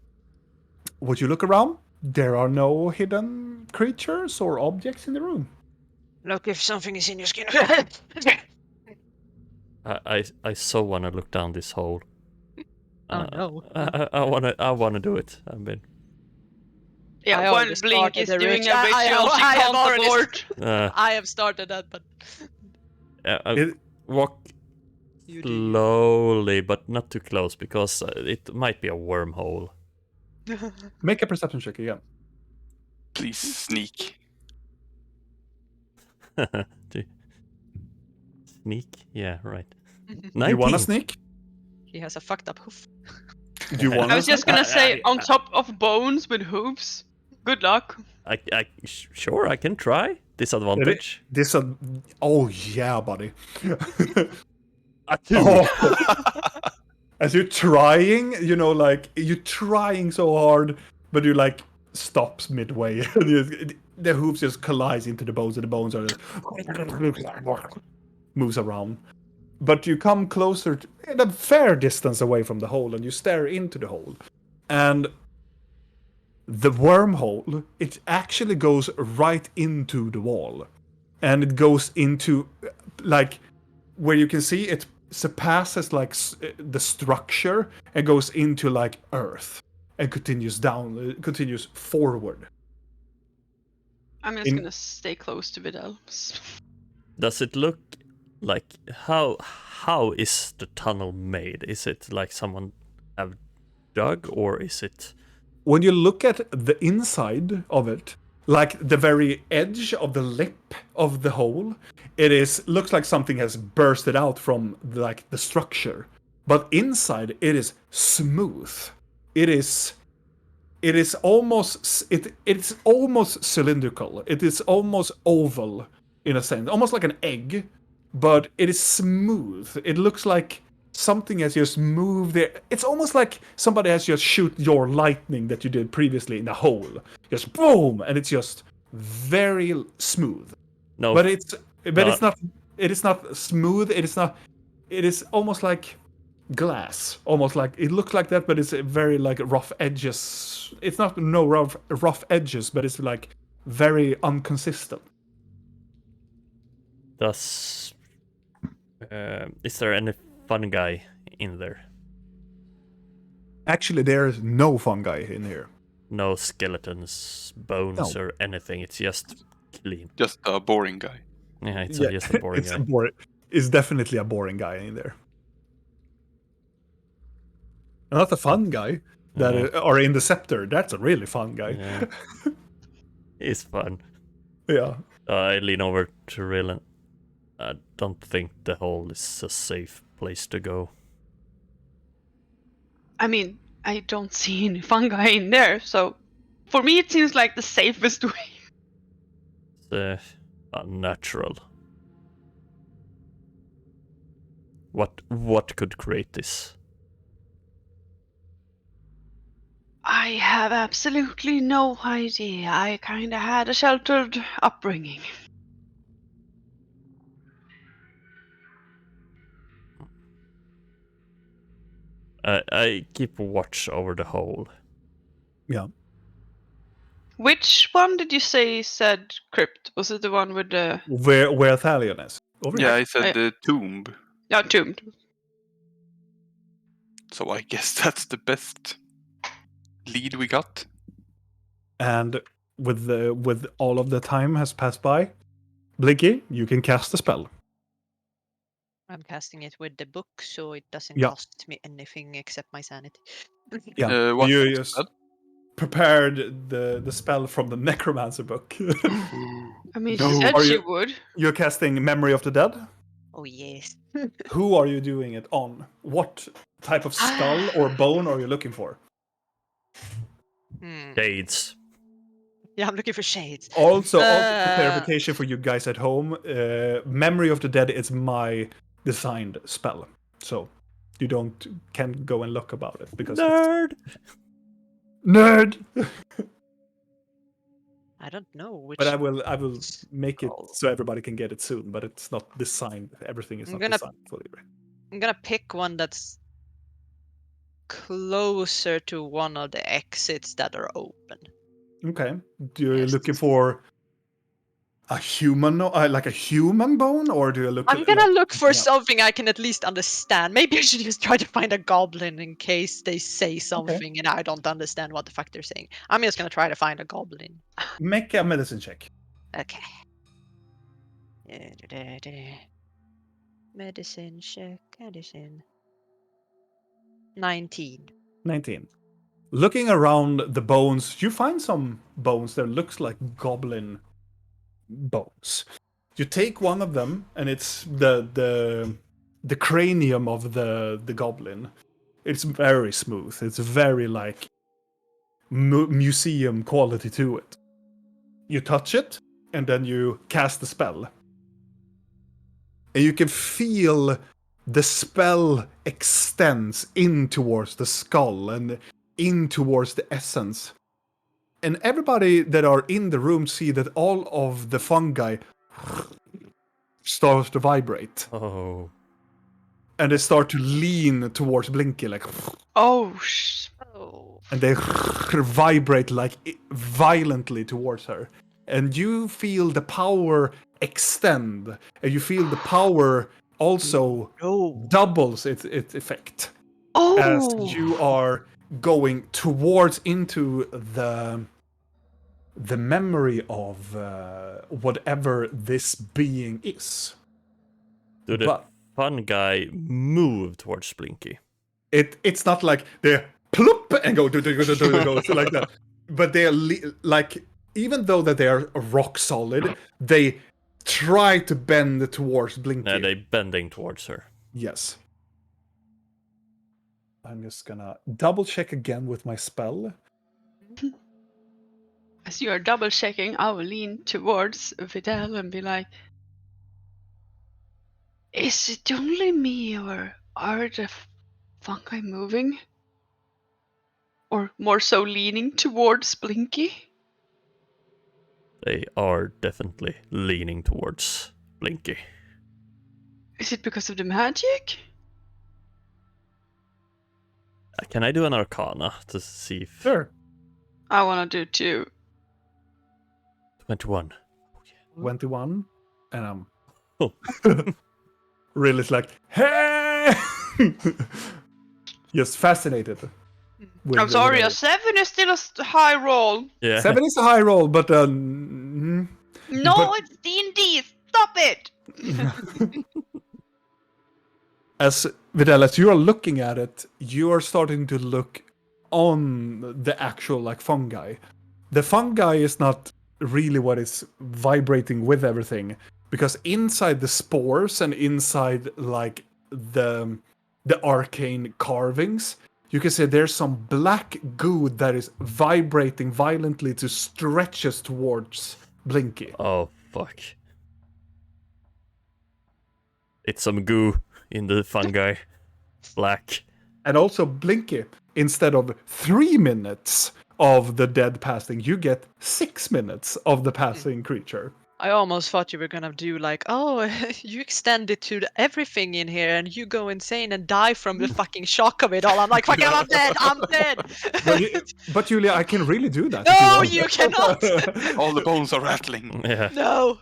Speaker 1: would you look around? There are no hidden creatures or objects in the room.
Speaker 3: Look if something is in your skin.
Speaker 4: I so wanna look down this hole.
Speaker 6: Oh no.
Speaker 4: I wanna do it. I mean,
Speaker 5: Yeah,
Speaker 6: I
Speaker 5: one
Speaker 6: already
Speaker 5: blink
Speaker 6: started
Speaker 5: is
Speaker 6: the
Speaker 5: doing
Speaker 6: ritual.
Speaker 5: a ritual. She
Speaker 6: I have
Speaker 5: can't
Speaker 6: already
Speaker 5: abort.
Speaker 6: I have started that, but
Speaker 4: I
Speaker 1: It-
Speaker 4: walk
Speaker 6: you do.
Speaker 4: slowly, but not too close because it might be a wormhole.
Speaker 1: Make a perception check again.
Speaker 2: Please sneak.
Speaker 4: Do- Sneak? Yeah, right.
Speaker 1: Do you want to
Speaker 4: 19.
Speaker 1: sneak?
Speaker 6: He has a fucked up hoof.
Speaker 1: Do you want
Speaker 5: I was just gonna say,
Speaker 4: I-
Speaker 5: on top of bones with hooves. Good luck.
Speaker 4: Sure, I can try. Disadvantage.
Speaker 1: This oh yeah, buddy.
Speaker 4: A 2.
Speaker 1: Oh. As you're trying, like you're trying so hard, but you like stops midway. The hooves just collides into the bones, and the bones are moves around. But you come closer, in a fair distance away from the hole, and you stare into the hole, and the wormhole, it actually goes right into the wall, and it goes into like where you can see it surpasses like the structure and goes into like earth and continues forward.
Speaker 5: I'm just gonna stay close to Vidal.
Speaker 4: Does it look like how is the tunnel made? Is it like someone have dug, or is it?
Speaker 1: When you look at the inside of it, like the very edge of the lip of the hole, looks like something has bursted out from like the structure. But inside it is smooth. It's almost cylindrical. It is almost oval in a sense, almost like an egg, but it is smooth. It looks like something has just moved there. It's almost like somebody has just shoot your lightning that you did previously in the hole. Just boom, and it's just very smooth.
Speaker 4: No,
Speaker 1: But it's
Speaker 4: no.
Speaker 1: not. It is not smooth. It is not. It is almost like glass. Almost like it looks like that, but it's very like rough edges. It's not no rough edges, but it's like very inconsistent.
Speaker 4: Is there any fungi in there?
Speaker 1: Actually, there is no fungi in here.
Speaker 4: No skeletons, bones,
Speaker 1: No.
Speaker 4: or anything. It's just clean.
Speaker 2: Just a boring guy.
Speaker 4: Yeah, it's just a boring
Speaker 1: it's
Speaker 4: guy.
Speaker 1: It's definitely a boring guy in there. Not a fun guy that are in the scepter. That's a really fun guy.
Speaker 4: Yeah. It's fun.
Speaker 1: Yeah.
Speaker 4: I lean over to Rylan. I don't think the hole is a safe place to go.
Speaker 5: I mean, I don't see any fungi in there, so for me it seems like the safest way.
Speaker 4: It's unnatural. What could create this?
Speaker 5: I have absolutely no idea. I kinda had a sheltered upbringing.
Speaker 4: I keep watch over the hole.
Speaker 1: Yeah.
Speaker 5: Which one did you say said crypt? Was it the one with the
Speaker 1: Where Thalion is. Over
Speaker 2: Yeah,
Speaker 1: here.
Speaker 2: I said the tomb.
Speaker 5: tomb?
Speaker 2: So I guess that's the best lead we got.
Speaker 1: And with all of the time has passed by, Blinky, you can cast a spell.
Speaker 6: I'm casting it with the book, so it doesn't
Speaker 1: Yeah.
Speaker 6: cost me anything except my sanity.
Speaker 1: Yeah.
Speaker 2: What
Speaker 1: you
Speaker 2: was
Speaker 1: just
Speaker 2: that?
Speaker 1: prepared the spell from the Necromancer book.
Speaker 5: I mean,
Speaker 2: No.
Speaker 5: she said
Speaker 1: Are
Speaker 5: she
Speaker 1: you-
Speaker 5: would.
Speaker 1: You're casting Memory of the Dead.
Speaker 6: Oh yes.
Speaker 1: Who are you doing it on? What type of skull or bone are you looking for?
Speaker 4: Shades.
Speaker 6: Yeah, I'm looking for shades.
Speaker 1: Also for clarification for you guys at home, Memory of the Dead is my designed spell. So you can't go and look about it because
Speaker 4: Nerd.
Speaker 1: nerd.
Speaker 6: I don't know which.
Speaker 1: But I will make it
Speaker 6: skull.
Speaker 1: so everybody can get it soon. But it's not designed. Everything is
Speaker 6: I'm
Speaker 1: not
Speaker 6: gonna-
Speaker 1: designed fully.
Speaker 6: I'm gonna pick one that's closer to one of the exits that are open.
Speaker 1: Okay. You're
Speaker 6: Yes.
Speaker 1: looking for a human, like a human bone, or do you look?
Speaker 6: I'm gonna look for
Speaker 1: yeah.
Speaker 6: something I can at least understand. Maybe I should just try to find a goblin in case they say something and I don't understand what the fuck they're saying. I'm just gonna try to find a goblin.
Speaker 1: Make a medicine check.
Speaker 6: Okay. Medicine check. Medicine. 19.
Speaker 1: 19. Looking around the bones, you find some bones that looks like goblin bones. You take one of them, and it's the cranium of the goblin. It's very smooth. It's very like museum quality to it. You touch it, and then you cast the spell. And you can feel the spell extends in towards the skull and in towards the essence. And everybody that are in the room see that all of the fungi starts to vibrate.
Speaker 4: Oh.
Speaker 1: And they start to lean towards Blinky, like,
Speaker 5: Oh,
Speaker 6: Oh.
Speaker 1: and they vibrate like violently towards her. And you feel the power extend, and you feel the power also doubles its effect as you are going towards into the memory of whatever this being is.
Speaker 4: Do the fun guy move towards Blinky?
Speaker 1: It's not like they plop and go so like that, but they're like, even though that they are rock solid, they try to bend towards Blinky.
Speaker 4: Yeah, they bending towards her.
Speaker 1: Yes. I'm just gonna double check again with my spell.
Speaker 5: As you are double checking, I will lean towards Vidal and be like, is it only me, or are the fungi moving? Or more so leaning towards Blinky?
Speaker 4: They are definitely leaning towards Blinky.
Speaker 5: Is it because of the magic?
Speaker 4: Can I do an Arcana to see if...
Speaker 1: Sure.
Speaker 5: I wanna do too.
Speaker 4: 21.
Speaker 1: 21, and I'm
Speaker 4: Oh.
Speaker 1: really like, hey! Just fascinated.
Speaker 5: I'm sorry, a 7 is still a high roll.
Speaker 4: Yeah.
Speaker 1: 7 is a high roll, but
Speaker 5: No,
Speaker 1: But-
Speaker 5: it's D&D. Stop it.
Speaker 1: as Vidal, as you are looking at it, you are starting to look on the actual like fungi. The fungi is not really what is vibrating with everything, because inside the spores and inside like the arcane carvings, you can say there's some black goo that is vibrating violently to stretches towards Blinky.
Speaker 4: Oh, fuck. It's some goo in the fungi. Black.
Speaker 1: And also Blinky, instead of 3 minutes of the dead passing, you get 6 minutes of the passing creature.
Speaker 6: I almost thought you were gonna do like, oh, you extend it to everything in here and you go insane and die from the fucking shock of it all. I'm like, fuck it, I'm dead, I'm dead.
Speaker 1: But Julia, I can really do that.
Speaker 6: No,
Speaker 1: if you
Speaker 6: you
Speaker 1: want.
Speaker 6: cannot.
Speaker 2: All the bones are rattling.
Speaker 4: Yeah.
Speaker 6: No.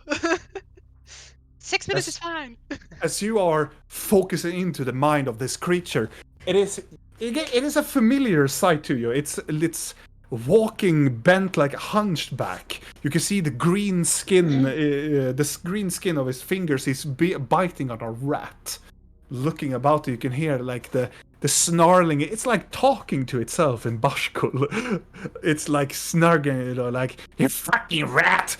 Speaker 6: 6 minutes
Speaker 1: Yes.
Speaker 6: is fine.
Speaker 1: As you are focusing into the mind of this creature, it is a familiar sight to you. It's walking bent like hunched back. You can see the green skin, the green skin of his fingers. He's biting on a rat. Looking about, you can hear like the snarling. It's like talking to itself in Bashkul. It's like snarling, like, you fucking rat,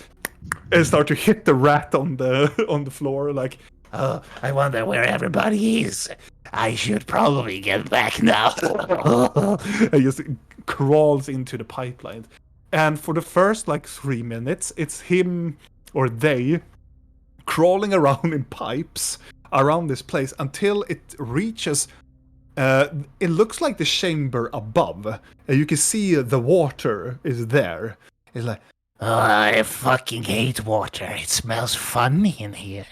Speaker 1: and start to hit the rat on the floor, like, oh, I wonder where everybody is. I should probably get back now. And just crawls into the pipeline. And for the first like 3 minutes, it's him or they crawling around in pipes around this place until it reaches. It looks like the chamber above. You can see the water is there. It's like,
Speaker 7: Oh, I fucking hate water. It smells funny in here.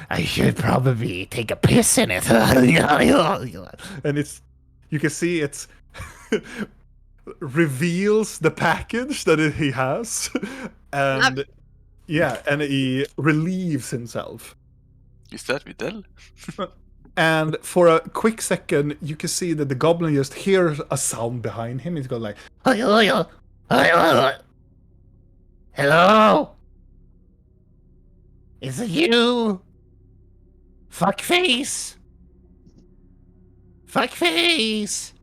Speaker 7: I should probably take a piss in it.
Speaker 1: and it's, you can see it's reveals the package that he has, and and he relieves himself.
Speaker 2: Is that Videl?
Speaker 1: And for a quick second, you can see that the goblin just hears a sound behind him. He's going like,
Speaker 7: Hello? Is it you? Fuckface? Fuckface?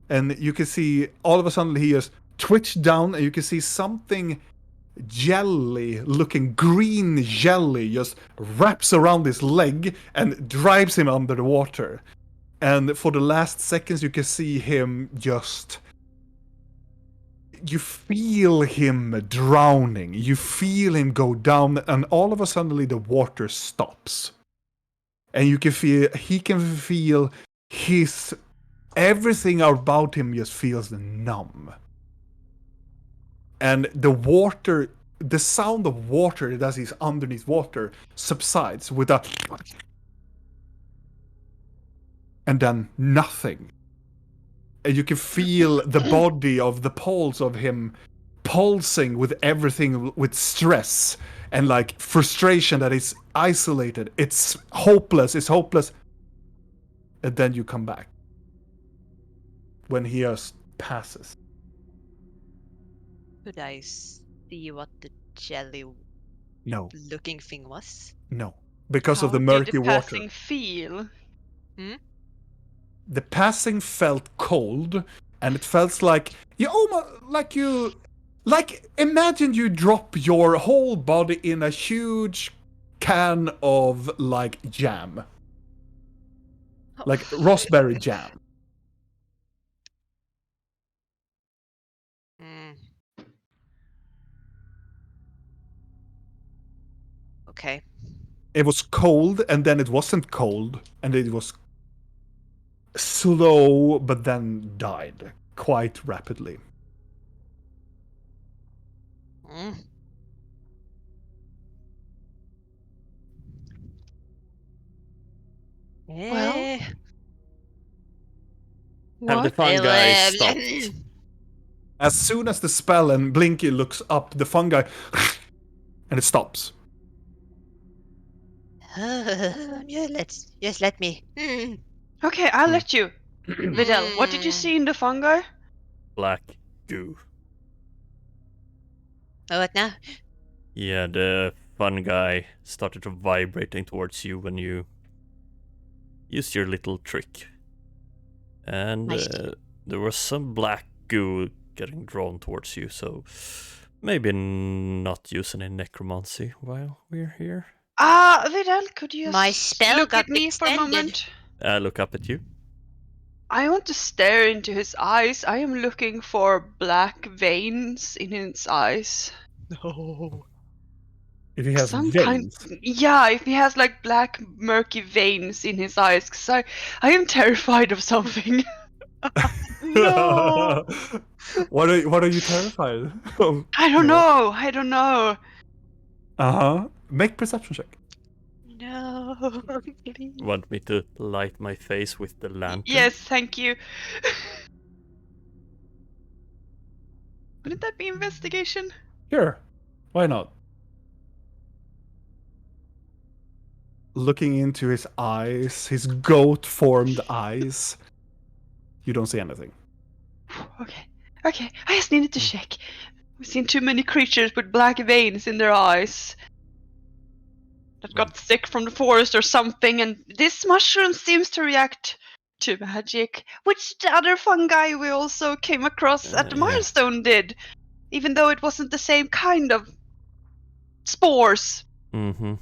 Speaker 1: and you can see all of a sudden he just twitched down, and you can see something jelly-looking green jelly just wraps around his leg and drives him under the water. And for the last seconds, you can see him just. You feel him drowning. You feel him go down, and all of a sudden the water stops. And you can feel he can feel his everything about him just feels numb. And the water, the sound of water as he's underneath water subsides with a, and then nothing. And you can feel the body of the pulse of him pulsing with everything, with stress and like frustration that is isolated. It's hopeless. It's hopeless. And then you come back when he just passes.
Speaker 6: Could I see what the
Speaker 1: No,
Speaker 6: jelly-looking thing was?
Speaker 1: no, because
Speaker 5: How
Speaker 1: of the
Speaker 5: did
Speaker 1: murky
Speaker 5: the
Speaker 1: water.
Speaker 5: passing feel?
Speaker 1: The passing felt cold, and it felt like you almost like imagine you drop your whole body in a huge can of like jam, like raspberry jam.
Speaker 6: Mm. Okay.
Speaker 1: It was cold, and then it wasn't cold, and it was slow, but then died quite rapidly.
Speaker 6: Mm.
Speaker 5: Well,
Speaker 6: Eh.
Speaker 4: Have the
Speaker 5: What?
Speaker 4: fungi stopped?
Speaker 1: As soon as the spell and Blinky looks up, the fungi, and it stops.
Speaker 3: Just let me.
Speaker 5: Okay, I'll let you. Videl, what did you see in the fungi?
Speaker 4: Black goo.
Speaker 3: What now?
Speaker 4: Yeah, the fungi started to vibrating towards you when you used your little trick. And
Speaker 3: Nice.
Speaker 4: there was some black goo getting drawn towards you, so maybe not use any necromancy while we're here.
Speaker 5: Videl, could you
Speaker 3: My
Speaker 5: just
Speaker 3: spell
Speaker 5: look
Speaker 3: got
Speaker 5: at me for a
Speaker 3: extended.
Speaker 5: moment?
Speaker 4: Look up at you.
Speaker 5: I want to stare into his eyes. I am looking for black veins in his eyes.
Speaker 6: No.
Speaker 1: If he has
Speaker 5: Some
Speaker 1: veins.
Speaker 5: yeah, if he has like black murky veins in his eyes, because I am terrified of something.
Speaker 6: No.
Speaker 1: What are you terrified of?
Speaker 5: I don't know.
Speaker 1: Uh-huh. Make perception check.
Speaker 6: No. Please.
Speaker 4: Want me to light my face with the lantern?
Speaker 5: Yes, thank you. Wouldn't that be investigation?
Speaker 1: Sure. Why not? Looking into his eyes, his goat-formed eyes, you don't see anything.
Speaker 5: Okay, I just needed to check. We've seen too many creatures with black veins in their eyes that got sick from the forest or something, and this mushroom seems to react to magic, which the other fungi we also came across at the
Speaker 4: Yeah.
Speaker 5: milestone did, even though it wasn't the same kind of spores.
Speaker 4: Mm-hmm.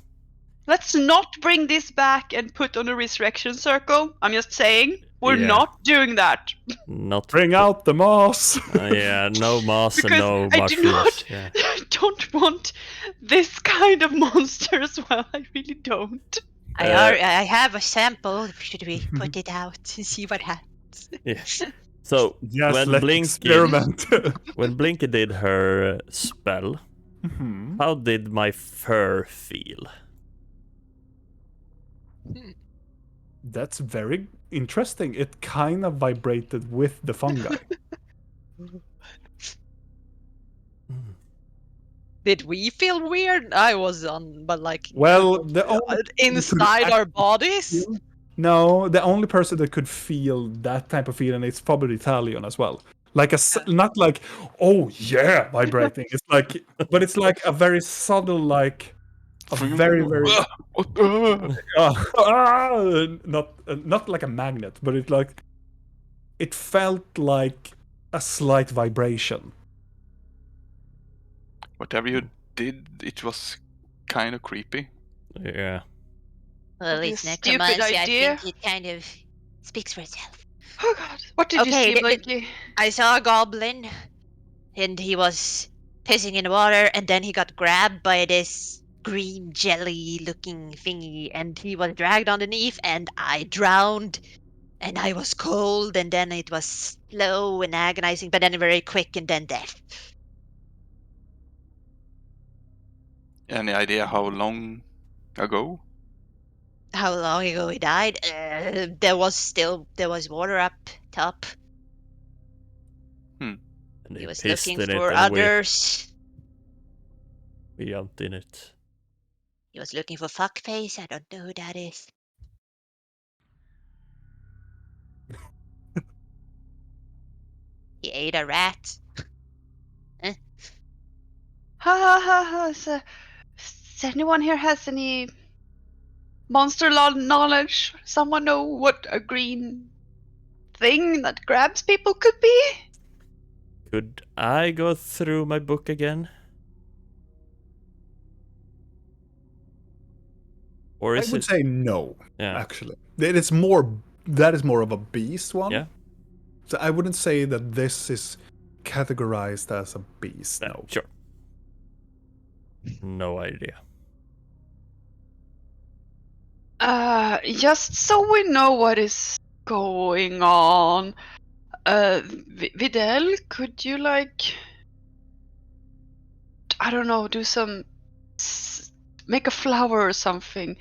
Speaker 5: Let's not bring this back and put on a resurrection circle. I'm just saying, we're
Speaker 4: Yeah.
Speaker 5: not doing that.
Speaker 4: Not
Speaker 1: Bring out the moss!
Speaker 4: yeah, no moss and
Speaker 5: Because
Speaker 4: no
Speaker 5: I
Speaker 4: mushrooms.
Speaker 5: do not,
Speaker 4: Yeah.
Speaker 5: I don't want this kind of monster as well. I really don't.
Speaker 3: I have a sample. Should we put it out and see what happens?
Speaker 4: Yeah. So
Speaker 1: Yes,
Speaker 4: when
Speaker 1: let's
Speaker 4: Blinky
Speaker 1: experiment.
Speaker 4: when Blinky did her spell,
Speaker 1: Mhm.
Speaker 4: how did my fur feel?
Speaker 1: That's very interesting. It kind of vibrated with the fungi.
Speaker 6: Did we feel weird? I was on, but like
Speaker 1: Well, the only
Speaker 6: inside our bodies.
Speaker 1: feel- No, the only person that could feel that type of feeling is probably Italian as well. Like not like, oh yeah, vibrating. It's like, but it's like a very subtle, like a very not like a magnet, but it's like it felt like a slight vibration.
Speaker 2: Whatever you did, it was kind of creepy.
Speaker 4: Yeah.
Speaker 3: Well,
Speaker 5: Probably a
Speaker 3: it's
Speaker 5: stupid
Speaker 3: necromancy. I
Speaker 5: idea.
Speaker 3: think it kind of speaks for itself.
Speaker 5: Oh god. What did you
Speaker 3: Okay,
Speaker 5: see, Blinky?
Speaker 3: I saw a goblin, and he was pissing in the water, and then he got grabbed by this green jelly-looking thingy, and he was dragged underneath, and I drowned, and I was cold, and then it was slow and agonizing, but then very quick, and then death.
Speaker 2: Any idea how long ago?
Speaker 3: How long ago he died? There was water up top.
Speaker 4: And
Speaker 3: He
Speaker 4: he
Speaker 3: was
Speaker 4: pissed
Speaker 3: looking
Speaker 4: in it
Speaker 3: for
Speaker 4: and
Speaker 3: others.
Speaker 4: we jumped in it.
Speaker 3: He was looking for fuckface. I don't know who that is. He ate a rat.
Speaker 5: Ha ha ha ha. So, does anyone here has any monster knowledge? Someone know what a green thing that grabs people could be?
Speaker 4: Could I go through my book again? Or
Speaker 1: I
Speaker 4: is
Speaker 1: would
Speaker 4: it?
Speaker 1: say no,
Speaker 4: Yeah.
Speaker 1: actually. That is more of a beast one.
Speaker 4: Yeah.
Speaker 1: So I wouldn't say that this is categorized as a beast. No.
Speaker 4: Sure. No idea.
Speaker 5: Just so we know what is going on. Videl, could you I don't know, do some make a flower or something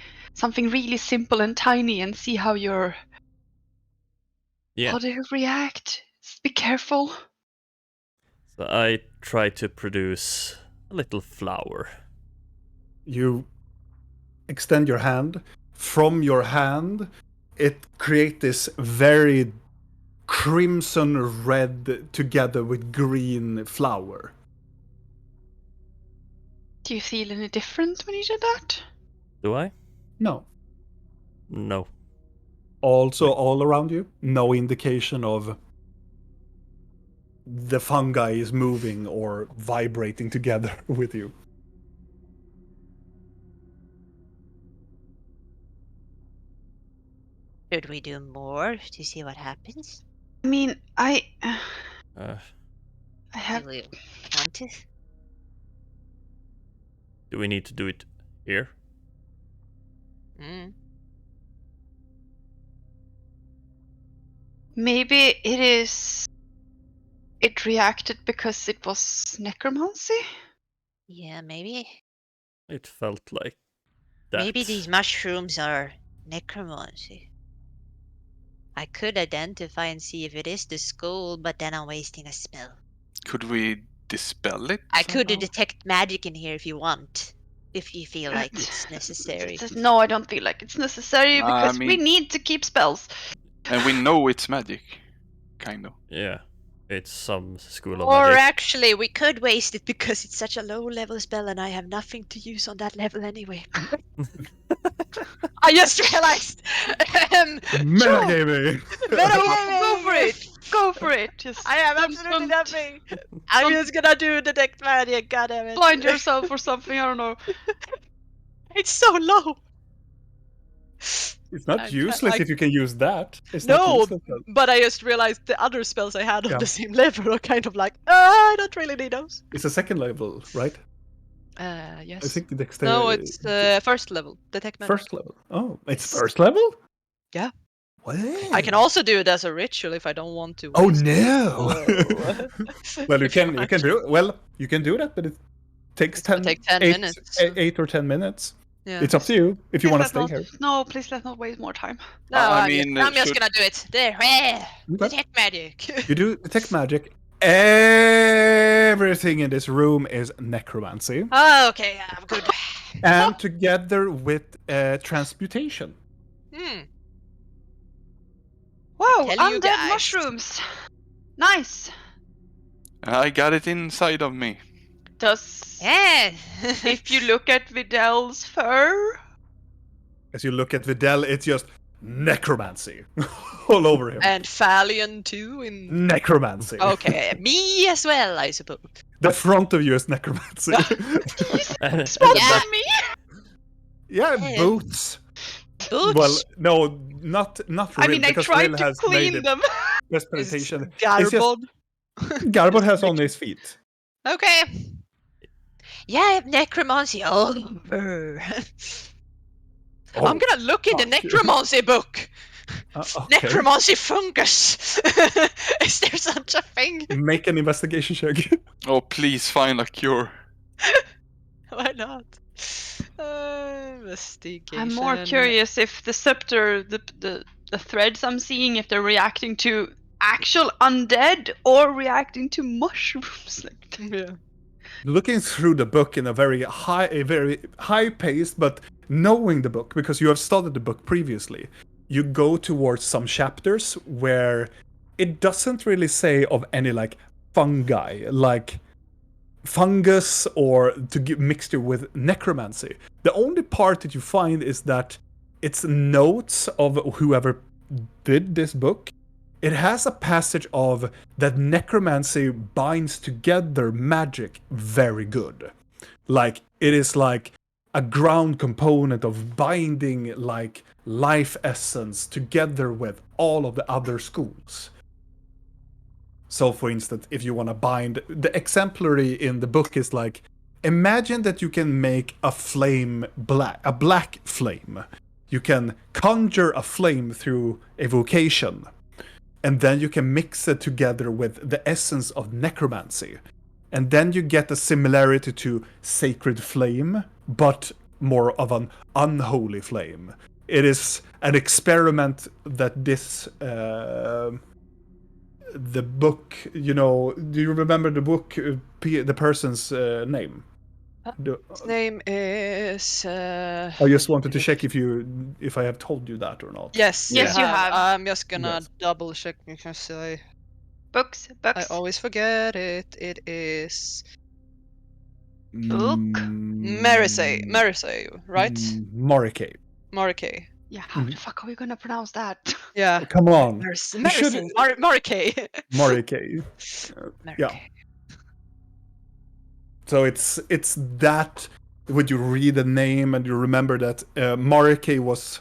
Speaker 5: really simple and tiny, and see how your
Speaker 4: Yeah.
Speaker 5: body react. Just be careful.
Speaker 4: So I try to produce a little flower.
Speaker 1: You extend your hand. From your hand, it creates this very crimson red together with green flower.
Speaker 5: Do you feel any different when you did that?
Speaker 4: Do I?
Speaker 1: No.
Speaker 4: No.
Speaker 1: Also, all around you, no indication of the fungi is moving or vibrating together with you.
Speaker 3: Should we do more to see what happens?
Speaker 5: I mean, I have.
Speaker 3: Do we want to?
Speaker 4: Do we need to do it here?
Speaker 3: Mm.
Speaker 5: Maybe it is. It reacted because it was necromancy?
Speaker 3: Yeah, maybe.
Speaker 4: It felt like that.
Speaker 3: Maybe these mushrooms are necromancy. I could identify and see if it is the skull, but then I'm wasting a spell.
Speaker 2: Could we dispel it?
Speaker 3: I could
Speaker 2: somehow?
Speaker 3: detect magic in here if you want. If you feel like it's necessary.
Speaker 5: No, I don't feel like it's necessary
Speaker 2: Nah, I
Speaker 5: because we
Speaker 2: mean-
Speaker 5: need to keep spells.
Speaker 2: And we know it's magic. Kind of.
Speaker 4: Yeah. It's some school of
Speaker 3: Or
Speaker 4: magic.
Speaker 3: actually, we could waste it because it's such a low level spell and I have nothing to use on that level anyway. I just realized!
Speaker 1: Metagaming!
Speaker 5: Go for it! Go for it! Just
Speaker 3: I have
Speaker 5: don't-
Speaker 3: absolutely
Speaker 5: don't
Speaker 3: nothing! I'm just gonna do detect magic, goddammit.
Speaker 5: Blind yourself or something, I don't know.
Speaker 3: It's so low!
Speaker 1: It's not
Speaker 6: I-
Speaker 1: useless
Speaker 6: I-
Speaker 1: if you can use that. It's
Speaker 6: No,
Speaker 1: not useless.
Speaker 6: but I just realized the other spells I had on
Speaker 1: Yeah.
Speaker 6: the same level are kind of like, I don't really need those.
Speaker 1: It's a second level, right?
Speaker 6: Yes.
Speaker 1: I think
Speaker 6: No, it's first level. Detect magic.
Speaker 1: first level. Oh, it's
Speaker 6: Yes.
Speaker 1: first level?
Speaker 6: Yeah.
Speaker 1: Well.
Speaker 6: I can also do it as a ritual if I don't want to.
Speaker 1: Oh
Speaker 6: waste it.
Speaker 1: no! Well, you
Speaker 6: If you
Speaker 1: can
Speaker 6: want.
Speaker 1: do it. Well, you can do that, but it takes
Speaker 6: It's gonna take 10
Speaker 1: 8
Speaker 6: minutes.
Speaker 1: 8 or 10 minutes.
Speaker 6: Yeah.
Speaker 1: It's up to you if you
Speaker 5: Please
Speaker 1: want to
Speaker 5: let
Speaker 1: stay
Speaker 5: not-
Speaker 1: here.
Speaker 5: No, please let's not waste more time.
Speaker 6: No,
Speaker 2: I
Speaker 6: I'm,
Speaker 2: mean,
Speaker 6: I'm just
Speaker 2: should-
Speaker 6: gonna do it. There.
Speaker 1: Okay.
Speaker 6: Detect magic.
Speaker 1: You do detect magic. Everything in this room is necromancy,
Speaker 6: Oh, okay, I'm good.
Speaker 1: and together with transmutation.
Speaker 5: Wow,
Speaker 6: tell you
Speaker 5: undead
Speaker 6: guys.
Speaker 5: mushrooms. Nice.
Speaker 2: I got it inside of me.
Speaker 5: Does
Speaker 6: Yeah.
Speaker 5: if you look at Vidal's fur?
Speaker 1: As you look at Videl, it's just necromancy all over him.
Speaker 6: And Phalion too in
Speaker 1: Necromancy.
Speaker 6: okay, me as well, I suppose.
Speaker 1: The front of you is necromancy.
Speaker 4: And
Speaker 5: Spot
Speaker 6: Yeah.
Speaker 5: on me.
Speaker 1: Yeah,
Speaker 6: Yeah.
Speaker 1: boots.
Speaker 6: Boots
Speaker 1: Well, no, not
Speaker 5: I
Speaker 1: Rill,
Speaker 5: mean, I
Speaker 1: because
Speaker 5: tried
Speaker 1: Rill
Speaker 5: to
Speaker 1: has made
Speaker 5: clean
Speaker 1: it
Speaker 5: them.
Speaker 1: best
Speaker 6: is
Speaker 1: presentation. It's just
Speaker 6: Garbod.
Speaker 1: Garbod has on his feet.
Speaker 6: Okay. Yeah, I have necromancy all over.
Speaker 1: Oh,
Speaker 6: I'm gonna look in the
Speaker 1: fuck.
Speaker 6: necromancy book.
Speaker 1: Okay.
Speaker 6: Necromancy fungus. Is there such a thing?
Speaker 1: Make an investigation check.
Speaker 2: Oh, please find a cure.
Speaker 6: Why not? Investigation.
Speaker 5: I'm more curious if the scepter, the threads I'm seeing, if they're reacting to actual undead or reacting to mushrooms. Like,
Speaker 6: Yeah.
Speaker 1: Looking through the book in a very high pace, but knowing the book because you have studied the book previously, you go towards some chapters where it doesn't really say of any like fungi, like fungus or to give mixture with necromancy. The only part that you find is that it's notes of whoever did this book. It has a passage of that necromancy binds together magic very good. Like, it is like a ground component of binding like life essence together with all of the other schools. So, for instance, if you want to bind, the exemplary in the book is like, imagine that you can make a flame a black flame. You can conjure a flame through evocation, and then you can mix it together with the essence of necromancy. And then you get a similarity to sacred flame, but more of an unholy flame. It is an experiment that this the book, you know, do you remember the book, the person's name?
Speaker 6: His name is.
Speaker 1: I just wanted to check if I have told you that or not.
Speaker 6: Yes,
Speaker 5: Yes, you have.
Speaker 6: I'm just gonna
Speaker 1: Yes.
Speaker 6: double check because I
Speaker 5: books.
Speaker 6: always forget it. It is
Speaker 5: Book?
Speaker 6: Merisay, right?
Speaker 1: Morricay.
Speaker 6: Morricay.
Speaker 5: Yeah, how the fuck are we gonna pronounce that?
Speaker 6: Yeah.
Speaker 1: Come on.
Speaker 6: Merisay. Morricay.
Speaker 1: Morricay. Yeah. So it's that when you read the name and you remember that Morricay was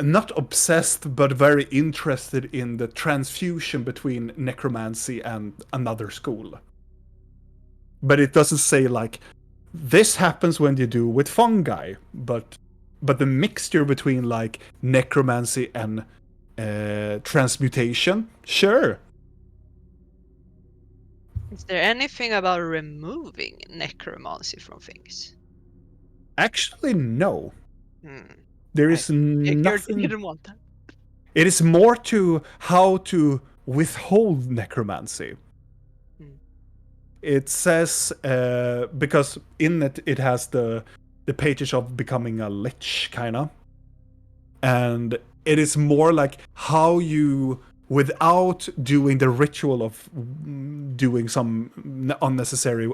Speaker 1: not obsessed but very interested in the transfusion between necromancy and another school. But it doesn't say like this happens when you do with fungi, but the mixture between like necromancy and transmutation, sure.
Speaker 6: Is there anything about removing necromancy from things?
Speaker 1: Actually, no.
Speaker 6: Hmm.
Speaker 1: There is
Speaker 6: You
Speaker 1: nothing.
Speaker 6: didn't want that.
Speaker 1: It is more to how to withhold necromancy. It says because in it has the pages of becoming a lich, kinda, and it is more like how you, without doing the ritual of doing some unnecessary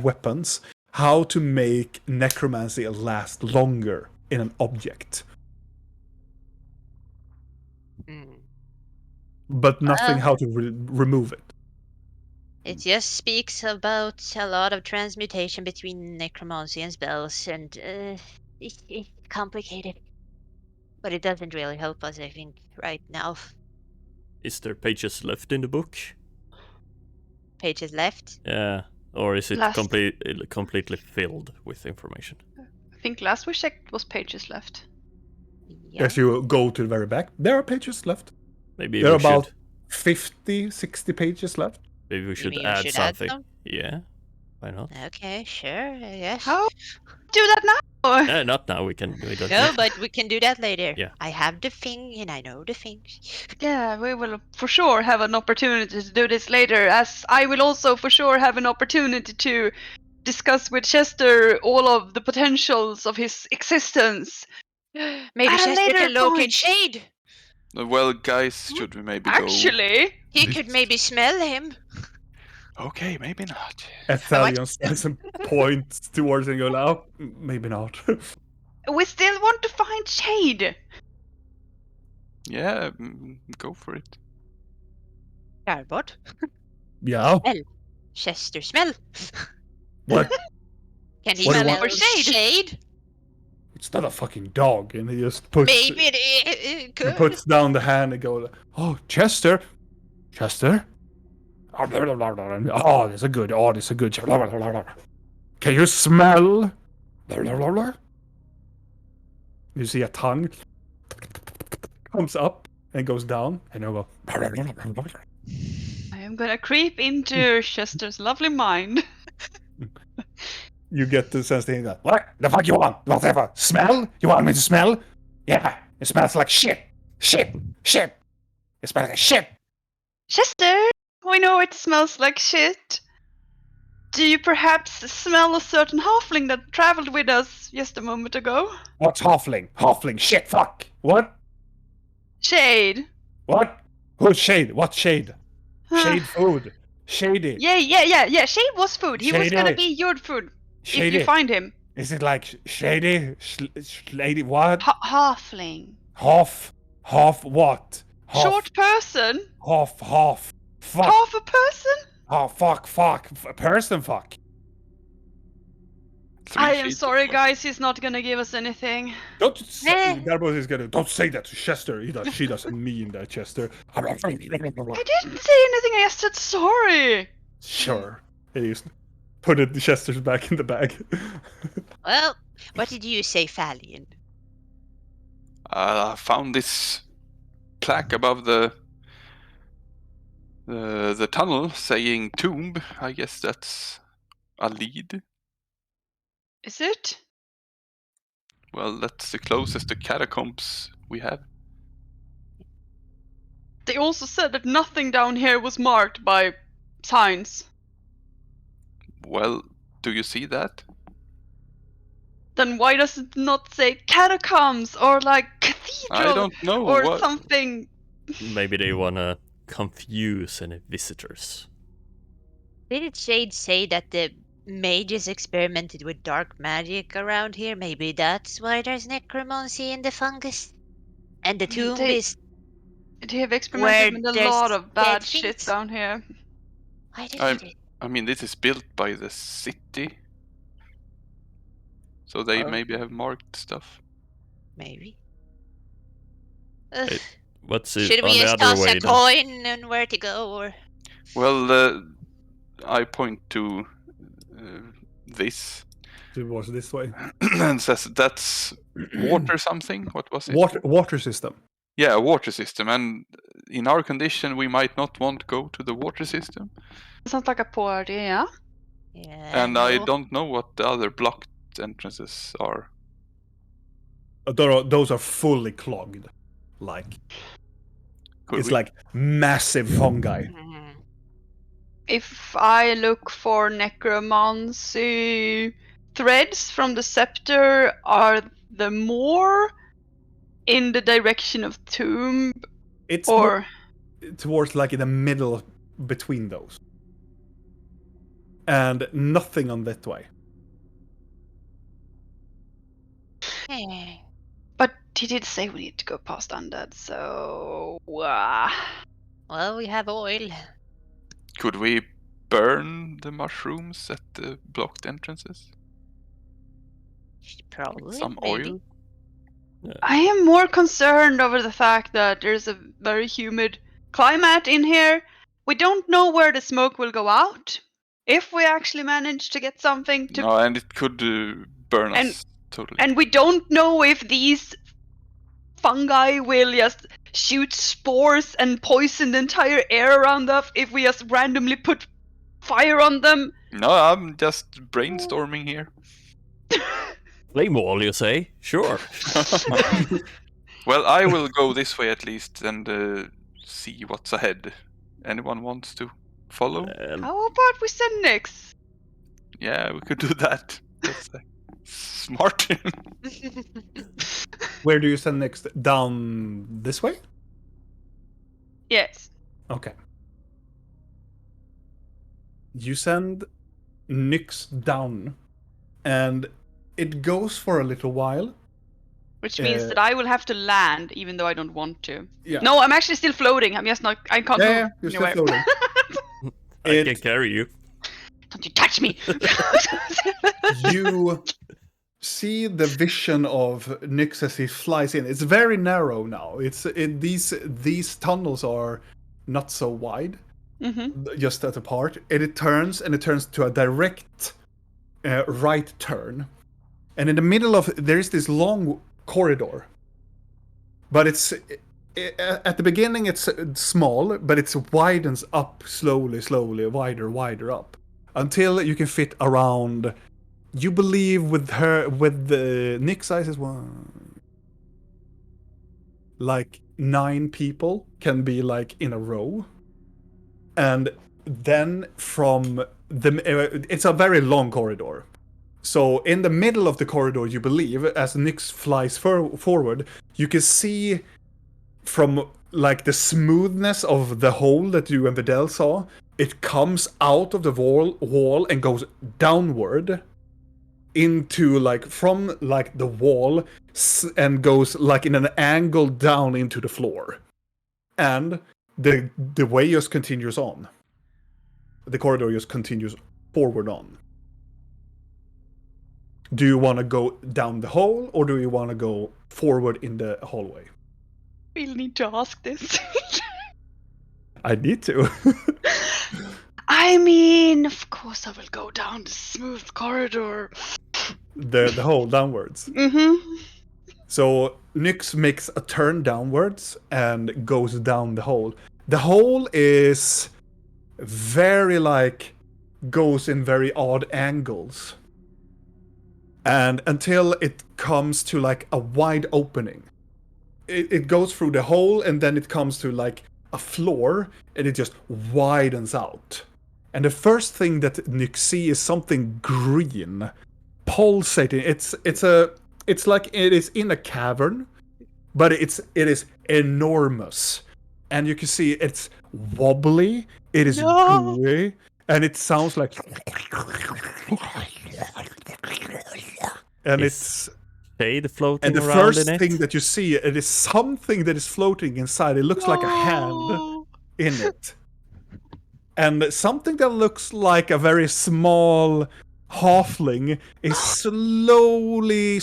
Speaker 1: weapons, how to make necromancy last longer in an object. But nothing how to remove it.
Speaker 3: It just speaks about a lot of transmutation between necromancy and spells, and it's complicated. But it doesn't really help us, I think, right now.
Speaker 4: Is there pages left in the book?
Speaker 3: Pages left.
Speaker 4: Yeah. Or is it
Speaker 5: Last-
Speaker 4: completely filled with information?
Speaker 5: I think last we checked was pages left.
Speaker 3: Yeah.
Speaker 1: If you go to the very back, there are pages left.
Speaker 4: Maybe
Speaker 1: There are
Speaker 4: we
Speaker 1: about
Speaker 4: should
Speaker 1: 50, 60 pages left.
Speaker 4: maybe we should
Speaker 6: mean we
Speaker 4: add
Speaker 6: should add
Speaker 4: something.
Speaker 6: some?
Speaker 4: Yeah. Why not?
Speaker 3: Okay, sure, yes.
Speaker 5: How do that now?
Speaker 4: Not now. We don't
Speaker 3: No,
Speaker 4: need-
Speaker 3: but we can do that later.
Speaker 4: Yeah.
Speaker 3: I have the thing and I know the things.
Speaker 5: Yeah, we will for sure have an opportunity to do this later, as I will also for sure have an opportunity to discuss with Chester all of the potentials of his existence.
Speaker 3: Maybe
Speaker 5: At a
Speaker 3: Chester
Speaker 5: later
Speaker 3: can locate
Speaker 5: point.
Speaker 3: Shade.
Speaker 2: Well, guys, should we maybe go?
Speaker 5: Actually,
Speaker 3: He could maybe smell him.
Speaker 2: Okay, maybe not.
Speaker 1: Athalion stands and points towards it and goes, oh, maybe not.
Speaker 5: we still want to find Shade.
Speaker 2: Yeah, go for it.
Speaker 3: Garbot.
Speaker 1: Yeah.
Speaker 3: Chester, smell.
Speaker 1: What?
Speaker 3: Can he
Speaker 1: What do you
Speaker 3: smell
Speaker 1: want?
Speaker 3: Shade?
Speaker 1: It's not a fucking dog. And he just puts,
Speaker 3: Maybe it
Speaker 1: he
Speaker 3: could.
Speaker 1: puts down the hand and goes, oh, Chester. Chester? Oh, this is a good. Oh, this is a good. Can you smell? You see a tongue comes up and goes down, and you'll go.
Speaker 5: I am gonna creep into Chester's lovely mind.
Speaker 1: You get the sense that what the fuck you want? Whatever. Smell? You want me to smell? Yeah. It smells like shit. Shit. Shit. It smells like shit.
Speaker 5: Chester, we know it smells like shit. Do you perhaps smell a certain halfling that traveled with us just a moment ago?
Speaker 1: What's halfling? Halfling. Shit. Fuck. What?
Speaker 5: Shade.
Speaker 1: What? Who's Shade? What Shade? Shade food. Shady.
Speaker 5: Yeah. Shade was food. He was
Speaker 1: Shady.
Speaker 5: gonna be your food if
Speaker 1: Shady.
Speaker 5: you find him.
Speaker 1: Is it like shady? Lady what?
Speaker 5: Halfling.
Speaker 1: Half what? Half,
Speaker 5: Short person.
Speaker 1: Half. Fuck.
Speaker 5: Half a person.
Speaker 1: Oh, fuck. Person fuck.
Speaker 5: I am sorry, guys. He's not gonna give us anything.
Speaker 1: Don't say, Garbos is gonna, don't say that to Chester. She doesn't mean that, Chester.
Speaker 5: I didn't say anything. I just said sorry.
Speaker 1: Sure. It is. Put it Chester's back in the bag.
Speaker 3: Well, what did you say, Falion?
Speaker 2: I found this plaque above the tunnel saying tomb. I guess that's a lead.
Speaker 5: Is it?
Speaker 2: Well, that's the closest to catacombs we have.
Speaker 5: They also said that nothing down here was marked by signs.
Speaker 2: Well, do you see that?
Speaker 5: Then why does it not say catacombs or like cathedral
Speaker 2: I don't know.
Speaker 5: or
Speaker 2: what?
Speaker 5: something?
Speaker 4: Maybe they wanna confuse any visitors.
Speaker 3: Didn't Shade say that the mages experimented with dark magic around here? Maybe that's why there's necromancy in the fungus. And the tomb is...
Speaker 5: They have experimented with a
Speaker 3: there's
Speaker 5: lot of bad
Speaker 3: dead
Speaker 5: shit
Speaker 3: things.
Speaker 5: down here.
Speaker 3: Why did
Speaker 2: I'm-
Speaker 3: it?
Speaker 2: I mean, this is built by the city. So they maybe have marked stuff.
Speaker 3: Maybe. Ugh.
Speaker 4: What's it
Speaker 3: Should
Speaker 4: on
Speaker 3: we
Speaker 4: the
Speaker 3: just
Speaker 4: other
Speaker 3: toss
Speaker 4: way
Speaker 3: a
Speaker 4: then?
Speaker 3: coin and where to go, or...
Speaker 2: Well, I point to this
Speaker 1: It was this way.
Speaker 2: and says that's water something. What was it?
Speaker 1: Water system.
Speaker 2: Yeah, a water system. And in our condition, we might not want to go to the water system.
Speaker 5: Sounds like a poor idea, yeah?
Speaker 3: Yeah,
Speaker 2: And I
Speaker 3: no.
Speaker 2: don't know what the other blocked entrances are.
Speaker 1: Those are fully clogged. Like,
Speaker 2: Could
Speaker 1: it's
Speaker 2: we-
Speaker 1: like massive fungi.
Speaker 3: Mhm.
Speaker 5: If I look for necromancy threads from the scepter, are the more in the direction of tomb
Speaker 1: It's
Speaker 5: or
Speaker 1: more towards like in the middle between those. And nothing on that way.
Speaker 3: Eh.
Speaker 5: but he did say we need to go past undead, so
Speaker 3: Well, we have oil.
Speaker 2: Could we burn the mushrooms at the blocked entrances?
Speaker 3: Probably.
Speaker 2: Some
Speaker 3: maybe.
Speaker 2: oil?
Speaker 5: I am more concerned over the fact that there's a very humid climate in here. We don't know where the smoke will go out. if we actually manage to get something to,
Speaker 2: No, and it could burn
Speaker 5: And-
Speaker 2: us totally.
Speaker 5: and we don't know if these fungi will just shoot spores and poison the entire air around us if we just randomly put fire on them.
Speaker 2: No, I'm just brainstorming here.
Speaker 4: Flame wall, you say? Sure.
Speaker 2: Well, I will go this way at least and see what's ahead. Anyone wants to follow?
Speaker 5: How about we send Nyx?
Speaker 2: Yeah, we could do that. That's smart.
Speaker 1: Where do you send next? Down this way?
Speaker 5: Yes.
Speaker 1: Okay. You send Nyx down, and it goes for a little while.
Speaker 5: Which means that I will have to land, even though I don't want to.
Speaker 1: Yeah.
Speaker 5: No, I'm actually still floating. I'm just not. I can't
Speaker 1: Yeah,
Speaker 5: move.
Speaker 1: you're still
Speaker 5: anywhere.
Speaker 1: floating.
Speaker 4: I can carry you.
Speaker 5: Don't you touch me!
Speaker 1: You see the vision of Nyx as he flies in. It's very narrow now. These tunnels are not so wide, just at a part. And it turns to a direct right turn. And in the middle of there is this long corridor. But at the beginning it's small, but it widens up slowly, wider up, until you can fit around. You believe with the Nick's size is like 9 people can be like in a row, and then from it's a very long corridor. So in the middle of the corridor, you believe, as Nyx flies forward, you can see from like the smoothness of the hole that you and Videl saw, it comes out of the wall and goes downward into like from like the wall and goes like in an angle down into the floor. And the way just continues on. The corridor just continues forward on. Do you want to go down the hole, or do you want to go forward in the hallway?
Speaker 5: We'll need to ask this.
Speaker 1: I need to.
Speaker 5: I mean, of course I will go down the smooth corridor.
Speaker 1: the hole downwards.
Speaker 5: Mm-hmm.
Speaker 1: So Nyx makes a turn downwards and goes down the hole. The hole is very goes in very odd angles. And until it comes to like a wide opening. It goes through the hole and then it comes to like a floor and it just widens out. And the first thing that Nyx sees is something green pulsating. It's like it is in a cavern, but it is enormous. And you can see it's wobbly, it is gooey, and it sounds like and it's
Speaker 4: shade floating
Speaker 1: and the
Speaker 4: around
Speaker 1: first
Speaker 4: in it.
Speaker 1: thing that you see, it is something that is floating inside. It looks like a hand in it. And something that looks like a very small halfling is slowly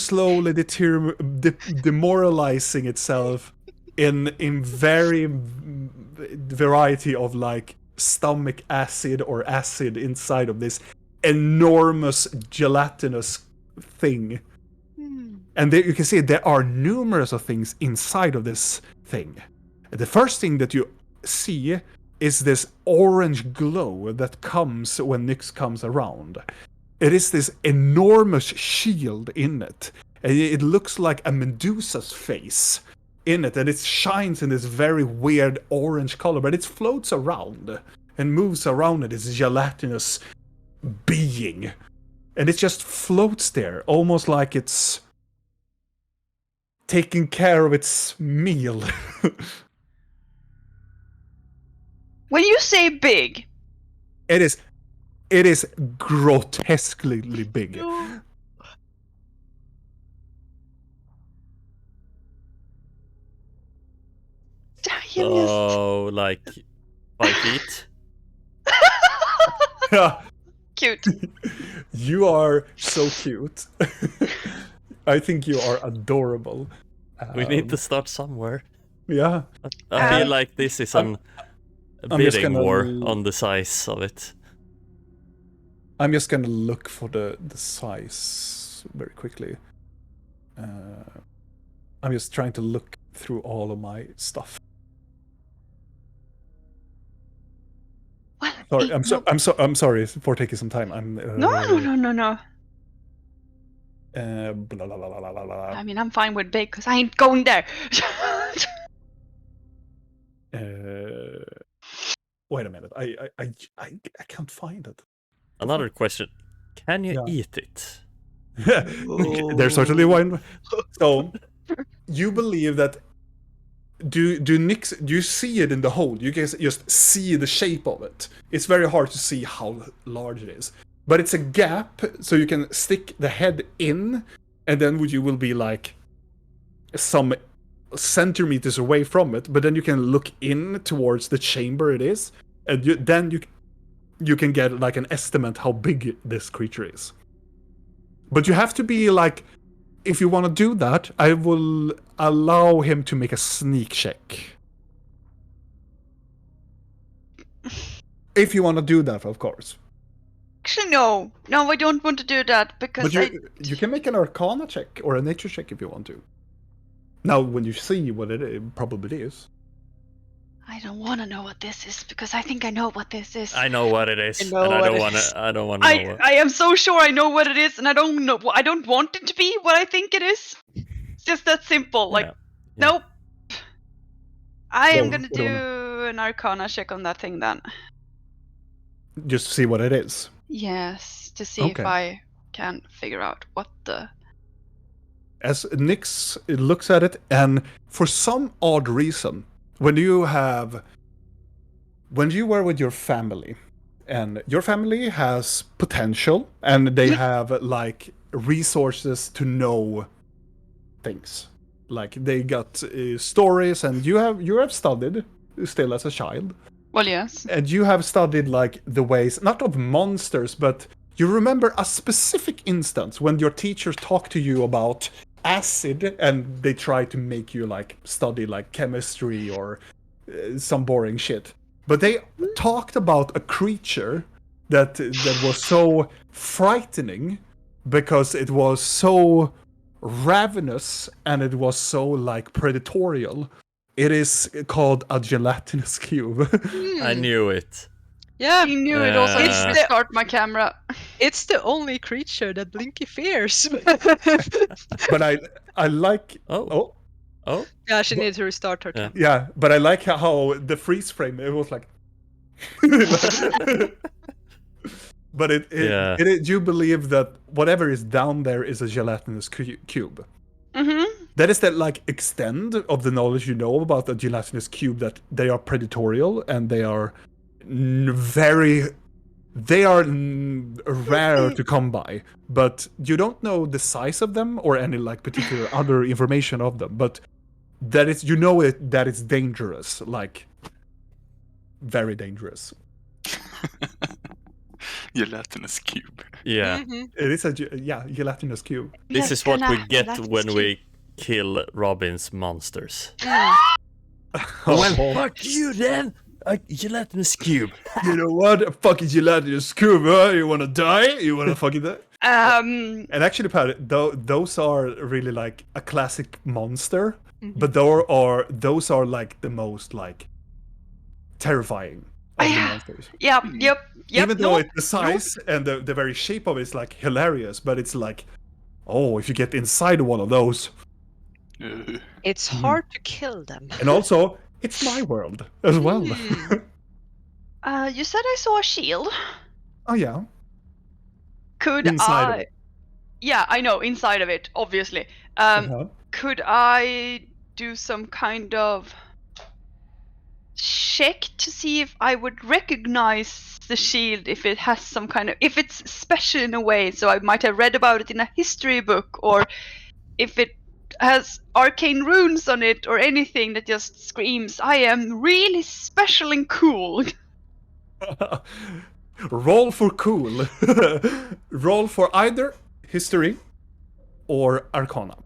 Speaker 1: demoralizing itself in very variety of like stomach acid or acid inside of this enormous gelatinous thing. And there you can see there are numerous of things inside of this thing. The first thing that you see is this orange glow that comes when Nyx comes around. It is this enormous shield in it. And it looks like a Medusa's face in it, and it shines in this very weird orange color, but it floats around and moves around in this gelatinous being. And it just floats there, almost like it's taking care of its meal.
Speaker 5: When you say big,
Speaker 1: It is grotesquely big.
Speaker 4: Oh, like 5 feet?
Speaker 5: Cute.
Speaker 1: You are so cute. I think you are adorable.
Speaker 4: We need to start somewhere.
Speaker 1: Yeah.
Speaker 4: I feel like this is a
Speaker 1: I'm just
Speaker 4: bidding
Speaker 1: gonna
Speaker 4: war on the size of it.
Speaker 1: I'm just gonna look for the size very quickly. I'm just trying to look through all of my stuff.
Speaker 5: Well,
Speaker 1: Sorry,
Speaker 5: hey,
Speaker 1: I'm sorry for taking some time. I'm
Speaker 5: No.
Speaker 1: blah, blah, blah, blah, blah, blah.
Speaker 5: I mean, I'm fine with big because I ain't going there.
Speaker 1: Wait a minute. I can't find it.
Speaker 4: Another question. Can you
Speaker 1: Yeah.
Speaker 4: eat it?
Speaker 1: There's certainly one. So you believe that do you see it in the hole? You can just see the shape of it. It's very hard to see how large it is. But it's a gap, so you can stick the head in, and then you will be like some centimeters away from it. But then you can look in towards the chamber it is, and then you can get like an estimate how big this creature is. But you have to be like, if you want to do that, I will allow him to make a sneak check. If you want to do that, of course.
Speaker 5: Actually, no, I don't want to do that because
Speaker 1: But you can make an Arcana check or a Nature check if you want to. Now, when you see what it probably is.
Speaker 5: I don't want to know what this is because I think I know what this is.
Speaker 4: I know what it is,
Speaker 6: I know
Speaker 4: and I
Speaker 6: what
Speaker 4: don't
Speaker 6: it
Speaker 4: want
Speaker 6: is.
Speaker 4: to. I don't want to know what.
Speaker 5: I am so sure I know what it is, and I don't know. I don't want it to be what I think it is. It's just that simple. Like,
Speaker 4: Yeah.
Speaker 5: nope. I am
Speaker 1: Well,
Speaker 5: gonna
Speaker 1: hold on.
Speaker 5: do an Arcana check on that thing then.
Speaker 1: Just see what it is.
Speaker 5: Yes, to see
Speaker 1: Okay.
Speaker 5: if I can figure out what the.
Speaker 1: As Nyx looks at it, and for some odd reason, when you were with your family, and your family has potential, and they have like resources to know things, like they got stories, and you have studied still as a child,
Speaker 5: Well, yes.
Speaker 1: and you have studied like the ways not of monsters, but you remember a specific instance when your teachers talked to you about acid, and they try to make you like study like chemistry or some boring shit. But they talked about a creature that was so frightening because it was so ravenous and it was so like predatorial. It is called a gelatinous cube.
Speaker 4: I knew it.
Speaker 6: Yeah,
Speaker 5: I knew it also
Speaker 4: It's
Speaker 5: to
Speaker 6: the-
Speaker 5: restart my camera.
Speaker 6: it's the only creature that Blinky fears.
Speaker 1: But I like
Speaker 4: Oh.
Speaker 6: Yeah, she needs to restart her
Speaker 4: Yeah.
Speaker 6: camera.
Speaker 1: yeah, but I like how the freeze frame, it was like but
Speaker 4: Yeah.
Speaker 1: you believe that whatever is down there is a gelatinous cube.
Speaker 5: Mm-hmm.
Speaker 1: That is the like extent of the knowledge you know about the gelatinous cube, that they are predatorial and they are rare to come by, but you don't know the size of them or any like particular other information of them, but that is, you know it, that it's dangerous, like very dangerous.
Speaker 2: Gelatinous cube.
Speaker 4: Yeah.
Speaker 6: Mhm.
Speaker 1: It is a gelatinous cube.
Speaker 4: This is what we get when we kill Robin's monsters.
Speaker 1: Oh,
Speaker 4: Fuck you then! A gelatinous cube.
Speaker 1: you know what? A fucking gelatinous cube, huh? You wanna die? You wanna fucking die? And actually, Pat, those are really like a classic monster, but those are like the most like terrifying of the monsters.
Speaker 5: Yep.
Speaker 1: Even though the size and the very shape of it is like hilarious, but it's like, oh, if you get inside one of those,
Speaker 6: It's hard to kill them.
Speaker 1: and also it's my world as well.
Speaker 5: You said I saw a shield.
Speaker 1: Oh yeah,
Speaker 5: Could
Speaker 1: inside
Speaker 5: I?
Speaker 1: of it.
Speaker 5: Yeah, I know, inside of it, obviously. Could I do some kind of check to see if I would recognize the shield, if it has some kind of, if it's special in a way, so I might have read about it in a history book, or if it has arcane runes on it, or anything that just screams, I am really special and cool.
Speaker 1: Roll for cool. Roll for either history or arcana.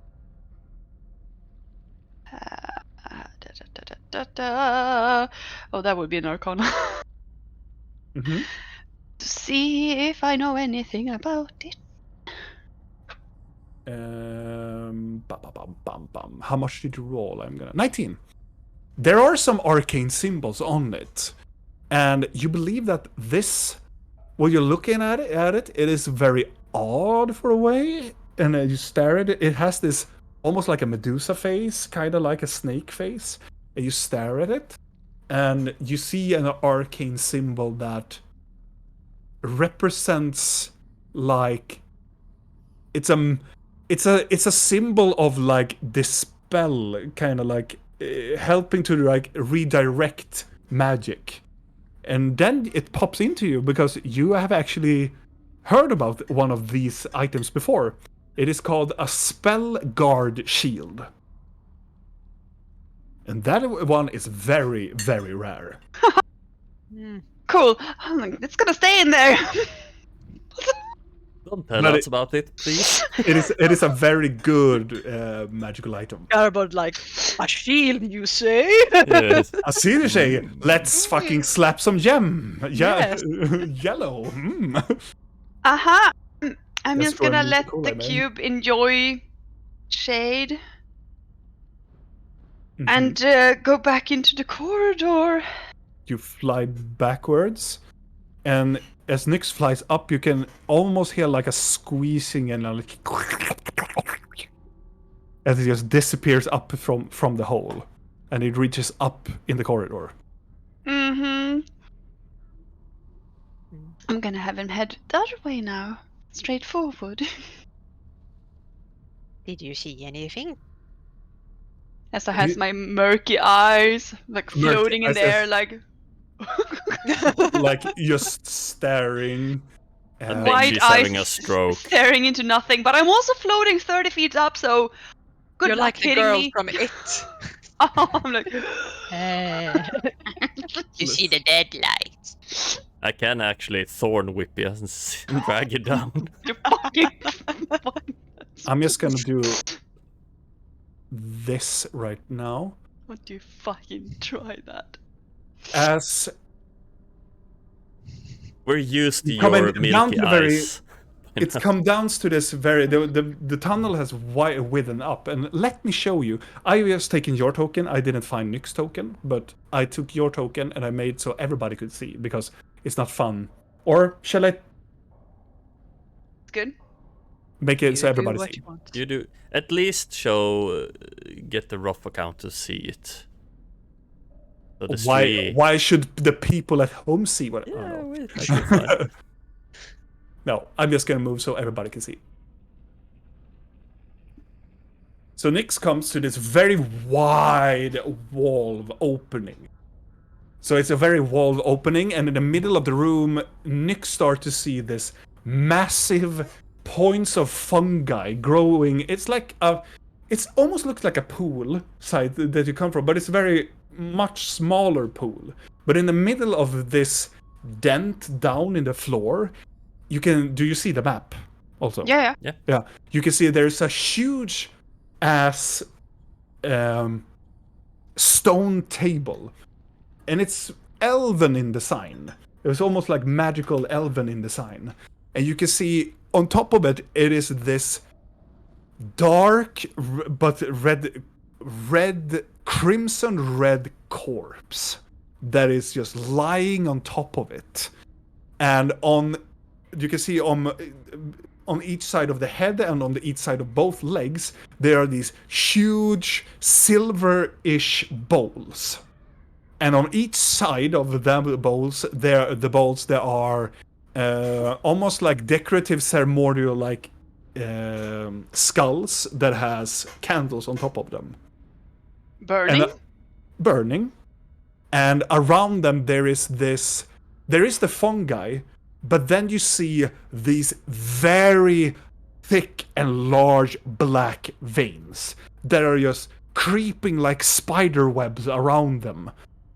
Speaker 5: Oh, that would be an arcana.
Speaker 1: Mm-hmm.
Speaker 5: to see if I know anything about it.
Speaker 1: How much did you roll? 19. There are some arcane symbols on it, and you believe that this, while you're looking at it, it is very odd for a way. And you stare at it. It has this almost like a Medusa face, kind of like a snake face. And you stare at it, and you see an arcane symbol that represents like it's a symbol of like dispel, kind of like helping to like redirect magic. And then it pops into you because you have actually heard about one of these items before. It is called a spell guard shield. And that one is very, very rare.
Speaker 5: Cool. I'm like, it's gonna stay in there.
Speaker 4: Don't tell
Speaker 1: But
Speaker 4: us about it, please.
Speaker 1: It is a very good magical item.
Speaker 6: Garbled like, a shield, you say?
Speaker 4: Yes.
Speaker 1: I see you say, let's fucking slap some gem. Yeah,
Speaker 6: Yes.
Speaker 1: yellow.
Speaker 5: Aha. I'm
Speaker 1: That's
Speaker 5: just gonna
Speaker 1: for
Speaker 5: let
Speaker 1: musical,
Speaker 5: the
Speaker 1: I mean.
Speaker 5: cube enjoy shade
Speaker 1: Mhm.
Speaker 5: and go back into the corridor.
Speaker 1: You fly backwards, and as Nyx flies up, you can almost hear like a squeezing and like as it just disappears up from the hole, and it reaches up in the corridor.
Speaker 5: Mm-hmm. I'm gonna have him head the other way now. Straight forward.
Speaker 3: Did you see anything?
Speaker 5: As I has my murky eyes, like
Speaker 1: Murky
Speaker 5: floating in
Speaker 1: eyes,
Speaker 5: the air, like
Speaker 1: Like just staring.
Speaker 4: I
Speaker 1: and-
Speaker 4: think
Speaker 5: wide
Speaker 4: she's having a
Speaker 5: eyes
Speaker 4: stroke.
Speaker 5: staring into nothing. But I'm also floating 30 feet up, so good
Speaker 6: You're
Speaker 5: luck
Speaker 6: like the
Speaker 5: hitting
Speaker 6: girl
Speaker 5: me.
Speaker 6: from It.
Speaker 5: I'm like,
Speaker 3: You see the deadlight.
Speaker 4: I can actually thorn whip you and drag you down.
Speaker 5: you fucking.
Speaker 1: I'm just gonna do this right now.
Speaker 5: Would you fucking try that?
Speaker 1: As
Speaker 4: We're used to
Speaker 1: Coming
Speaker 4: your
Speaker 1: down
Speaker 4: milky
Speaker 1: to the very-
Speaker 4: eyes.
Speaker 1: it's come down to this very the tunnel has widden up, and let me show you. I was taking your token. I didn't find Nyx's token, but I took your token and I made so everybody could see, because it's not fun. Or shall I
Speaker 5: It's good.
Speaker 1: make it so
Speaker 6: You do
Speaker 1: everybody
Speaker 6: what
Speaker 1: see?
Speaker 6: you want.
Speaker 4: You do at least show, get the rough account to see it. So the
Speaker 1: Why should the people at home see what?
Speaker 4: Yeah,
Speaker 1: Oh, no.
Speaker 4: wait, I can find it.
Speaker 1: No, I'm just gonna move so everybody can see. So Nyx comes to this very wide wall opening. So it's a very walled opening, and in the middle of the room, Nyx starts to see this massive points of fungi growing. It's like it almost looks like a pool side that you come from, but it's a very much smaller pool. But in the middle of this dent down in the floor, do you see the map also?
Speaker 5: Yeah.
Speaker 1: Yeah, you can see there's a huge ass stone table, and it's elven in design. It was almost like magical elven in design, and you can see on top of it, it is this dark but crimson red corpse that is just lying on top of it, and you can see on each side of the head and on each side of both legs, there are these huge silver-ish bowls. And on each side of the bowls, there are almost like decorative ceremonial like skulls that has candles on top of them.
Speaker 5: Burning.
Speaker 1: And, burning. And around them there is the fungi, but then you see these very thick and large black veins that are just creeping like spider webs around them.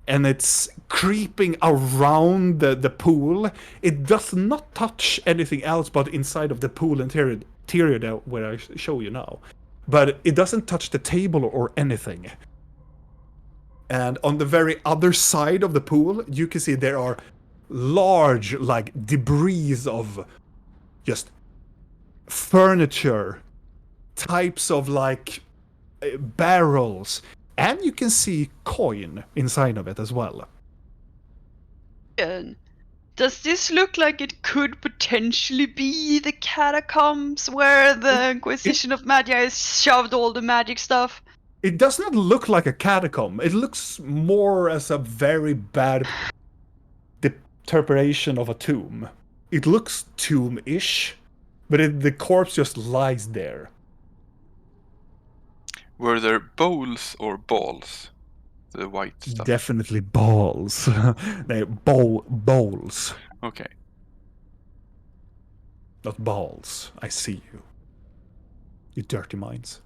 Speaker 1: And it's creeping around the pool. It does not touch anything else but inside of the pool interior that where I show you now. But it doesn't touch the table or anything. And on the very other side of the pool, you can see there are large, like, debris of just furniture, types of, like, barrels, and you can see coin inside of it as well.
Speaker 5: Does this look like it could potentially be the catacombs where the Inquisition of Magia has shoved all the magic stuff?
Speaker 1: It does not look like a catacomb. It looks more as a very bad interpretation of a tomb. It looks tomb-ish, but the corpse just lies there.
Speaker 2: Were there bowls or balls? The white stuff.
Speaker 1: Definitely balls. They're bowls,
Speaker 2: Okay.
Speaker 1: not balls. I see you. You dirty minds.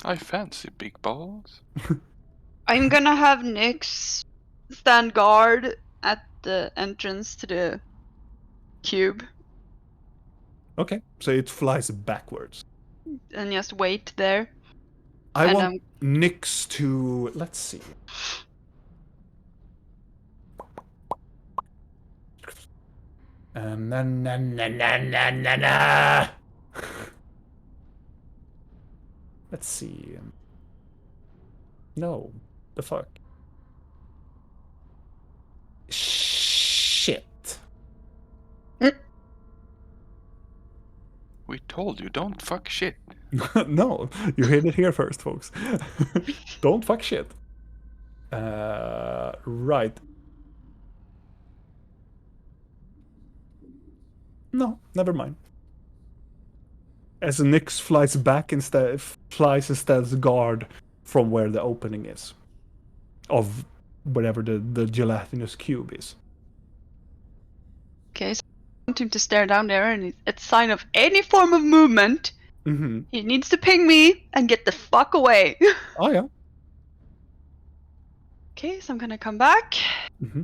Speaker 2: I fancy big balls.
Speaker 5: I'm gonna have Nyx stand guard at the entrance to the cube
Speaker 1: Okay, so it flies backwards.
Speaker 5: and just wait there.
Speaker 1: I
Speaker 5: And,
Speaker 1: want Nyx to... Let's see. Na na na na na na na. Let's see. No. The fuck? Shit.
Speaker 2: We told you, don't fuck shit.
Speaker 1: No, you heard it here first, folks. Don't fuck shit. Right. No, never mind. As Nyx flies back instead, as guard from where the opening is, of whatever the gelatinous cube is.
Speaker 5: Okay, so I want him to stare down there, and at sign of any form of movement,
Speaker 1: Mm-hmm.
Speaker 5: he needs to ping me and get the fuck away.
Speaker 1: Oh yeah.
Speaker 5: Okay, so I'm gonna come back,
Speaker 1: Mm-hmm.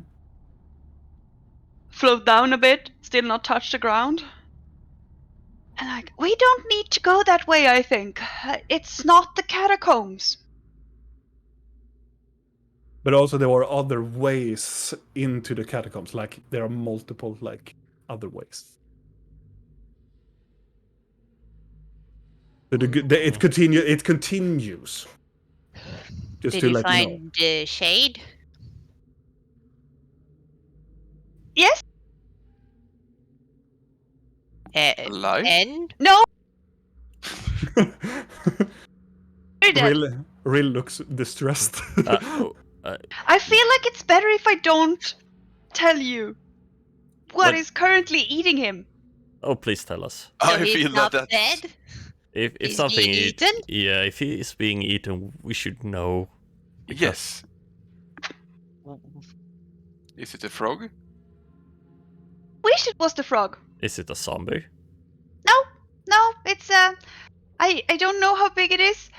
Speaker 5: float down a bit, still not touch the ground. And like, we don't need to go that way, I think. It's not the catacombs.
Speaker 1: But also there are other ways into the catacombs. Like there are multiple like other ways. So it continues. Just
Speaker 3: Did
Speaker 1: to
Speaker 3: you
Speaker 1: let you know.
Speaker 3: find the shade?
Speaker 5: Yes?
Speaker 2: Alive?
Speaker 3: And
Speaker 5: No? Very dead.
Speaker 1: Rill looks distressed.
Speaker 5: I feel like it's better if I don't tell you what is currently eating him.
Speaker 4: Oh, please tell us.
Speaker 3: so
Speaker 2: I
Speaker 3: he's
Speaker 2: feel
Speaker 3: not
Speaker 2: that that's...
Speaker 3: dead?
Speaker 4: If
Speaker 3: He's
Speaker 4: something
Speaker 3: being eaten?
Speaker 4: yeah, if he is being eaten, we should know.
Speaker 2: Yes. Is it a frog?
Speaker 5: Wish it was the frog.
Speaker 4: Is it a zombie?
Speaker 5: No, it's I don't know how big it is.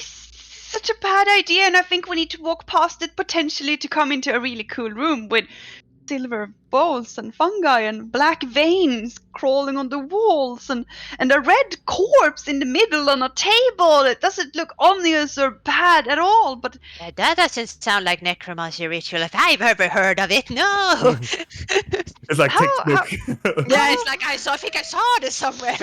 Speaker 5: Such a bad idea, and I think we need to walk past it potentially to come into a really cool room with silver bowls and fungi and black veins crawling on the walls and a red corpse in the middle on a table. It doesn't look ominous or bad at all, but
Speaker 3: That doesn't sound like necromancy ritual if I've ever heard of it. No.
Speaker 1: It's like textbook.
Speaker 3: Yeah, it's like I think I saw this somewhere.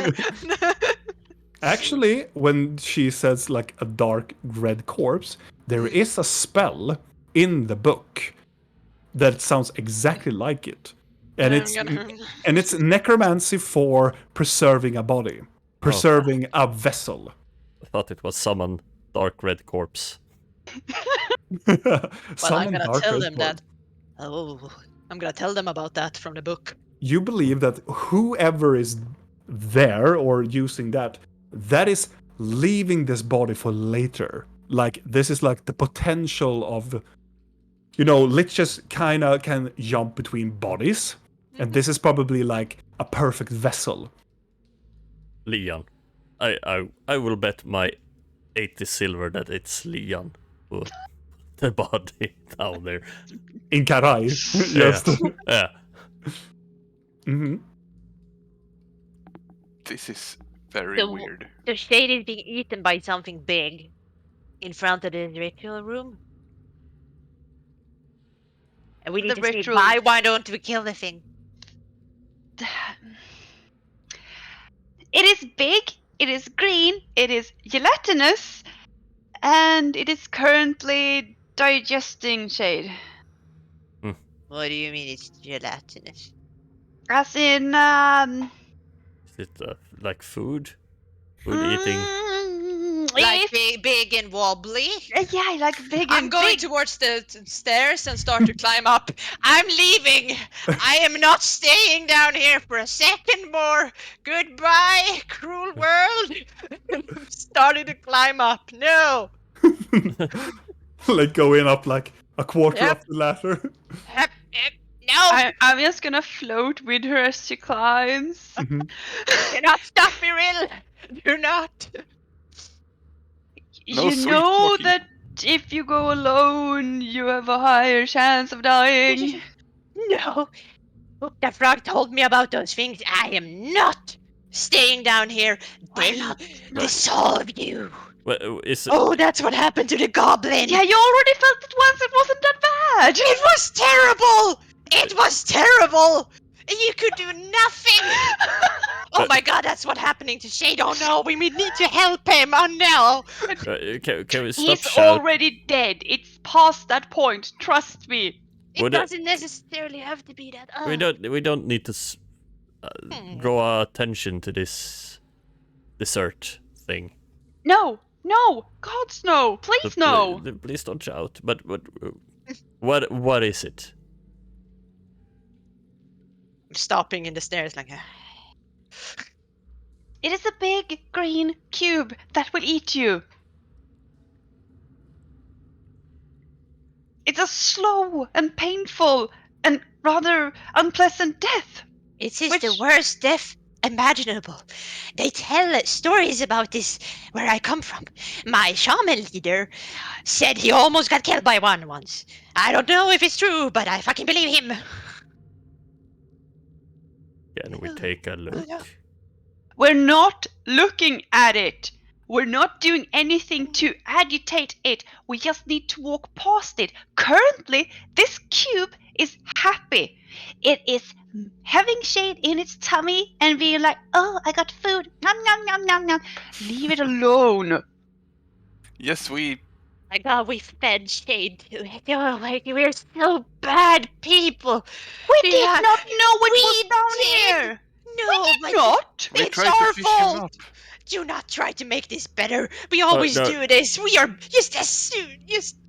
Speaker 1: Actually, when she says like a dark red corpse, there is a spell in the book that sounds exactly like it. And it's necromancy for preserving a body, preserving a vessel.
Speaker 4: I thought it was summon dark red corpse.
Speaker 6: Well, I'm
Speaker 1: Summon
Speaker 6: gonna
Speaker 1: dark
Speaker 6: tell
Speaker 1: red
Speaker 6: them
Speaker 1: corpse.
Speaker 6: that. Oh, I'm gonna tell them about that from the book.
Speaker 1: You believe that whoever is there or using that is leaving this body for later. Like this is like the potential of, liches kind of can jump between bodies, and this is probably like a perfect vessel.
Speaker 4: Leon. I will bet my 80 silver that it's Leon who put the body down there.
Speaker 1: In Karai, yes.
Speaker 4: Yeah.
Speaker 1: Hmm.
Speaker 2: This is very
Speaker 3: So-
Speaker 2: weird.
Speaker 3: The shade is being eaten by something big in front of the ritual room. And we need
Speaker 5: The
Speaker 3: to say
Speaker 5: ritual.
Speaker 3: bye. Why don't we kill the thing?
Speaker 5: It is big, it is green, it is gelatinous, and it is currently digesting Shade.
Speaker 3: What do you mean it's gelatinous?
Speaker 5: As in,
Speaker 4: Is it like food? Food eating?
Speaker 3: Like
Speaker 5: if-
Speaker 3: big and wobbly?
Speaker 5: yeah, like big
Speaker 6: I'm
Speaker 5: and
Speaker 6: going
Speaker 5: big.
Speaker 6: towards the stairs and start to climb up. I'm leaving. I am not staying down here for a second more. Goodbye, cruel world. Starting to climb up. No.
Speaker 1: Like going up like a quarter
Speaker 6: Yep.
Speaker 1: up the ladder.
Speaker 6: No.
Speaker 5: I'm just gonna float with her as she climbs.
Speaker 1: Mhm.
Speaker 6: Do not stop me, Rill. Do not.
Speaker 2: No
Speaker 5: You
Speaker 2: sweet
Speaker 5: know
Speaker 2: talking.
Speaker 5: that if you go alone, you have a higher chance of dying.
Speaker 3: No. The frog told me about those things. I am not staying down here.
Speaker 5: Why
Speaker 3: They
Speaker 5: not?
Speaker 3: dissolve you.
Speaker 4: Well, is
Speaker 3: Oh, that's what happened to the goblin.
Speaker 5: Yeah, you already felt it once. It wasn't that bad.
Speaker 3: It was terrible. It was terrible. You could do nothing. Oh my god, that's what happening to Shade. Oh no, we need to help him. Oh no.
Speaker 4: can we stop
Speaker 5: He's
Speaker 4: shouting?
Speaker 5: already dead. It's past that point. Trust me.
Speaker 3: It
Speaker 4: Would it-
Speaker 3: doesn't necessarily have to be that.
Speaker 4: We don't need to draw attention to this dessert thing.
Speaker 5: No, gods no, please no.
Speaker 4: Please don't shout. But what is it?
Speaker 6: I'm stopping in the stairs like.
Speaker 5: It is a big green cube that will eat you. It's a slow and painful and rather unpleasant death.
Speaker 3: It is
Speaker 5: Which-
Speaker 3: the worst death imaginable. They tell stories about this where I come from. My shaman leader said he almost got killed by one once. I don't know if it's true, but I fucking believe him.
Speaker 4: Can we take a look?
Speaker 5: We're not looking at it. We're not doing anything to agitate it. We just need to walk past it. Currently, this cube is happy. It is having Shade in its tummy and being like, oh, I got food. Nom, nom, nom, nom, nom. Leave it alone.
Speaker 2: Yes, we.
Speaker 3: My god, we fed Shade to it. Oh, like, we're so bad people.
Speaker 5: We did not know it
Speaker 3: we
Speaker 5: was down
Speaker 3: did.
Speaker 5: here.
Speaker 3: No,
Speaker 5: We
Speaker 3: but
Speaker 5: did not.
Speaker 2: We
Speaker 3: it's
Speaker 2: tried
Speaker 3: our
Speaker 2: to fish him
Speaker 3: fault.
Speaker 2: up.
Speaker 3: Do not try to make this better. We always
Speaker 4: no.
Speaker 3: do this. We are just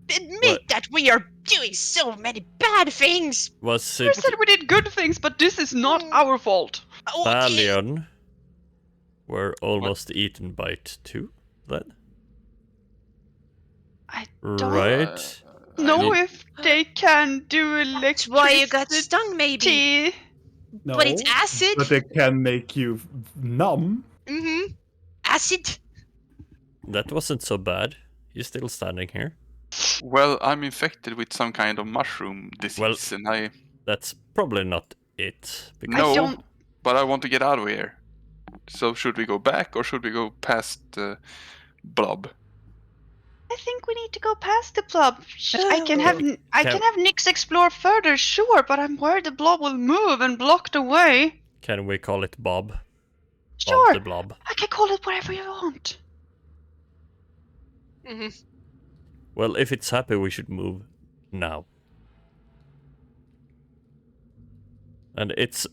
Speaker 3: admit
Speaker 4: What?
Speaker 3: that we are doing so many bad things.
Speaker 4: Was
Speaker 5: We
Speaker 4: it
Speaker 5: said we did good things, but this is not our fault.
Speaker 3: Oh,
Speaker 4: Thalion were almost eaten by it too? Then?
Speaker 5: I
Speaker 4: Right.
Speaker 5: No,
Speaker 4: mean-
Speaker 5: if they can do
Speaker 3: that's
Speaker 5: electricity.
Speaker 3: why you got stung, maybe.
Speaker 1: No,
Speaker 3: But it's acid.
Speaker 1: But it can make you numb.
Speaker 3: Mm-hmm. Acid.
Speaker 4: That wasn't so bad. You're still standing here.
Speaker 2: Well, I'm infected with some kind of mushroom disease,
Speaker 4: Well-
Speaker 2: and I.
Speaker 4: That's probably not it. Because
Speaker 2: No,
Speaker 5: don't-
Speaker 2: but I want to get out of here. So should we go back or should we go past the blob?
Speaker 5: I think we need to go past the blob. I can have Nyx explore further, sure, but I'm worried the blob will move and block the way.
Speaker 4: Can we call it Bob?
Speaker 5: Sure,
Speaker 4: Bob the Blob.
Speaker 5: I can call it whatever you want.
Speaker 6: Mm-hmm.
Speaker 4: Well, if it's happy, we should move now. And it's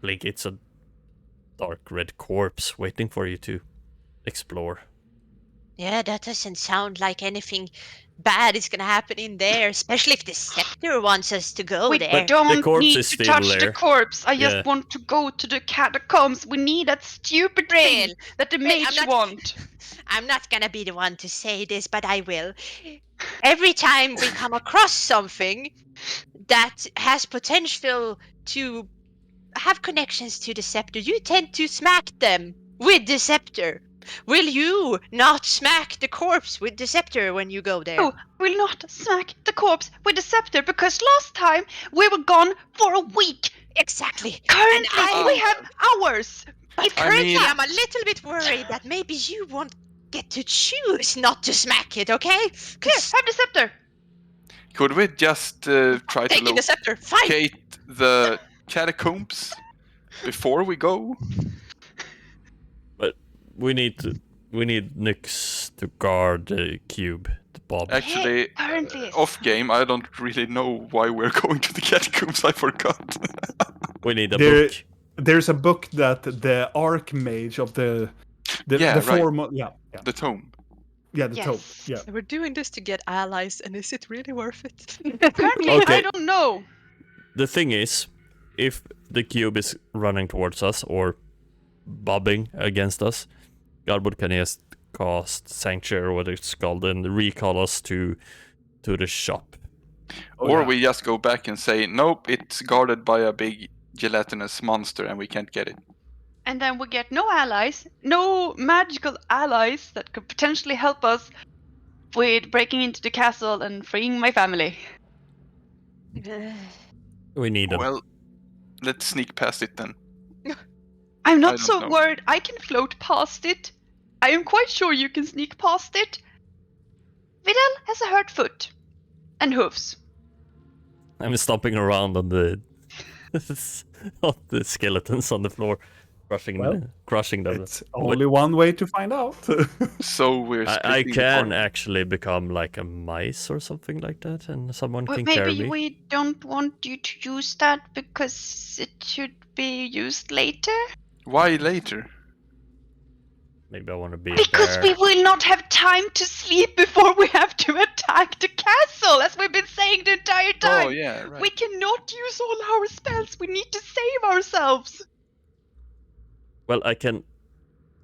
Speaker 4: like it's a dark red corpse waiting for you to explore.
Speaker 3: Yeah, that doesn't sound like anything bad is gonna happen in there, especially if the scepter wants us to go
Speaker 5: We
Speaker 3: there.
Speaker 4: But-
Speaker 5: don't
Speaker 4: corpse
Speaker 5: need
Speaker 4: is
Speaker 5: to
Speaker 4: still
Speaker 5: touch the
Speaker 4: there.
Speaker 5: corpse. I just
Speaker 4: Yeah.
Speaker 5: want to go to the catacombs. We need that stupid thing
Speaker 3: Rill,
Speaker 5: that the
Speaker 3: Rill, I'm
Speaker 5: mage
Speaker 3: not-
Speaker 5: want.
Speaker 3: I'm not gonna be the one to say this, but I will. Every time we come across something that has potential to have connections to the scepter, you tend to smack them with the scepter. Will you not smack the corpse with the scepter when you go there?
Speaker 5: No, we'll not smack the corpse with the scepter because last time we were gone for a week.
Speaker 3: Exactly.
Speaker 5: Currently,
Speaker 3: I-
Speaker 5: we have hours.
Speaker 3: But
Speaker 2: I
Speaker 3: currently,
Speaker 2: mean-
Speaker 3: I'm a little bit worried that maybe you won't get to choose not to smack it, okay?
Speaker 5: Here,
Speaker 3: 'Cause
Speaker 5: have the scepter.
Speaker 2: Could we just try to
Speaker 6: Taking the scepter. Fine.
Speaker 2: locate the catacombs before we go?
Speaker 4: But we need Nyx to guard the cube, the Bob.
Speaker 2: Actually,
Speaker 5: Currently,
Speaker 2: off game, I don't really know why we're going to the catacombs. I forgot.
Speaker 4: We need a
Speaker 1: There-
Speaker 4: book.
Speaker 1: There's a book that the Archmage of the
Speaker 2: Yeah, right.
Speaker 1: form, yeah,
Speaker 2: The tome.
Speaker 1: the
Speaker 5: Yes.
Speaker 1: tome, yeah.
Speaker 6: We're doing this to get allies, and is it really worth it?
Speaker 5: currently,
Speaker 4: Okay.
Speaker 5: I don't know.
Speaker 4: The thing is, if the cube is running towards us or bobbing against us, Godwood can just cast Sanctuary or what it's called and recall us to the shop.
Speaker 2: Or
Speaker 1: yeah.
Speaker 2: we just go back and say, nope, it's guarded by a big gelatinous monster and we can't get it.
Speaker 5: And then we get no allies, no magical allies that could potentially help us with breaking into the castle and freeing my family.
Speaker 4: We need them.
Speaker 2: Well, let's sneak past it then.
Speaker 5: I'm
Speaker 2: I
Speaker 5: not
Speaker 2: don't
Speaker 5: so
Speaker 2: know.
Speaker 5: worried. I can float past it. I am quite sure you can sneak past it. Vidal has a hurt foot and hooves.
Speaker 4: I'm stomping around on the on the skeletons on the floor, crushing them.
Speaker 1: It's only one way to find out.
Speaker 2: So we're
Speaker 4: I
Speaker 2: splitting the
Speaker 4: can
Speaker 2: party.
Speaker 4: actually become like a mice or something like that, and someone
Speaker 5: But
Speaker 4: can carry
Speaker 5: maybe
Speaker 4: me.
Speaker 5: we don't want you to use that because it should be used later.
Speaker 2: Why later?
Speaker 4: Maybe I want to be a
Speaker 5: Because
Speaker 4: bear.
Speaker 5: we will not have time to sleep before we have to attack the castle, as we've been saying the entire time.
Speaker 2: Oh, yeah, right.
Speaker 5: We cannot use all our spells. We need to save ourselves.
Speaker 4: Well, I can.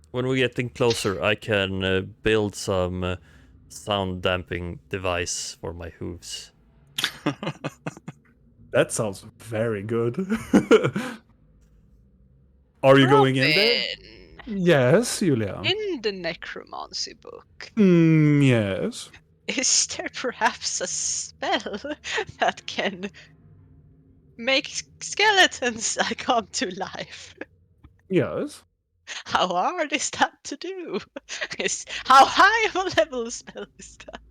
Speaker 4: When we're getting closer, I can build some sound damping device for my hooves.
Speaker 1: That sounds very good. Are you going in there?
Speaker 6: Robin,
Speaker 1: Yes, Julia.
Speaker 6: in the necromancy book,
Speaker 1: Yes.
Speaker 6: is there perhaps a spell that can make skeletons come to life?
Speaker 1: Yes.
Speaker 6: How hard is that to do? How high of a level spell is that?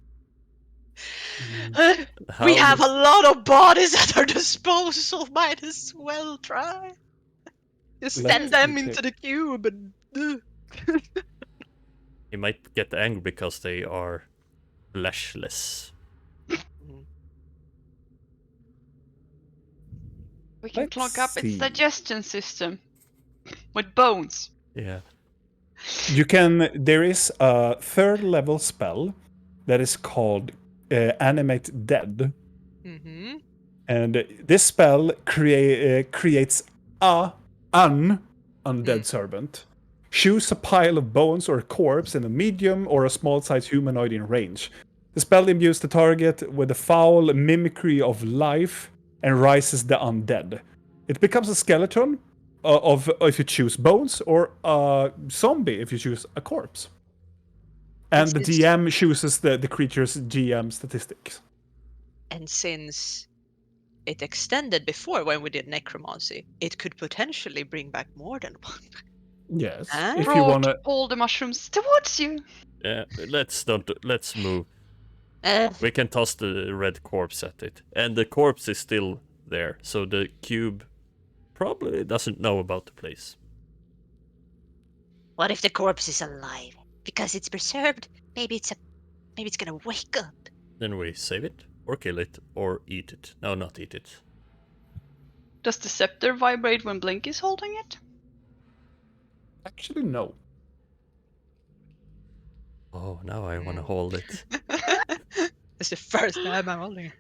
Speaker 6: We
Speaker 4: How
Speaker 6: have a lot of bodies at our disposal. Might as well try. Just
Speaker 1: Let's
Speaker 6: send them
Speaker 1: take-
Speaker 6: into the cube and.
Speaker 4: He might get angry because they are fleshless.
Speaker 5: We can
Speaker 1: Let's
Speaker 5: clog up
Speaker 1: see.
Speaker 5: its digestion system with bones.
Speaker 4: Yeah.
Speaker 1: You can. There is a third level spell that is called Animate Dead.
Speaker 6: Mm-hmm.
Speaker 1: And this spell creates an undead servant. Choose a pile of bones or a corpse in a medium or a small-sized humanoid in range. The spell imbues the target with a foul mimicry of life and rises the undead. It becomes a skeleton of if you choose bones, or a zombie if you choose a corpse. And the
Speaker 6: This is-
Speaker 1: DM chooses the creature's GM statistics.
Speaker 6: And since it extended before when we did necromancy, it could potentially bring back more than one.
Speaker 1: Yes.
Speaker 6: Ah.
Speaker 1: If you
Speaker 5: Brought
Speaker 1: want to.
Speaker 5: all the mushrooms towards you.
Speaker 4: Yeah. Let's move.
Speaker 6: Uh,
Speaker 4: We can toss the red corpse at it, and the corpse is still there, so the cube probably doesn't know about the place.
Speaker 3: What if the corpse is alive? Because it's preserved, maybe it's gonna wake up.
Speaker 4: Then we save it, or kill it, or eat it. No, not eat it.
Speaker 5: Does the scepter vibrate when Blink is holding it?
Speaker 1: Actually, no.
Speaker 4: Oh, now I want to hold it.
Speaker 6: it's the first time I'm holding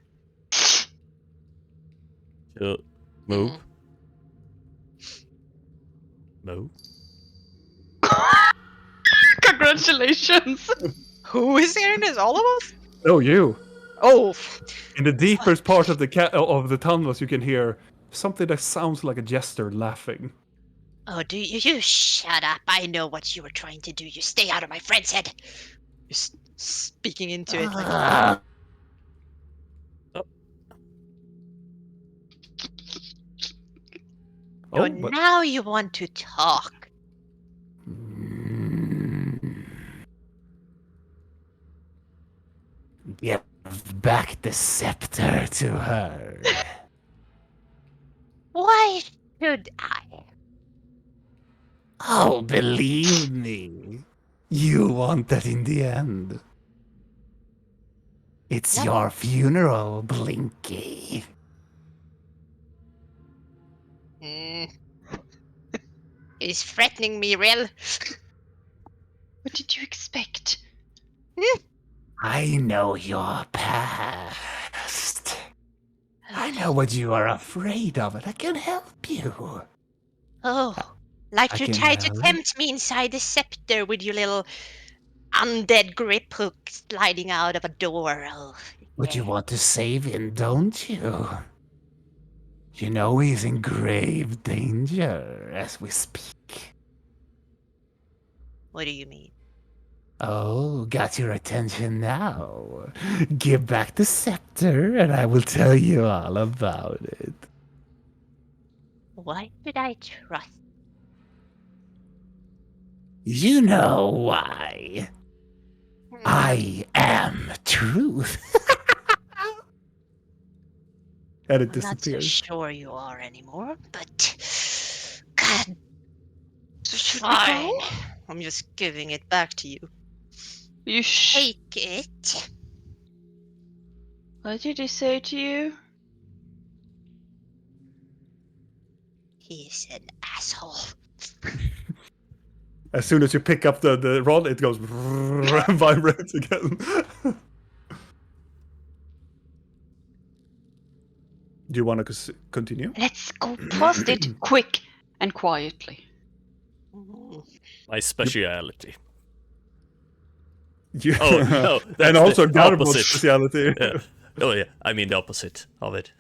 Speaker 6: it.
Speaker 4: Move. Move.
Speaker 5: Congratulations!
Speaker 6: Who is hearing this? All of us?
Speaker 1: Oh, you.
Speaker 6: Oh,
Speaker 1: In the deepest part of the tunnels, you can hear something that sounds like a jester laughing.
Speaker 3: Oh, do you shut up? I know what you were trying to do. You stay out of my friend's head.
Speaker 6: you're speaking into it. Like,
Speaker 7: Ah,
Speaker 1: Oh,
Speaker 3: Oh,
Speaker 1: but
Speaker 3: now you want to talk.
Speaker 7: you back the scepter to her.
Speaker 3: Why should I?
Speaker 7: Oh, believe me, you want that in the end. It's
Speaker 3: No.
Speaker 7: your funeral, Blinky.
Speaker 3: He's threatening me, Rill.
Speaker 5: What did you expect?
Speaker 7: I know your past. I know what you are afraid of, and I can help you.
Speaker 3: Oh, like
Speaker 7: I
Speaker 3: you
Speaker 7: can
Speaker 3: tried to
Speaker 7: help.
Speaker 3: tempt me inside the scepter with your little undead grip hook sliding out of a door. Oh,
Speaker 7: But you
Speaker 3: yeah.
Speaker 7: want to save him, don't you? You know he's in grave danger as we speak.
Speaker 3: What do you mean?
Speaker 7: Oh, got your attention now. Give back the scepter and I will tell you all about it.
Speaker 3: Why should I trust?
Speaker 7: You know why. I am truth.
Speaker 1: And it
Speaker 3: I'm not so
Speaker 1: disappears.
Speaker 3: sure you are anymore, but God,
Speaker 5: So should we
Speaker 3: fine.
Speaker 5: go?
Speaker 3: I'm just giving it back to you.
Speaker 5: You
Speaker 3: Take it.
Speaker 5: What did he say to you?
Speaker 3: He's an asshole.
Speaker 1: As soon as you pick up the rod, it goes vibrates again. Do you want to continue?
Speaker 5: Let's go past it quick and quietly.
Speaker 4: My speciality.
Speaker 1: You,
Speaker 4: Oh, no,
Speaker 1: and
Speaker 4: that's
Speaker 1: also
Speaker 4: the
Speaker 1: Garbo's
Speaker 4: opposite.
Speaker 1: speciality.
Speaker 4: Yeah. Oh yeah, I mean the opposite of it.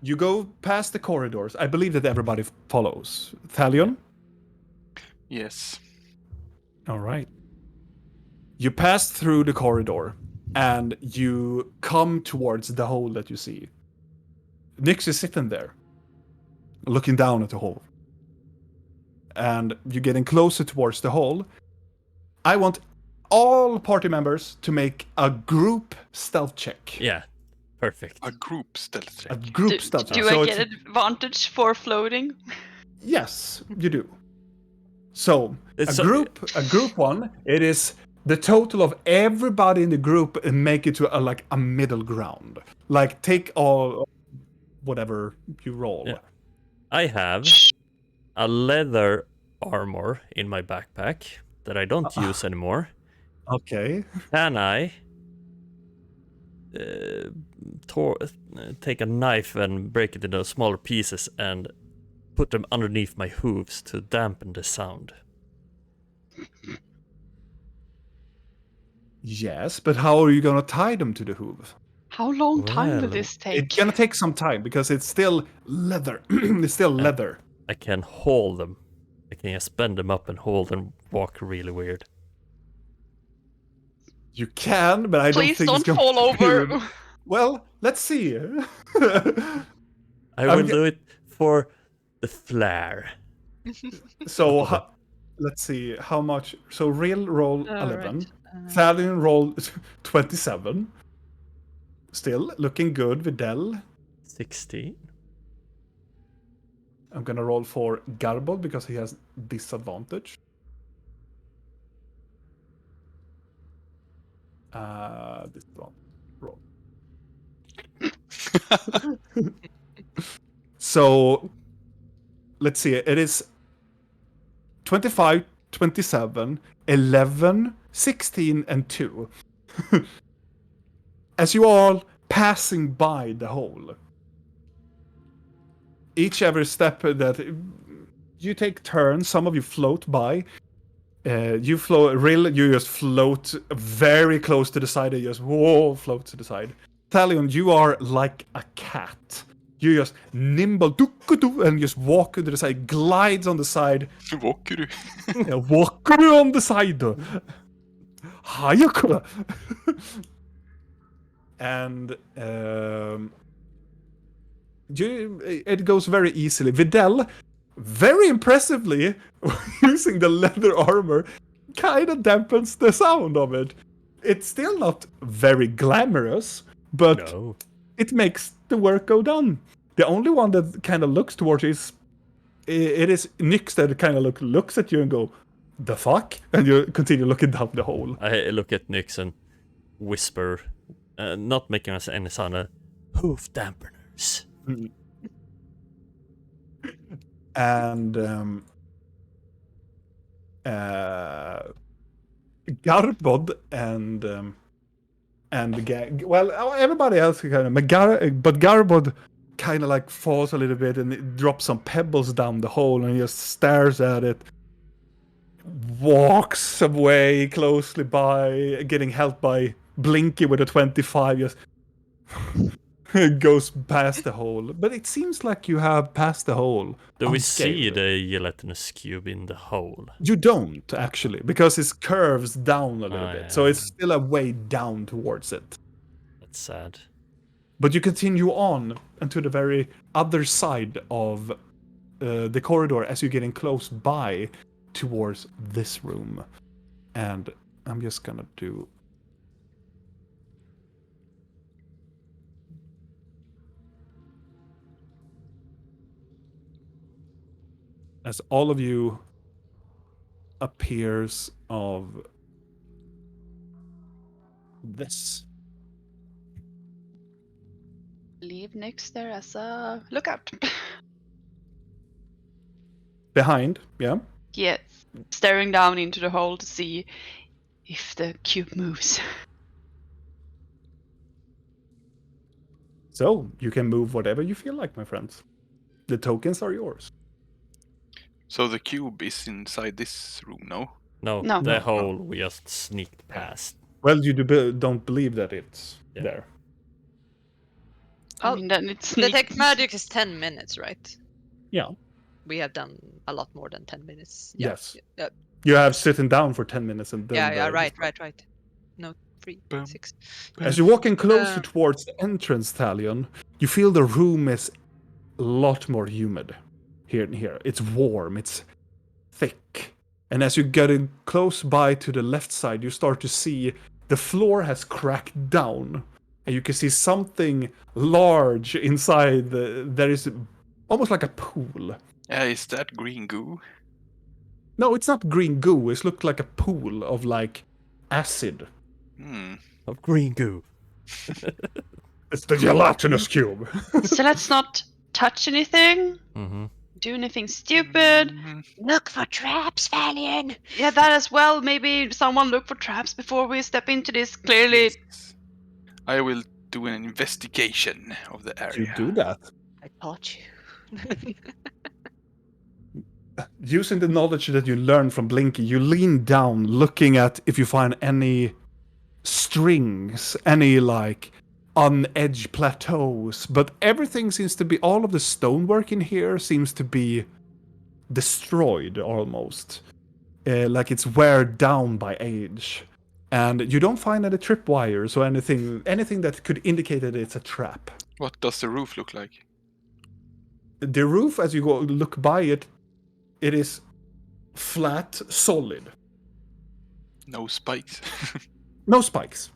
Speaker 1: You go past the corridors. I believe that everybody follows. Thalion?
Speaker 2: Yes.
Speaker 1: All right. You pass through the corridor and you come towards the hole that you see. Nyx is sitting there, looking down at the hole. And you're getting closer towards the hole. I want all party members to make a group stealth check.
Speaker 4: Yeah, perfect.
Speaker 2: A group stealth check.
Speaker 1: A group stealth check.
Speaker 5: Do
Speaker 1: So
Speaker 5: I
Speaker 1: it's-
Speaker 5: get advantage for floating?
Speaker 1: Yes, you do. So
Speaker 4: It's
Speaker 1: a group one, it is the total of everybody in the group and make it to a middle ground. Like take all whatever you roll.
Speaker 4: Yeah. I have a leather armor in my backpack that I don't use anymore.
Speaker 1: Okay.
Speaker 4: Can I take a knife and break it into smaller pieces and put them underneath my hooves to dampen the sound?
Speaker 1: Yes, but how are you gonna tie them to the hoof?
Speaker 5: How long time will
Speaker 4: Well,
Speaker 5: this take?
Speaker 1: It's gonna take some time because it's still leather. It's still leather.
Speaker 4: I can hold them. I can just bend them up and hold and walk really weird.
Speaker 1: You can, but I
Speaker 5: Please
Speaker 1: don't think
Speaker 5: don't
Speaker 1: it's
Speaker 5: fall
Speaker 1: gonna be
Speaker 5: over.
Speaker 1: good. Well, let's see.
Speaker 4: I will do it for the flair.
Speaker 1: So let's see how much. So real roll
Speaker 5: All
Speaker 1: 11.
Speaker 5: right.
Speaker 1: Thalion rolled 27. Still looking good, Videl.
Speaker 4: 16.
Speaker 1: I'm gonna roll for Garble because he has disadvantage. This one. Roll. So let's see. It is 25, 27, 11, 16, and 2. As you all passing by the hole, each every step that you take turns, some of you float by. You float, you just float very close to the side. You just float to the side. Thalion, you are like a cat. You just nimble, and just walk to the side, glides on the side.
Speaker 2: Walker du?
Speaker 1: Yeah, walk on the side. Hayaka. And it goes very easily. Videl, very impressively, using the leather armor, kind of dampens the sound of it. It's still not very glamorous, but
Speaker 4: No.
Speaker 1: it makes the work go done. The only one that kind of looks towards is it is Nyx that kind of looks at you and go, "The fuck?" and you continue looking down the hole.
Speaker 4: I look at Nyx and whisper, not making us any sound, hoof dampeners.
Speaker 1: And Garbod and everybody else kind of, but Garbod kind of like falls a little bit and it drops some pebbles down the hole and just stares at it, walks away closely by, getting helped by Blinky with a 25, just goes past the hole. But it seems like you have passed the hole.
Speaker 4: Do we see
Speaker 1: unscathed.
Speaker 4: the gelatinous cube in the hole?
Speaker 1: You don't, actually, because it curves down a little bit. So
Speaker 4: yeah.
Speaker 1: it's still a way down towards it.
Speaker 4: That's sad.
Speaker 1: But you continue on into the very other side of the corridor as you're getting close by towards this room. And I'm just gonna do... As all of you appears of this.
Speaker 5: Leave Nyx there as a lookout.
Speaker 1: Behind, yeah?
Speaker 5: Yes, staring down into the hole to see if the cube moves.
Speaker 1: So, you can move whatever you feel like, my friends. The tokens are yours.
Speaker 2: So the cube is inside this room, no?
Speaker 4: No,
Speaker 5: No.
Speaker 4: the
Speaker 1: No.
Speaker 4: hole we just sneaked past.
Speaker 1: Well, you don't believe that it's
Speaker 4: Yeah.
Speaker 1: there.
Speaker 5: I mean, then it's
Speaker 6: Detect magic is 10 minutes, right?
Speaker 1: Yeah.
Speaker 6: We have done a lot more than 10 minutes.
Speaker 1: Yes.
Speaker 6: Yeah,
Speaker 1: You have sitting down for 10 minutes and then...
Speaker 6: right. No, 3,
Speaker 2: Boom.
Speaker 6: 6.
Speaker 1: As you're walking closer
Speaker 6: Uh,
Speaker 1: towards the entrance, Talion, you feel the room is a lot more humid here. It's warm, it's thick. And as you're getting close by to the left side, you start to see the floor has cracked down. And you can see something large inside. There is almost like a pool.
Speaker 2: Is that green goo?
Speaker 1: No, it's not green goo. It looks like a pool of like acid.
Speaker 4: Of green goo.
Speaker 1: It's the gelatinous cube.
Speaker 5: So let's not touch anything,
Speaker 4: Mm-hmm.
Speaker 5: do anything stupid.
Speaker 3: Look for traps, Valian.
Speaker 5: Yeah, that as well. Maybe someone look for traps before we step into this. Clearly,
Speaker 2: Yes. I will do an investigation of the area.
Speaker 1: You do that.
Speaker 3: I taught you.
Speaker 1: Using the knowledge that you learned from Blinky, you lean down looking at if you find any strings, any like unedged plateaus, but everything seems to be, all of the stonework in here seems to be destroyed almost. Like it's wear down by age. And you don't find any tripwires or anything that could indicate that it's a trap.
Speaker 2: What does the roof look like?
Speaker 1: The roof, as you go look by it, it is flat, solid.
Speaker 2: No spikes.
Speaker 1: No spikes.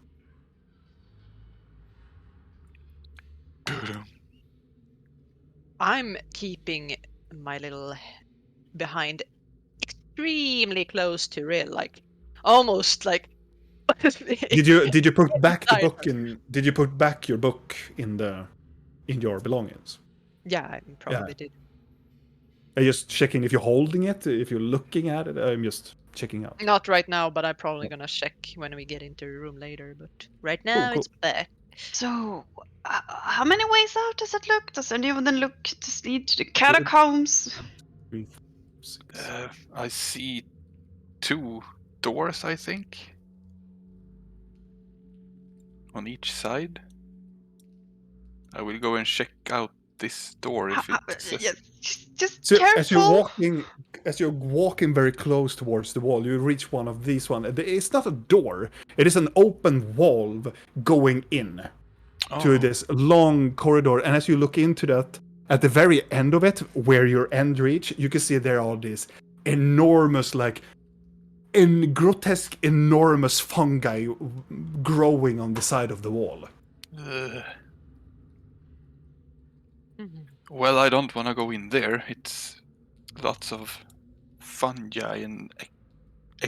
Speaker 6: I'm keeping my little behind extremely close to Rill, like almost like.
Speaker 1: Did you put back the book in? Did you put back your book in your belongings?
Speaker 6: Yeah, I probably did.
Speaker 1: I'm just checking if you're holding it, if you're looking at it. I'm just checking out.
Speaker 6: Not right now, but I'm probably gonna check when we get into the room later. But right now
Speaker 1: cool.
Speaker 6: it's back.
Speaker 5: so how many ways out does it look? Does anyone then look to lead to the catacombs?
Speaker 1: 3, 4, 6.
Speaker 2: I see 2 doors, I think. On each side. I will go and check out this door if it says...
Speaker 5: Yes, just
Speaker 1: So
Speaker 5: careful.
Speaker 1: as you're walking very close towards the wall, you reach one of these one. It's not a door. It is an open wall going in to this long corridor. And as you look into that, at the very end of it, where your end reach, you can see there are these enormous, like, grotesque, enormous fungi growing on the side of the wall.
Speaker 2: Ugh.
Speaker 6: Mhm.
Speaker 2: Well, I don't want to go in there. It's lots of fungi and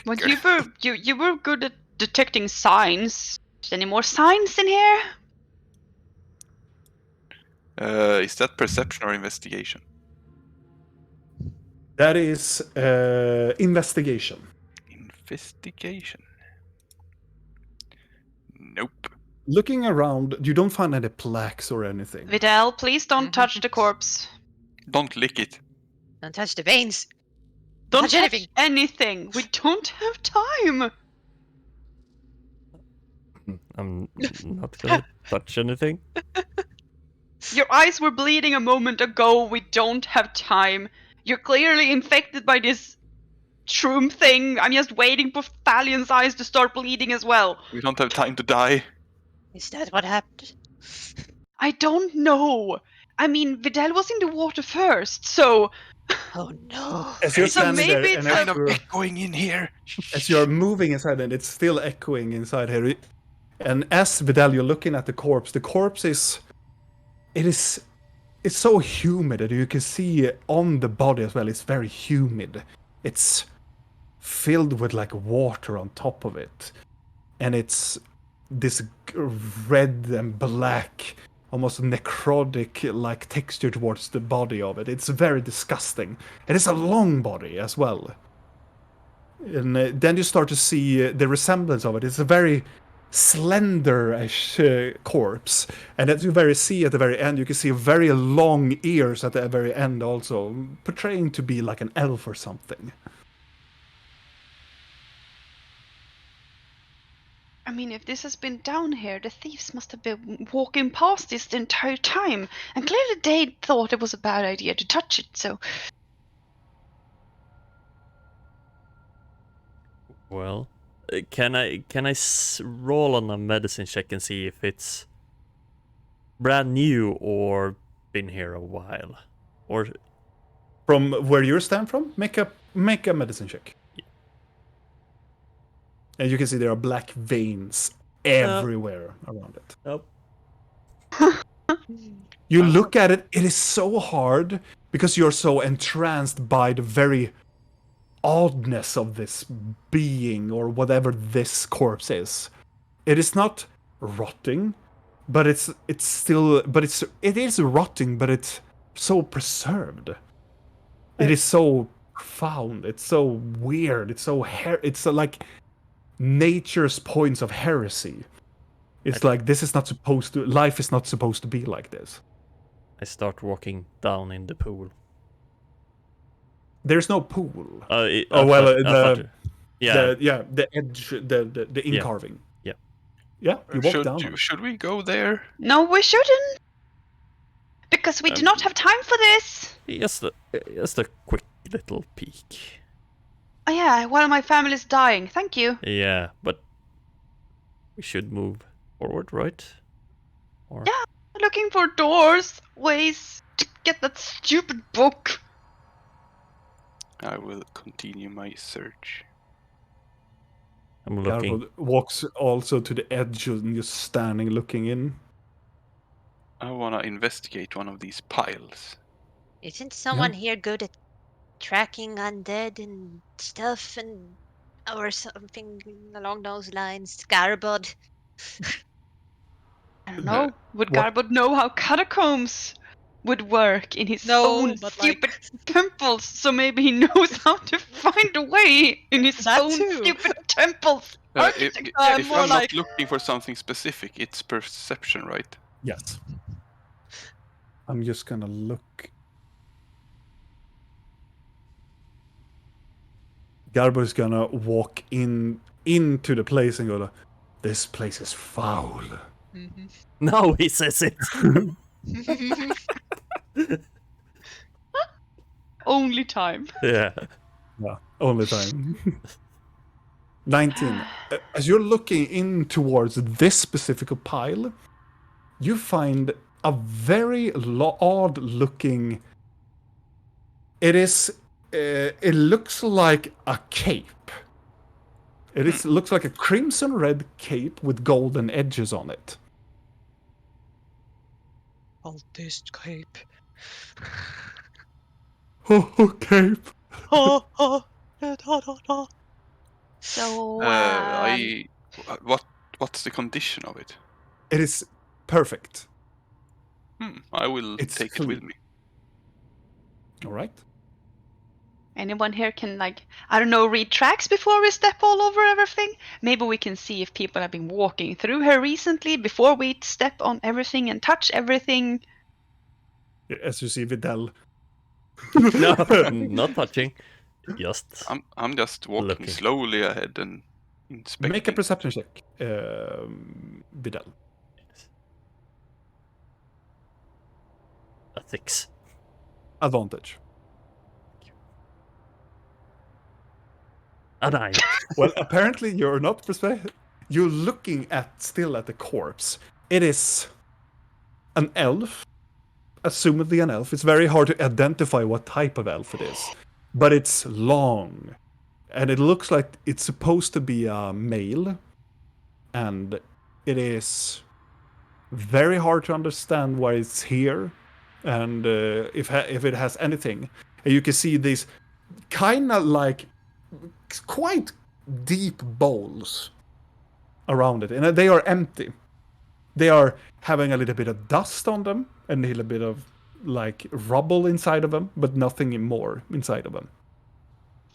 Speaker 5: Well,
Speaker 2: ecker.
Speaker 5: you were good at detecting signs. Any more signs in here?
Speaker 2: Is that perception or investigation?
Speaker 1: That is investigation.
Speaker 2: Investigation. Nope.
Speaker 1: Looking around, you don't find any plaques or anything.
Speaker 5: Vidal, please don't touch the corpse.
Speaker 2: Don't lick it.
Speaker 6: Don't touch the veins.
Speaker 5: Don't
Speaker 6: Touch
Speaker 5: touch
Speaker 6: anything.
Speaker 5: anything. We don't have time.
Speaker 4: I'm not gonna touch anything.
Speaker 5: Your eyes were bleeding a moment ago. We don't have time. You're clearly infected by this shroom thing. I'm just waiting for Thalion's eyes to start bleeding as well.
Speaker 2: We don't have time to die.
Speaker 6: Is that what happened?
Speaker 5: I don't know. I mean, Vidal was in the water first, so
Speaker 6: Oh no.
Speaker 1: As you're
Speaker 5: So
Speaker 1: standing there,
Speaker 5: maybe
Speaker 1: and
Speaker 5: it's
Speaker 1: as
Speaker 2: Kind of
Speaker 1: you're,
Speaker 2: echoing in here.
Speaker 1: as you're moving inside, and it's still echoing inside here. And as Vidal, you're looking at the corpse. The corpse it's so humid that you can see on the body as well. It's very humid. It's filled with like water on top of it, and it's this red and black, almost necrotic like texture towards the body of it. It's very disgusting, and it's a long body as well. And then you start to see the resemblance of it. It's a very slender-ish corpse, and as you see at the very end, you can see very long ears at the very end, also portraying to be like an elf or something.
Speaker 5: I mean, if this has been down here, the thieves must have been walking past this the entire time, and clearly they thought it was a bad idea to touch it, so...
Speaker 4: Well, can I roll on a medicine check and see if it's brand new or been here a while, or
Speaker 1: From where you stand from, make a medicine check. And you can see there are black veins everywhere around it.
Speaker 4: nope.
Speaker 1: You look at it, it is so hard because you're so entranced by the very oddness of this being or whatever this corpse is. It is not rotting, but it is rotting, but it's so preserved. It is so profound. It's so weird. It's so it's like nature's points of heresy. It's like life is not supposed to be like this.
Speaker 4: I start walking down in the pool.
Speaker 1: There's no pool.
Speaker 4: Yeah.
Speaker 1: The edge, the in
Speaker 4: Yeah.
Speaker 1: carving.
Speaker 4: Yeah.
Speaker 1: Yeah, you walk down.
Speaker 2: Should we go there?
Speaker 5: No, we shouldn't! Because we do not have time for this!
Speaker 4: Just a quick little peek.
Speaker 5: Oh yeah, while my family's dying, thank you.
Speaker 4: Yeah, but we should move forward, right? Or...
Speaker 5: Yeah. Looking for doors, ways to get that stupid book.
Speaker 2: I will continue my search.
Speaker 4: I'm looking.
Speaker 1: Garbo walks also to the edge and just standing looking in.
Speaker 2: I want to investigate one of these piles.
Speaker 3: Isn't someone here good at tracking undead and stuff and or something along those lines? Garbod?
Speaker 5: I don't know. Would
Speaker 1: What?
Speaker 5: Garbod know how catacombs would work in his
Speaker 6: No,
Speaker 5: own
Speaker 6: but,
Speaker 5: stupid temples? So maybe he knows how to find a way in his
Speaker 6: That
Speaker 5: own
Speaker 6: too.
Speaker 5: stupid temples.
Speaker 2: If
Speaker 6: more
Speaker 2: I'm
Speaker 6: like-
Speaker 2: not looking for something specific, it's perception, right?
Speaker 1: Yes. I'm just gonna look. Garbo is gonna walk into the place and go, "This place is foul."
Speaker 4: No, he says it.
Speaker 5: Only time.
Speaker 4: Yeah.
Speaker 1: Yeah, only time. 19. As you're looking in towards this specific pile, you find a very odd-looking. It is. It looks like a cape. Looks like a crimson red cape with golden edges on it.
Speaker 6: Cultist cape.
Speaker 1: Oh, cape.
Speaker 6: Oh, oh, da, da, da, da.
Speaker 5: So,
Speaker 2: What's the condition of it?
Speaker 1: It is perfect.
Speaker 2: I will
Speaker 1: It's
Speaker 2: take it with
Speaker 1: clean.
Speaker 2: me.
Speaker 1: All right.
Speaker 5: anyone here can, like, I don't know, read tracks before we step all over everything? Maybe we can see if people have been walking through here recently before we step on everything and touch everything.
Speaker 1: As you see, Vidal.
Speaker 4: No, not touching. Just
Speaker 2: I'm just walking
Speaker 4: Looking.
Speaker 2: slowly ahead and inspecting.
Speaker 1: Make a perception check, Vidal.
Speaker 4: a 6.
Speaker 1: Advantage.
Speaker 4: A 9.
Speaker 1: Well, apparently you're not you're looking still at the corpse. It is an elf, assumedly an elf. It's very hard to identify what type of elf it is, but it's long, and it looks like it's supposed to be a male, and it is very hard to understand why it's here, and if it has anything. And you can see these kind of like quite deep bowls around it, and they are empty. They are having a little bit of dust on them and a little bit of like rubble inside of them, but nothing more inside of them.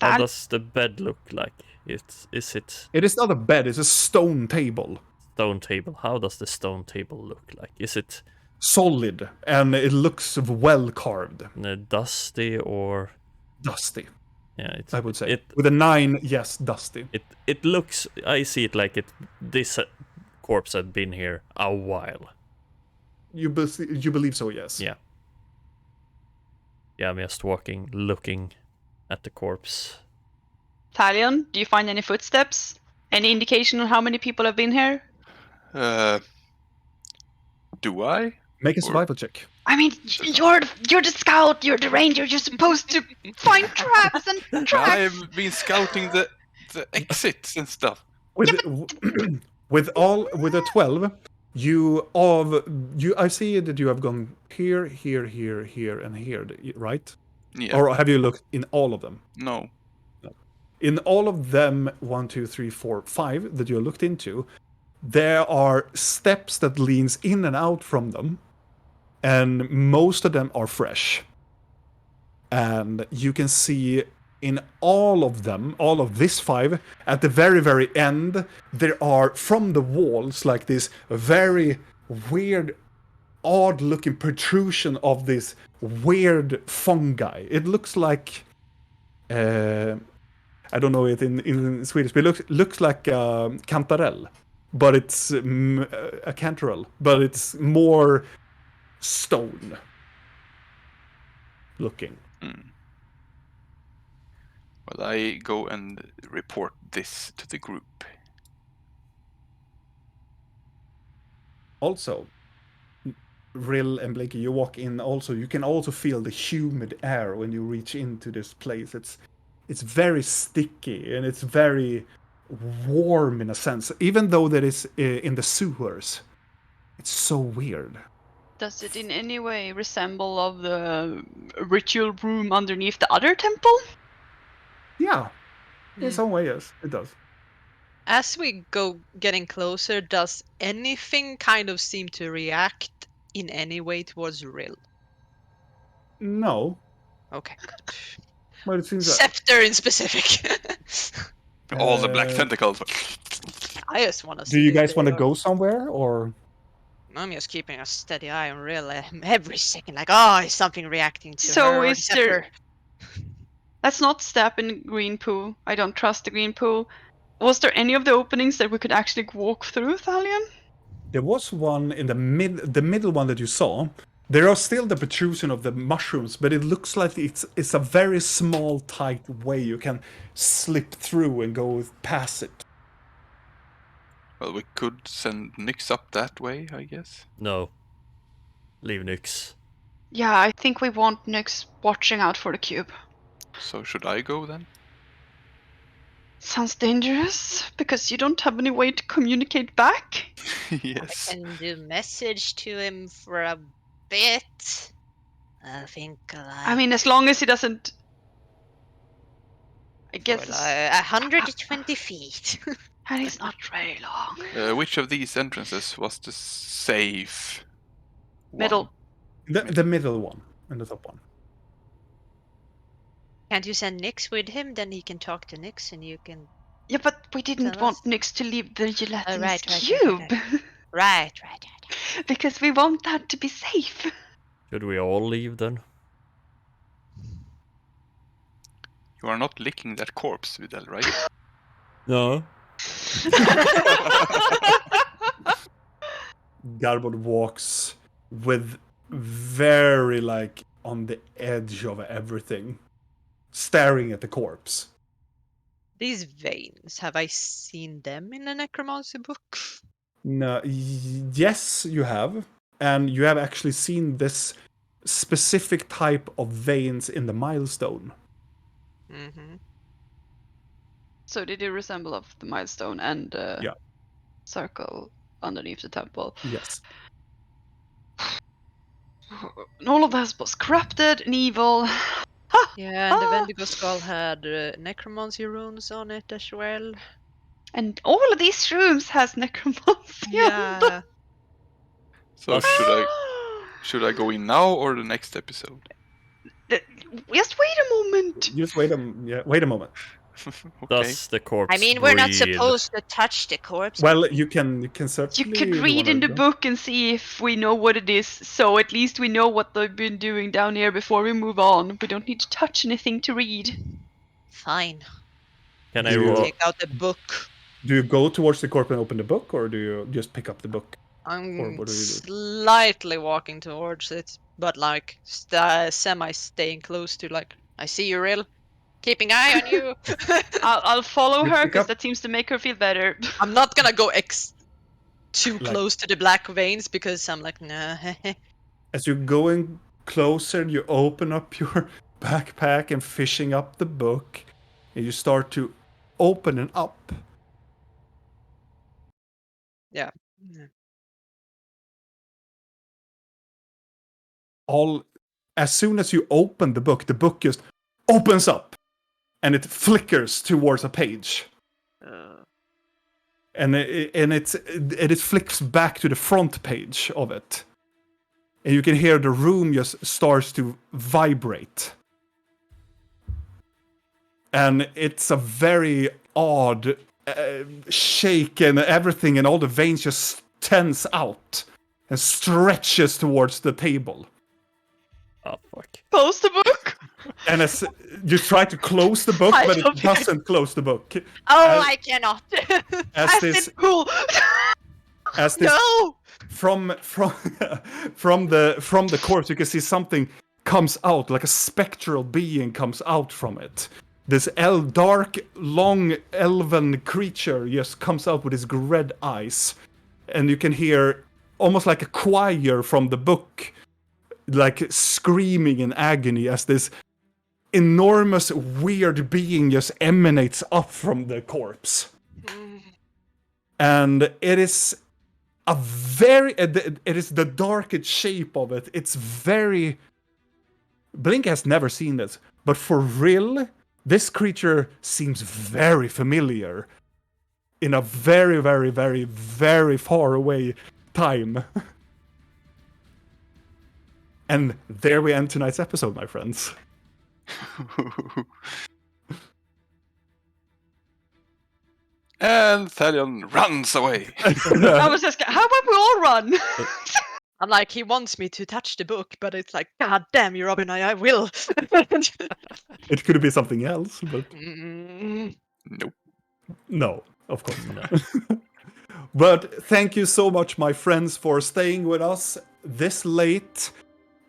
Speaker 4: How
Speaker 5: That-
Speaker 4: does the bed look like? Is it
Speaker 1: It is not a bed, it's a stone table.
Speaker 4: stone table? How does the stone table look like? Is it
Speaker 1: Solid, and it looks well carved.
Speaker 4: dusty or
Speaker 1: Dusty,
Speaker 4: yeah? It's,
Speaker 1: I would say.
Speaker 4: it
Speaker 1: With a 9, yes, dusty.
Speaker 4: it looks. I see it like it. This corpse had been here a while.
Speaker 1: You believe so, yes.
Speaker 4: Yeah. Yeah, I'm just walking, looking at the corpse.
Speaker 5: Talion, do you find any footsteps? Any indication on how many people have been here?
Speaker 2: Do I?
Speaker 1: Make a survival check.
Speaker 5: I mean, you're the scout, you're the ranger, you're supposed to find traps and tracks.
Speaker 2: I've been scouting the exits and stuff.
Speaker 1: With a 12, I see that you have gone here, here, here, here, and here, right?
Speaker 2: Yeah.
Speaker 1: Or have you looked in all of them?
Speaker 2: No.
Speaker 1: In all of them, 1, 2, 3, 4, 5 that you looked into, there are steps that leans in and out from them, and most of them are fresh. And you can see in all of them, all of this 5, at the very, very end, there are from the walls like this very weird, odd-looking protrusion of this weird fungi. It looks like I don't know it in Swedish, but it looks like cantarell, but it's a cantarell, but it's more stone looking.
Speaker 2: Well, I go and report this to the group.
Speaker 1: Also, Rill and Blakey, you walk in. Also, you can also feel the humid air when you reach into this place. It's very sticky and it's very warm in a sense, even though that is in the sewers. It's so weird.
Speaker 5: Does it in any way resemble of the ritual room underneath the other temple?
Speaker 1: Yeah, in some way, yes, it does.
Speaker 6: As we go getting closer, does anything kind of seem to react in any way towards Rill?
Speaker 1: No,
Speaker 6: Okay.
Speaker 1: but it seems like
Speaker 6: Scepter in specific.
Speaker 2: All the black tentacles.
Speaker 6: I just want to
Speaker 1: do
Speaker 6: see.
Speaker 1: you
Speaker 6: if
Speaker 1: guys
Speaker 6: they
Speaker 1: want to
Speaker 6: are-
Speaker 1: go somewhere or?
Speaker 6: I'm just keeping a steady eye on Rill every second. Like, oh, is something reacting to
Speaker 5: So
Speaker 6: her? or
Speaker 5: is
Speaker 6: the scepter?
Speaker 5: there- Let's not step in green pool. I don't trust the green pool. Was there any of the openings that we could actually walk through, Thalion?
Speaker 1: There was one in the middle one that you saw. There are still the protrusion of the mushrooms, but it looks like it's a very small, tight way you can slip through and go past it.
Speaker 2: Well, we could send Nyx up that way, I guess.
Speaker 4: No. Leave Nyx.
Speaker 5: Yeah, I think we want Nyx watching out for the cube.
Speaker 2: So should I go then?
Speaker 5: Sounds dangerous, because you don't have any way to communicate back.
Speaker 2: Yes.
Speaker 6: And do message to him for a
Speaker 3: bit. I think like.
Speaker 5: I mean, as long as he doesn't. I guess.
Speaker 3: Like 120 feet.
Speaker 5: And it's not very long.
Speaker 2: Which of these entrances was the safe one?
Speaker 5: Middle.
Speaker 1: The middle one and the top one.
Speaker 3: Can't you send Nyx with him? Then he can talk to Nyx and you can.
Speaker 5: Yeah, but we didn't
Speaker 3: Tell
Speaker 5: want
Speaker 3: us.
Speaker 5: Nyx to leave the gelatinous
Speaker 3: right.
Speaker 5: cube.
Speaker 3: Right.
Speaker 5: Because we want that to be safe.
Speaker 4: Should we all leave then?
Speaker 2: You are not licking that corpse, Videl, right?
Speaker 4: No.
Speaker 1: Garbod walks with very like on the edge of everything, staring at the corpse.
Speaker 6: These veins, have I seen them in a necromancy book?
Speaker 1: No, yes, you have, and you have actually seen this specific type of veins in the milestone.
Speaker 6: Mm-hmm.
Speaker 5: So did it resemble of the milestone and
Speaker 1: Yeah.
Speaker 5: circle underneath the temple?
Speaker 1: Yes.
Speaker 5: And all of this was corrupted and evil.
Speaker 6: Yeah, and the Wendigo skull had necromancy runes on it as well.
Speaker 5: And all of these rooms has necromancy.
Speaker 6: Yeah.
Speaker 2: So should I go in now or the next episode?
Speaker 5: Just wait a moment.
Speaker 1: Just wait a moment.
Speaker 2: Okay.
Speaker 4: Does the corpse
Speaker 3: I mean, we're not
Speaker 4: breathe?
Speaker 3: supposed to touch the corpse.
Speaker 1: Well, you can
Speaker 5: You
Speaker 1: certainly.
Speaker 5: could read in the book and see if we know what it is, so at least we know what they've been doing down here before we move on. We don't need to touch anything to read.
Speaker 3: Fine.
Speaker 4: Can I
Speaker 1: Do you-
Speaker 4: roll?
Speaker 6: Take out the book.
Speaker 1: Do you go towards the corpse and open the book, or do you just pick up the book? Or
Speaker 6: I'm
Speaker 1: what do you do?
Speaker 6: slightly walking towards it, but like semi staying close to like I see you, Rill. Keeping eye on you.
Speaker 5: I'll follow
Speaker 1: You
Speaker 5: her
Speaker 1: pick
Speaker 5: because
Speaker 1: up-
Speaker 5: that seems to make her feel better.
Speaker 6: I'm not gonna go too
Speaker 1: Like-
Speaker 6: close to the black veins because I'm like, nah.
Speaker 1: As you're going closer, you open up your backpack and fishing up the book, and you start to open it up.
Speaker 6: Yeah.
Speaker 1: As soon as you open the book just opens up, and it flickers towards a page. And it flicks back to the front page of it. And you can hear the room just starts to vibrate. And it's a very odd shake, and everything, and all the veins just tense out and stretches towards the table.
Speaker 4: Oh fuck.
Speaker 5: Close the book.
Speaker 1: And as you try to close the book,
Speaker 5: I
Speaker 1: but it
Speaker 5: don't think I-
Speaker 1: doesn't close the book.
Speaker 3: Oh,
Speaker 1: As-
Speaker 3: I cannot.
Speaker 1: As
Speaker 5: I
Speaker 1: this,
Speaker 5: said cool.
Speaker 1: as this
Speaker 6: No!
Speaker 1: from the corpse, you can see something comes out, like a spectral being comes out from it. This dark, long, elven creature just comes out with his red eyes, and you can hear almost like a choir from the book, like screaming in agony as this enormous, weird being just emanates up from the corpse. And it is it is the darkest shape of it. It's very. Blink has never seen this, but for real, this creature seems very familiar in a very, very, very, very far away time. And there we end tonight's episode, my friends.
Speaker 2: And Thalion runs away.
Speaker 5: I was just. How about we all run?
Speaker 6: I'm like, he wants me to touch the book, but it's like, God damn you, Robin, I will.
Speaker 1: It could be something else, but
Speaker 2: Nope.
Speaker 1: no, of course not. But thank you so much, my friends, for staying with us this late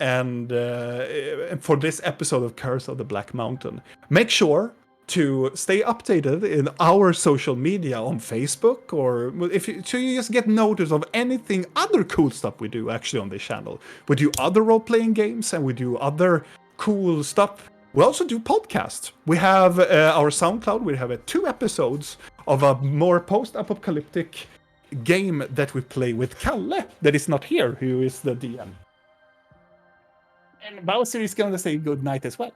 Speaker 1: and for this episode of Curse of the Black Mountain. Make sure to stay updated in our social media on Facebook, or so you just get notice of anything other cool stuff we do actually on this channel. We do other role-playing games and we do other cool stuff. We also do podcasts. We have our SoundCloud. We have 2 episodes of a more post-apocalyptic game that we play with Kalle, that is not here, who is the DM. And Bowser is going to say good night as well.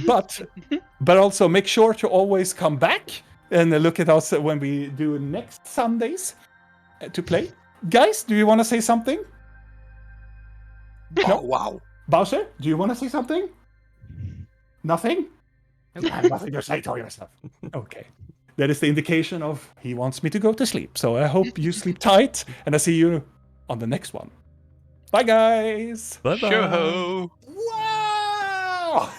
Speaker 1: But also make sure to always come back and look at us when we do next Sundays to play. Guys, do you want to say something? No?
Speaker 2: Wow.
Speaker 1: Bowser, do you want to say something? Nothing? I have nothing to say to yourself. Okay. That is the indication of he wants me to go to sleep. So I hope you sleep tight, and I see you on the next one. Bye, guys.
Speaker 4: Bye bye.
Speaker 2: Sure.
Speaker 1: Wow!